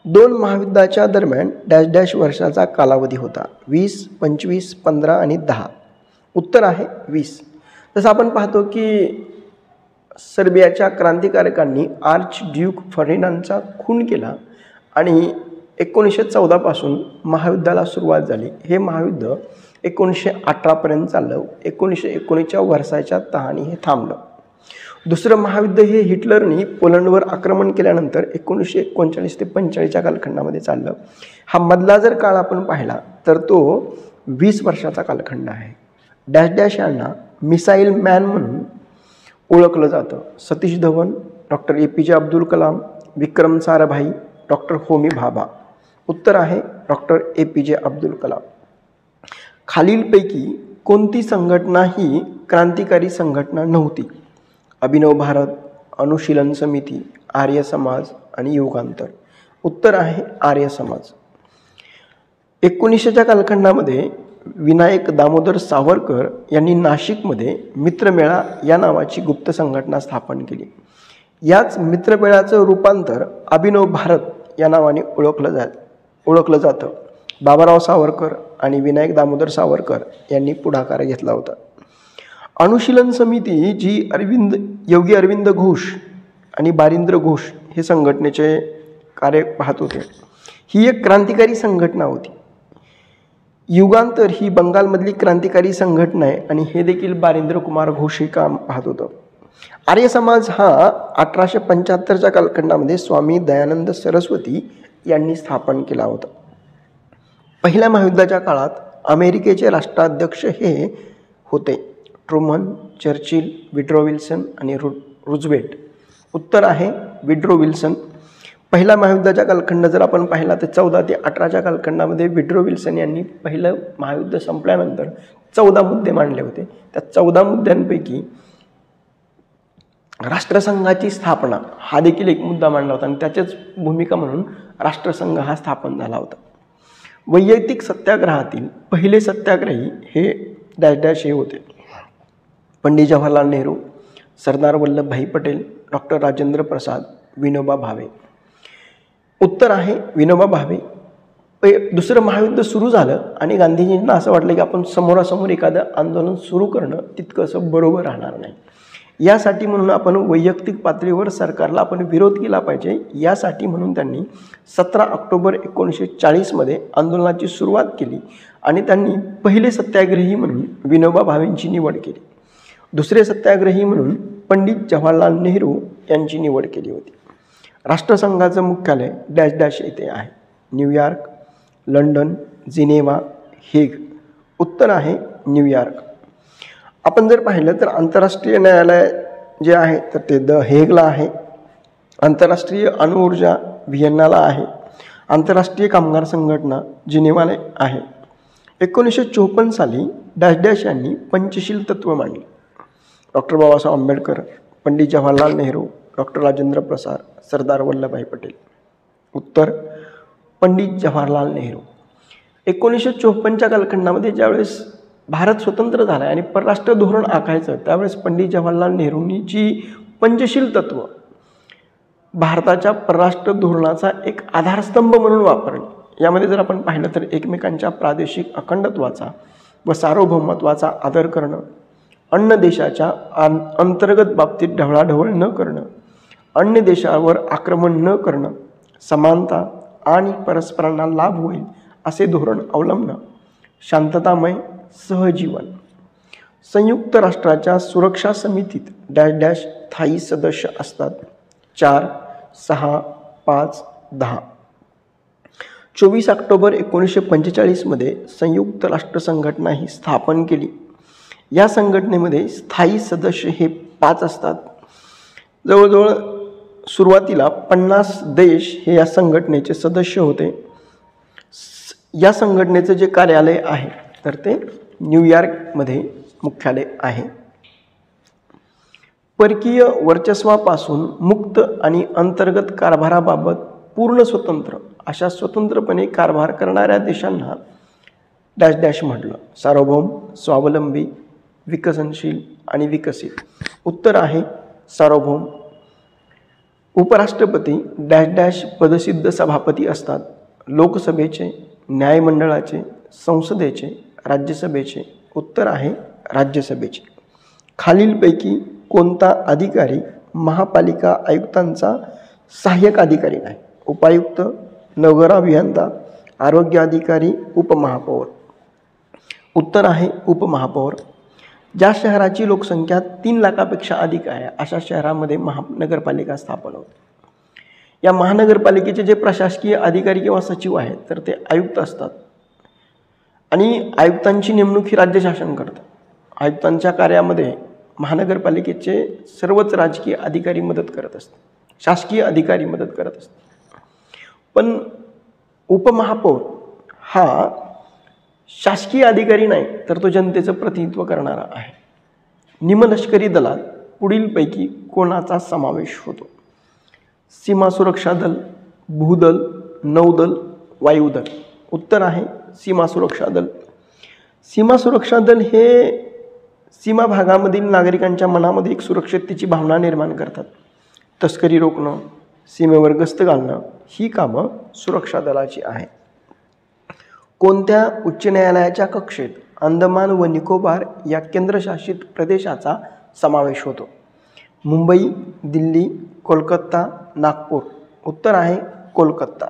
2 महायुद्धाच्या दरम्यान डॅश डॅश वर्षाचा कालावधी होता. 20, 25, 15 आणि 10. उत्तर आहे 20. जसं आपण पाहतो की सर्बियाच्या क्रांतिकारकांनी आर्च ड्यूक फर्डिनांडचा खून केला आणि 1914 पासून महायुद्धाला सुरुवात झाली. हे महायुद्ध 1918 पर्यंत चाललं. 1919च्या वर्षाच्या तहाने हे थांबलं. दुसरं महायुद्ध हे हिटलरनी पोलंडवर आक्रमण केल्यानंतर 1939 ते 45च्या कालखंडामध्ये चाललं. हा मधला जर काळ आपण पाहिला तर तो 20 वर्षाचा कालखंड आहे. डॅश डॅश यांना मिसाईल मॅन म्हणून ओळखलं जातं. Satish Dhawan, doctor APJ Abdul Kalam, Vikram Sarabhai, doctor Homi Bhabha. उत्तर आहे डॉक्टर APJ अब्दुल कलाम. खालीलपैकी कोणती संघटना ही क्रांतिकारी संघटना नव्हती? अभिनव भारत, अनुशीलन समिती, आर्य समाज आणि युगांतर. उत्तर आहे आर्य समाज. 1900च्या कालखंडामध्ये विनायक दामोदर सावरकर यांनी नाशिकमध्ये मित्रमेळा या नावाची गुप्त संघटना स्थापन केली. याच मित्रमेळाचं रूपांतर अभिनव भारत या नावाने ओळखलं जातं. बाबाराव सावरकर आणि विनायक दामोदर सावरकर यांनी पुढाकार घेतला होता. अनुशीलन समिती जी योगी अरविंद घोष आणि बारिंद्र घोष हे संघटनेचे कार्य पाहत होते, ही एक क्रांतिकारी संघटना होती. युगांतर ही बंगालमधली क्रांतिकारी संघटना आहे आणि हे देखील बारिंद्र कुमार घोष हे काम पाहत होतं. आर्य समाज हा 1875च्या कालखंडामध्ये स्वामी दयानंद सरस्वती यांनी स्थापन केला होता. पहिल्या महायुद्धाच्या काळात अमेरिकेचे राष्ट्राध्यक्ष हे होते ट्रुमन, चर्चिल, विड्रो विल्सन आणि रूझवेल्ट. उत्तर आहे विड्रो विल्सन. पहिल्या महायुद्धाच्या कालखंड जर आपण पाहिला तर 14 ते 18च्या कालखंडामध्ये विड्रो विल्सन यांनी पहिलं महायुद्ध संपल्यानंतर 14 मुद्दे मांडले होते. त्या 14 मुद्द्यांपैकी राष्ट्रसंघाची स्थापना हा देखील एक मुद्दा मांडला होता आणि त्याचीच भूमिका म्हणून राष्ट्रसंघ हा स्थापन झाला होता. वैयक्तिक सत्याग्रहातील पहिले सत्याग्रही हे डॅश डॅश हे होते: पंडित जवाहरलाल नेहरू, सरदार वल्लभभाई पटेल, डॉक्टर राजेंद्र प्रसाद, विनोबा भावे. उत्तर आहे विनोबा भावे. दुसरं महायुद्ध सुरू झालं आणि गांधीजींना असं वाटलं की आपण समोरासमोर एखादं आंदोलन सुरू करणं तितकंसं बरोबर राहणार नाही. यासाठी म्हणून आपण वैयक्तिक पातळीवर सरकारला आपण विरोध केला पाहिजे. यासाठी म्हणून त्यांनी 17 ऑक्टोबर 1940मध्ये आंदोलनाची सुरुवात केली आणि त्यांनी पहिले सत्याग्रही म्हणून विनोबा भावेंची निवड केली. दुसरे सत्याग्रही म्हणून पंडित जवाहरलाल नेहरू यांची निवड केली होती. राष्ट्रसंघाचं मुख्यालय डॅश डॅश येथे आहे: न्यूयॉर्क, लंडन, जिनेवा, हेग. उत्तर आहे न्यूयॉर्क. आपण जर पाहिलं तर आंतरराष्ट्रीय न्यायालय जे आहे तर ते द हेगला आहे. आंतरराष्ट्रीय अणुऊर्जा व्हिएन्नाला आहे. आंतरराष्ट्रीय कामगार संघटना जिनेवाला आहे. 1954 साली डॅश डॅश यांनी पंचशील तत्व मांडली: डॉक्टर बाबासाहेब आंबेडकर, पंडित जवाहरलाल नेहरू, डॉक्टर राजेंद्र प्रसाद, सरदार वल्लभभाई पटेल. उत्तर पंडित जवाहरलाल नेहरू. 1954च्या कालखंडामध्ये ज्यावेळेस भारत स्वतंत्र झाला आणि परराष्ट्र धोरण आखायचं त्यावेळेस पंडित जवाहरलाल नेहरूंनी जी पंचशील तत्व भारताच्या परराष्ट्र धोरणाचा एक आधारस्तंभ म्हणून वापरले. यामध्ये जर आपण पाहिलं तर एकमेकांच्या प्रादेशिक अखंडत्वाचा, व सार्वभौमत्वाचा आदर करणं, अन्य देशाच्या अंतर्गत बाबतीत ढवळाढवळ न करणं, अन्य देशावर आक्रमण न करणं, समानता आणि परस्परांना लाभ होईल असे धोरण अवलंबणं, शांततामय सहजीवन. संयुक्त राष्ट्राच्या सुरक्षा समितीत डॅश डॅश स्थायी सदस्य असतात 4, 6, 5, 10. 24 ऑक्टोबर 1945 मध्ये संयुक्त राष्ट्र संघटना ही स्थापन केली. या संघटनेमध्ये स्थायी सदस्य हे 5 असतात. जवळजवळ सुरुवातीला 50 देश हे या संघटनेचे सदस्य होते. या संघटनेचं जे कार्यालय आहे तर ते न्यूयॉर्कमध्ये मुख्यालय आहे. परकीय वर्चस्वापासून मुक्त आणि अंतर्गत कारभाराबाबत पूर्ण स्वतंत्र अशा स्वतंत्रपणे कारभार करणाऱ्या देशांना डॅश डॅश म्हटलं. सार्वभौम, स्वावलंबी, विकसनशील आणि विकसित. उत्तर आहे सार्वभौम. उपराष्ट्रपती डॅश डॅश पदसिद्ध सभापती असतात. लोकसभेचे, न्यायमंडळाचे, संसदेचे, राज्यसभेचे. उत्तर आहे राज्यसभेचे. खालीलपैकी कोणता अधिकारी महापालिका आयुक्तांचा सहाय्यक अधिकारी नाही? उपायुक्त, नगर अभियंता, आरोग्य अधिकारी, उपमहापौर. उत्तर आहे उपमहापौर. ज्या शहराची लोकसंख्या 3 लाखापेक्षा अधिक आहे अशा शहरामध्ये महानगरपालिका स्थापन होते. या महानगरपालिकेचे जे प्रशासकीय अधिकारी किंवा सचिव आहेत तर ते आयुक्त असतात आणि आयुक्तांची नेमणूक ही राज्य शासन करतं. आयुक्तांच्या कार्यामध्ये महानगरपालिकेचे सर्वच राजकीय अधिकारी मदत करत असतात, शासकीय अधिकारी मदत करत असतात. पण उपमहापौर हा शासकीय अधिकारी नाही तर तो जनतेचं प्रतिनिधित्व करणारा आहे. निमलष्करी दलात पुढीलपैकी कोणाचा समावेश होतो? सीमा सुरक्षा दल, भूदल, नौदल, वायुदल. उत्तर आहे सीमा सुरक्षा दल. सीमा सुरक्षा दल हे सीमा भागामधील नागरिकांच्या मनामध्ये एक सुरक्षिततेची भावना निर्माण करतात. तस्करी रोखणं, सीमेवर गस्त घालणं ही कामं सुरक्षा दलाची आहेत. कोणत्या उच्च न्यायालयाच्या कक्षेत अंदमान व निकोबार या केंद्रशासित प्रदेशाचा समावेश होतो? मुंबई, दिल्ली, कोलकाता, नागपूर. उत्तर आहे कोलकाता.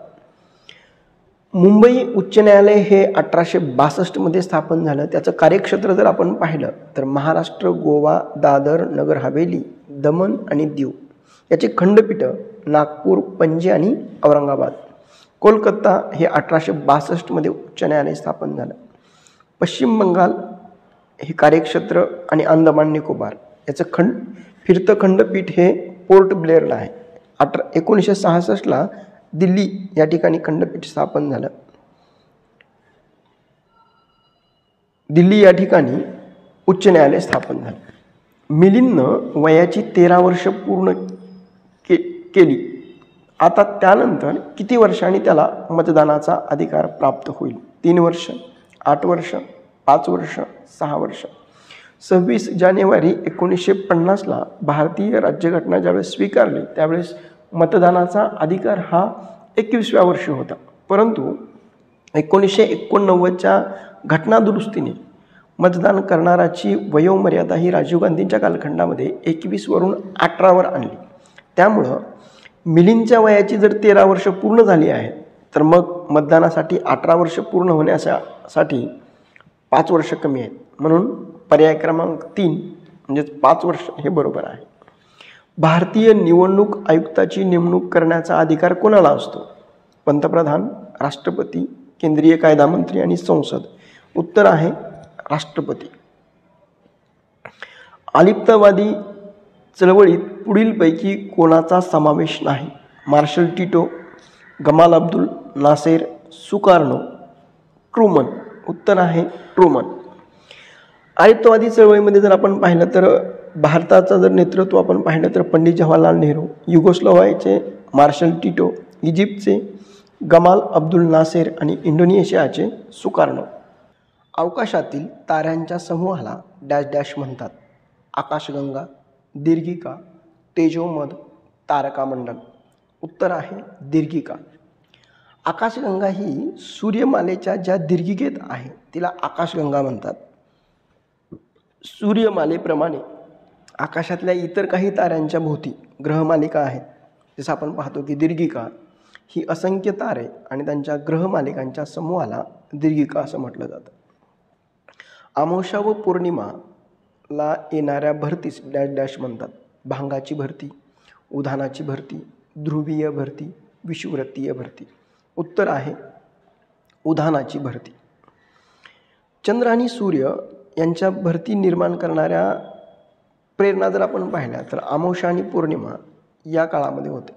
मुंबई उच्च न्यायालय हे 1862 मध्ये स्थापन झालं. त्याचं कार्यक्षेत्र जर आपण पाहिलं तर महाराष्ट्र, गोवा, दादर, नगर हवेली, दमण आणि दीव याचे खंडपीठ नागपूर, पणजी आणि औरंगाबाद. कोलकाता हे 1862 मध्ये उच्च न्यायालय स्थापन झालं. पश्चिम बंगाल हे कार्यक्षेत्र आणि अंदमान निकोबार याचं फिरतं खंडपीठ हे पोर्ट ब्लेअरला आहे. 1966ला दिल्ली या ठिकाणी खंडपीठ स्थापन झालं. दिल्ली या ठिकाणी उच्च न्यायालय स्थापन झालं. मिलिंदनं वयाची 13 वर्ष पूर्ण केली. आता त्यानंतर किती वर्षांनी त्याला मतदानाचा अधिकार प्राप्त होईल? 3 वर्ष, 8 वर्ष, 5 वर्ष, 6 वर्ष. 26 जानेवारी 1950ला भारतीय राज्यघटना ज्यावेळेस स्वीकारली त्यावेळेस मतदानाचा अधिकार हा 21व्या वर्षी होता. परंतु 1989च्या घटनादुरुस्तीने मतदान करणाराची वयोमर्यादा ही राजीव गांधींच्या कालखंडामध्ये 21 वरून 18 वर आणली. त्यामुळं मिलिंदच्या वयाची जर 13 वर्ष पूर्ण झाली आहे तर मग मतदानासाठी 18 वर्ष पूर्ण होण्यासाठी 5 वर्ष कमी आहेत. म्हणून पर्याय क्रमांक 3 म्हणजेच 5 वर्ष हे बरोबर आहे. भारतीय निवडणूक आयुक्ताची नेमणूक करण्याचा अधिकार कोणाला असतो? पंतप्रधान, राष्ट्रपती, केंद्रीय कायदा मंत्री आणि संसद. उत्तर आहे राष्ट्रपती. अलिप्तवादी चळवळीत पुढीलपैकी कोणाचा समावेश नाही? Marshal Tito, Gamal Abdul Nasser, Sukarno, Truman. उत्तर आहे ट्रूमन. अलिप्तवादी चळवळीमध्ये जर आपण पाहिलं तर भारताचं जर नेतृत्व आपण पाहिलं तर पंडित जवाहरलाल नेहरू, युगोस्लोव्हियाचे मार्शल टिटो, इजिप्तचे गमाल अब्दुल नासेर आणि इंडोनेशियाचे सुकार्नो. अवकाशातील ताऱ्यांच्या समूहाला डॅश डॅश म्हणतात? आकाशगंगा, दीर्घिका, तेजोमध, तारकामंडल. उत्तर आहे दीर्घिका. आकाशगंगा ही सूर्यमालेच्या ज्या दीर्घिकेत आहे तिला आकाशगंगा म्हणतात. सूर्यमालेप्रमाणे आकाशातल्या इतर काही ताऱ्यांच्या भोवती ग्रहमालिका आहेत. जसं आपण पाहतो की दीर्घिका ही असंख्य तारे आणि त्यांच्या ग्रहमालिकांच्या समूहाला दीर्घिका असं म्हटलं जातं. अमावस्या व पौर्णिमाला येणाऱ्या भरतीस डॅश डॅश म्हणतात. भांगाची भरती, उधाणाची भरती, ध्रुवीय भरती, विषुवृत्तीय भरती. उत्तर आहे उधाणाची भरती. चंद्र आणि सूर्य यांच्या भरती निर्माण करणाऱ्या प्रेरणा जर आपण पाहिल्या तर अमावस्या आणि पौर्णिमा या काळामध्ये होते.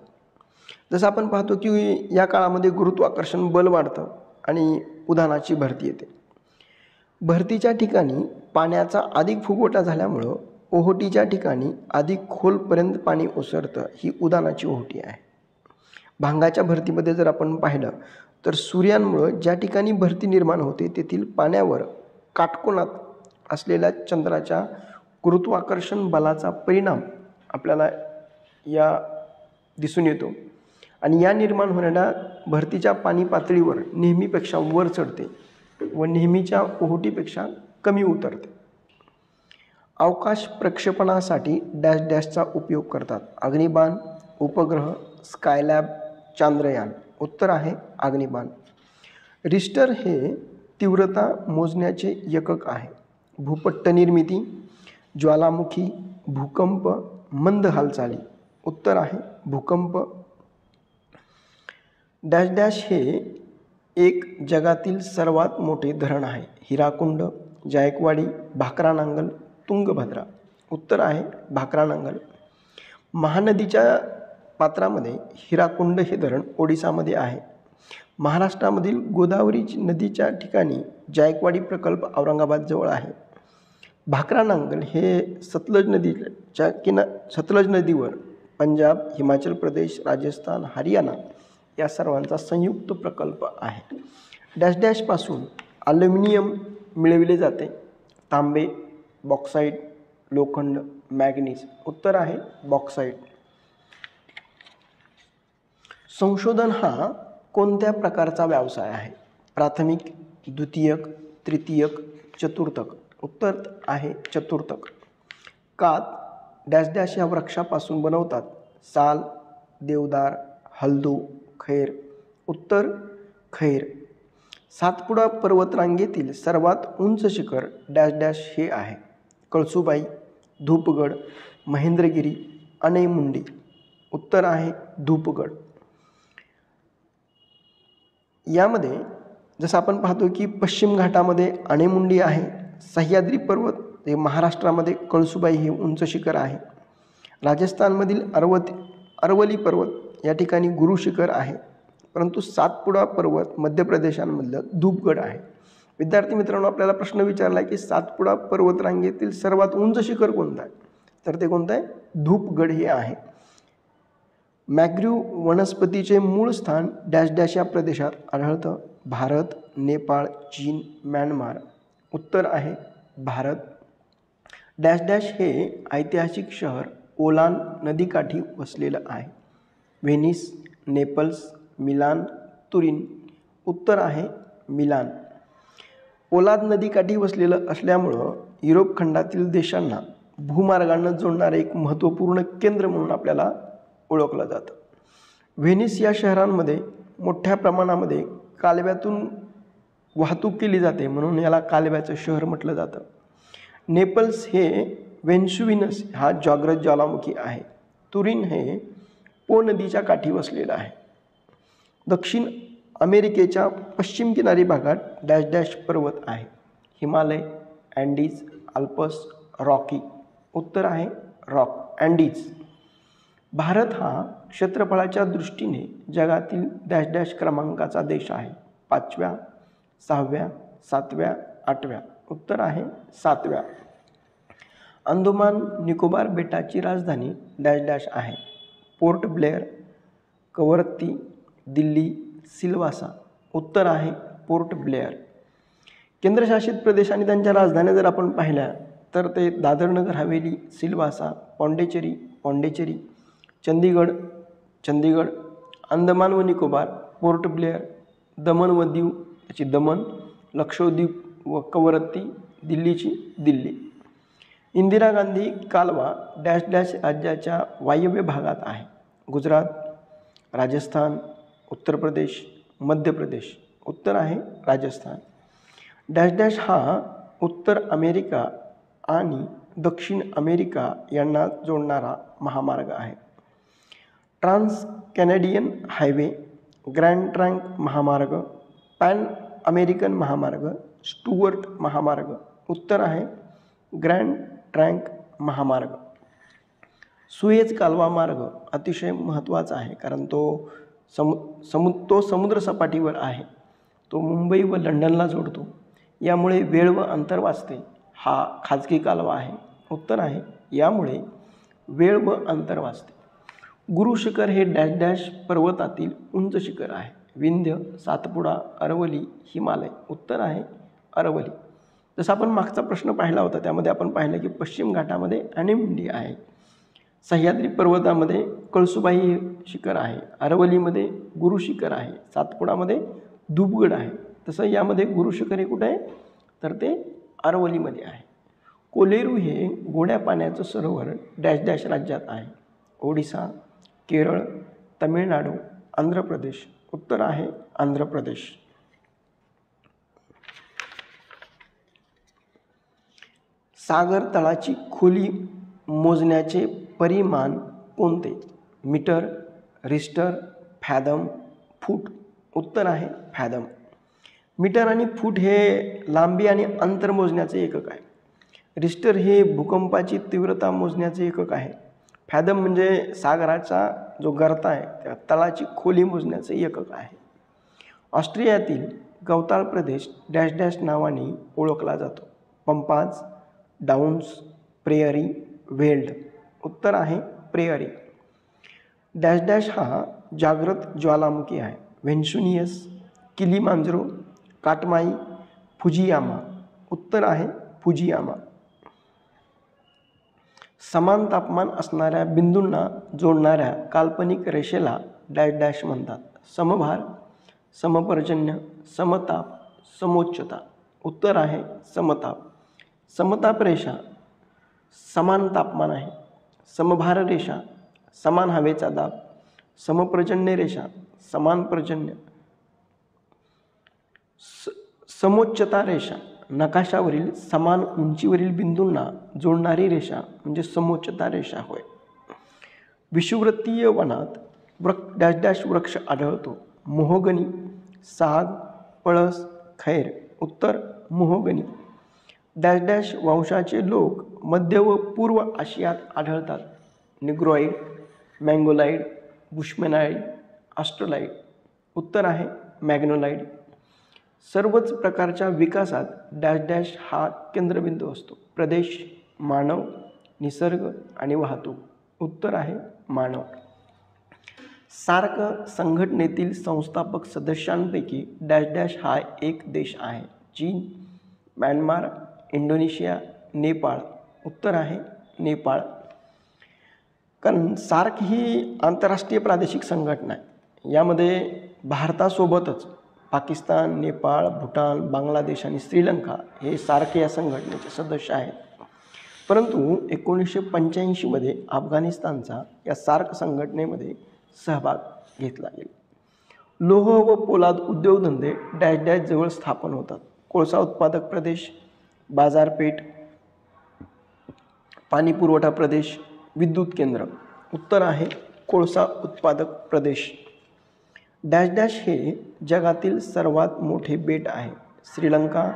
जसं आपण पाहतो की या काळामध्ये गुरुत्वाकर्षण बल वाढतं आणि उधाणाची भरती येते. भरतीच्या ठिकाणी पाण्याचा अधिक फुगवटा झाल्यामुळं ओहोटीच्या ठिकाणी अधिक खोलपर्यंत पाणी ओसरतं. ही उधाणाची ओहोटी आहे. भांगाच्या भरतीमध्ये जर आपण पाहिलं तर सूर्यांमुळं ज्या ठिकाणी भरती निर्माण होते तेथील पाण्यावर काटकोनात असलेल्या चंद्राच्या गुरुत्वाकर्षण बलाचा परिणाम आपल्याला या दिसून येतो आणि या निर्माण होणाऱ्या भरतीच्या पाणी पातळीवर नेहमीपेक्षा वर चढते व नेहमीच्या ओहोटीपेक्षा कमी उतरते. अवकाश प्रक्षेपणासाठी डॅश डॅशचा उपयोग करतात. अग्निबाण, उपग्रह, स्कायलॅब, चांद्रयान. उत्तर आहे अग्निबाण. रिश्टर हे तीव्रता मोजण्याचे एकक आहे. भूपट्ट निर्मिती, ज्वालामुखी, भूकंप, मंद हालचाली. उत्तर आहे भूकंप. डॅश डॅश हे एक जगातील सर्वात मोठे धरण आहे. हिराकुंड, जायकवाडी, भाकरानांगल, तुंगभद्रा. उत्तर आहे भाकरानांगल. महानदीच्या पात्रामध्ये हिराकुंड हे धरण ओडिसामध्ये आहे. महाराष्ट्रामधील गोदावरी नदीच्या ठिकाणी जायकवाडी प्रकल्प औरंगाबाद जवळ आहे. भाकरानांगल हे सतलज नदीवर पंजाब, हिमाचल प्रदेश, राजस्थान, हरियाणा या सर्वांचा संयुक्त प्रकल्प आहे. डॅश डॅशपासून ॲल्युमिनियम मिळविले जाते. तांबे, बॉक्साईट, लोखंड, मॅग्नीज. उत्तर आहे बॉक्साईट. संशोधन हा कोणत्या प्रकारचा व्यवसाय आहे? प्राथमिक, द्वितीयक, तृतीयक, चतुर्थक. उत्तर आहे चतुर्थक. कात डॅश डॅश या वृक्षापासून बनवतात. साल, देवदार, हलदू, खैर. उत्तर खैर. सातपुडा पर्वतरांगेतील सर्वात उंच शिखर डॅश डॅश हे आहे. कळसुबाई, धूपगड, महेंद्रगिरी, अनईमुंडी. उत्तर आहे धूपगड. यामध्ये जसं आपण पाहतो की पश्चिम घाटामध्ये अनईमुंडी आहे. सह्याद्री पर्वत हे महाराष्ट्रामध्ये कळसुबाई हे उंच शिखर आहे. राजस्थानमधील अरवली पर्वत या ठिकाणी गुरु शिखर आहे. परंतु सातपुडा पर्वत मध्य प्रदेशामधलं धूपगड आहे. विद्यार्थी मित्रांनो, आपल्याला प्रश्न विचारला आहे की सातपुडा पर्वतरांगेतील सर्वात उंच शिखर कोणतं आहे? तर ते कोणतं आहे? धूपगड हे आहे. मॅग्रीव वनस्पतीचे मूळ स्थान डॅश डॅश या प्रदेशात आढळतं. भारत, नेपाळ, चीन, म्यानमार. उत्तर आहे भारत. डॅश डॅश हे ऐतिहासिक शहर ओलान नदीकाठी वसलेलं आहे. Venice, Naples, Milan, तुरीन. उत्तर आहे मिलान. पोलाद नदीकाठी वसलेलं असल्यामुळं युरोप खंडातील देशांना भूमार्गानं जोडणारे एक महत्त्वपूर्ण केंद्र म्हणून आपल्याला ओळखलं जातं. व्हेनिस या शहरांमध्ये मोठ्या प्रमाणामध्ये कालव्यातून वाहतूक केली जाते म्हणून याला कालव्याचं शहर म्हटलं जातं. नेपल्स हे वेन्सुविनस हा जागृत ज्वालामुखी आहे. तुरीन हे पो नदीच्या काठी वसलेलं आहे. दक्षिण अमेरिकेच्या पश्चिम किनारी भागात डॅश डॅश पर्वत आहे. Himalaya, Andes, Alps, Rocky. उत्तर आहे अँडीज. भारत हा क्षेत्रफळाच्या दृष्टीने जगातील डॅश डॅश क्रमांकाचा देश आहे. 5व्या, 6व्या, 7व्या, 8व्या. उत्तर आहे 7व्या. अंदमान निकोबार बेटाची राजधानी डॅश डॅश आहे. पोर्ट ब्लेअर, कवरत्ती, दिल्ली, सिल्वासा. उत्तर आहे पोर्ट ब्लेअर. केंद्रशासित प्रदेश आणि त्यांच्या राजधान्या जर आपण पाहिल्या तर ते दादर नगर हवेली, सिल्वासा, पॉंडेचेरी, चंदीगड, अंदमान व निकोबार, पोर्ट ब्लेअर, दमण व दीव त्याची दमण, लक्षद्वीप व कवरत्ती, दिल्लीची दिल्ली. इंदिरा गांधी कालवा डॅश डॅश राज्याच्या वायव्य भागात आहे. गुजरात, राजस्थान, उत्तर प्रदेश, मध्य प्रदेश. उत्तर आहे राजस्थान. डॅश डॅश हा उत्तर अमेरिका आणि दक्षिण अमेरिका यांना जोडणारा महामार्ग आहे. Trans Canadian highway, grand trunk महामार्ग, पॅन अमेरिकन महामार्ग, स्टुअर्ट महामार्ग. उत्तर आहे ग्रँड ट्रंक महामार्ग. सुएझ कालवा मार्ग अतिशय महत्त्वाचा आहे, कारण तो समुद्र सपाटीवर आहे. तो मुंबई व लंडनला जोडतो. यामुळे वेळ व अंतर वाचते. हा खाजगी कालवा आहे. उत्तर आहे यामुळे वेळ व अंतर वाचते. गुरु शिखर हे डॅश डॅश पर्वतातील उंच शिखर आहे. विंध्य, सातपुडा, अरवली, हिमालय. उत्तर आहे अरवली. जसं आपण मागचा प्रश्न पाहिला होता त्यामध्ये आपण पाहिलं की पश्चिम घाटामध्ये आनेमुंडी आहे. सह्याद्री पर्वतामध्ये कळसुबाई शिखर आहे. अरवलीमध्ये गुरु शिखर आहे. सातपुडामध्ये धूपगड आहे. तसं यामध्ये गुरु शिखर हे कुठे आहे तर ते अरवलीमध्ये आहे. कोलेरू हे गोड्या पाण्याचं सरोवर डॅश डॅश राज्यात आहे. ओडिसा, केरळ, तमिळनाडू, आंध्र प्रदेश. उत्तर आहे आंध्र प्रदेश. सागर तळाची खोली मोजण्याचे परिमाण कोणते? मीटर, रिस्टर, फॅदम, फूट. उत्तर आहे फॅदम. मीटर आणि फूट हे लांबी आणि अंतर मोजण्याचे एकक आहे. रिस्टर हे भूकंपाची तीव्रता मोजण्याचे एकक आहे. फॅदम म्हणजे सागराचा जो गर्ता आहे त्या तळाची खोली मोजण्याचे एकक आहे. ऑस्ट्रियातील गवताळ प्रदेश डॅश डॅश नावाने ओळखला जातो. पंपाज, डाऊन्स, प्रेयरी, वेल्ड. उत्तर आहे प्रेयरी. डॅश डॅश हा जागृत ज्वालामुखी आहे. व्हेन्सुनियस, किलीमांजरो, काटमाई, फुजियामा. उत्तर आहे फुजियामा. समान तापमान असणाऱ्या बिंदूंना जोडणाऱ्या काल्पनिक रेषेला डॅश डॅश म्हणतात. समभार, समपर्जन्य, समताप, समोच्चता. उत्तर आहे समताप. समताप रेषा समान तापमान आहे. समभार रेषा समान हवेचा दाब. समपर्जन्य रेषा समान पर्जन्य. समोच्चता रेषा नकाशावरील समान उंचीवरील बिंदूंना जोडणारी रेषा म्हणजे समोच्चता रेषा होय. विषुववृत्तीय वनात डॅश डॅश वृक्ष आढळतो. मोहगनी, साग, पळस, खैर. उत्तर मोहगनी. डॅश डॅश वंशाचे लोक मध्य व पूर्व आशियात आढळतात. निग्रोइड, मँगोलाइड, बुशमॅनाइड, ऑस्ट्रोलाइड. उत्तर आहे मॅग्नोलाइड. सर्वच प्रकारच्या विकासात डॅश डॅश हा केंद्रबिंदू असतो. प्रदेश, मानव, निसर्ग आणि वाहतूक. उत्तर आहे मानव. सार्क संघटनेतील संस्थापक सदस्यांपैकी डॅश डॅश हा एक देश आहे. चीन, म्यानमार, इंडोनेशिया, नेपाळ. उत्तर आहे नेपाळ. कारण सार्क ही आंतरराष्ट्रीय प्रादेशिक संघटना आहे. यामध्ये भारतासोबतच पाकिस्तान, नेपाळ, भूटान, बांगलादेश आणि श्रीलंका हे सार्क या संघटनेचे सदस्य आहेत. परंतु 1985मध्ये अफगाणिस्तानचा या सार्क संघटनेमध्ये सहभाग घेतला गेला. लोह व पोलाद उद्योगधंदे डॅश डॅश जवळ स्थापन होतात. कोळसा उत्पादक प्रदेश, बाजारपेठ, पाणी पुरवठा प्रदेश, विद्युत केंद्र. उत्तर आहे कोळसा उत्पादक प्रदेश. डॅश डॅश हे जगातील सर्वात मोठे बेट आहे. Sri Lanka,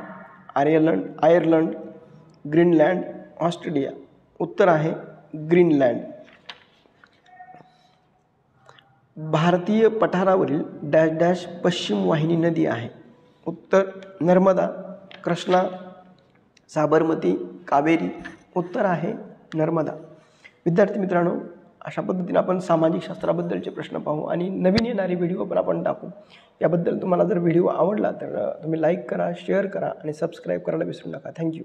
Ireland, Greenland, Australia. उत्तर आहे ग्रीनलँड. भारतीय पठारावरील डॅश डॅश पश्चिम वाहिनी नदी आहे. उत्तर नर्मदा, कृष्णा, साबरमती, कावेरी. उत्तर आहे नर्मदा. विद्यार्थी मित्रांनो, अशा पद्धतीने आपण सामाजिक शास्त्राबद्दलचे प्रश्न पाहू आणि नवीन येणारे व्हिडिओ पण आपण टाकू. याबद्दल तुम्हाला जर व्हिडिओ आवडला तर तुम्ही लाईक करा, शेअर करा आणि सबस्क्राईब करायला विसरू नका. थँक्यू.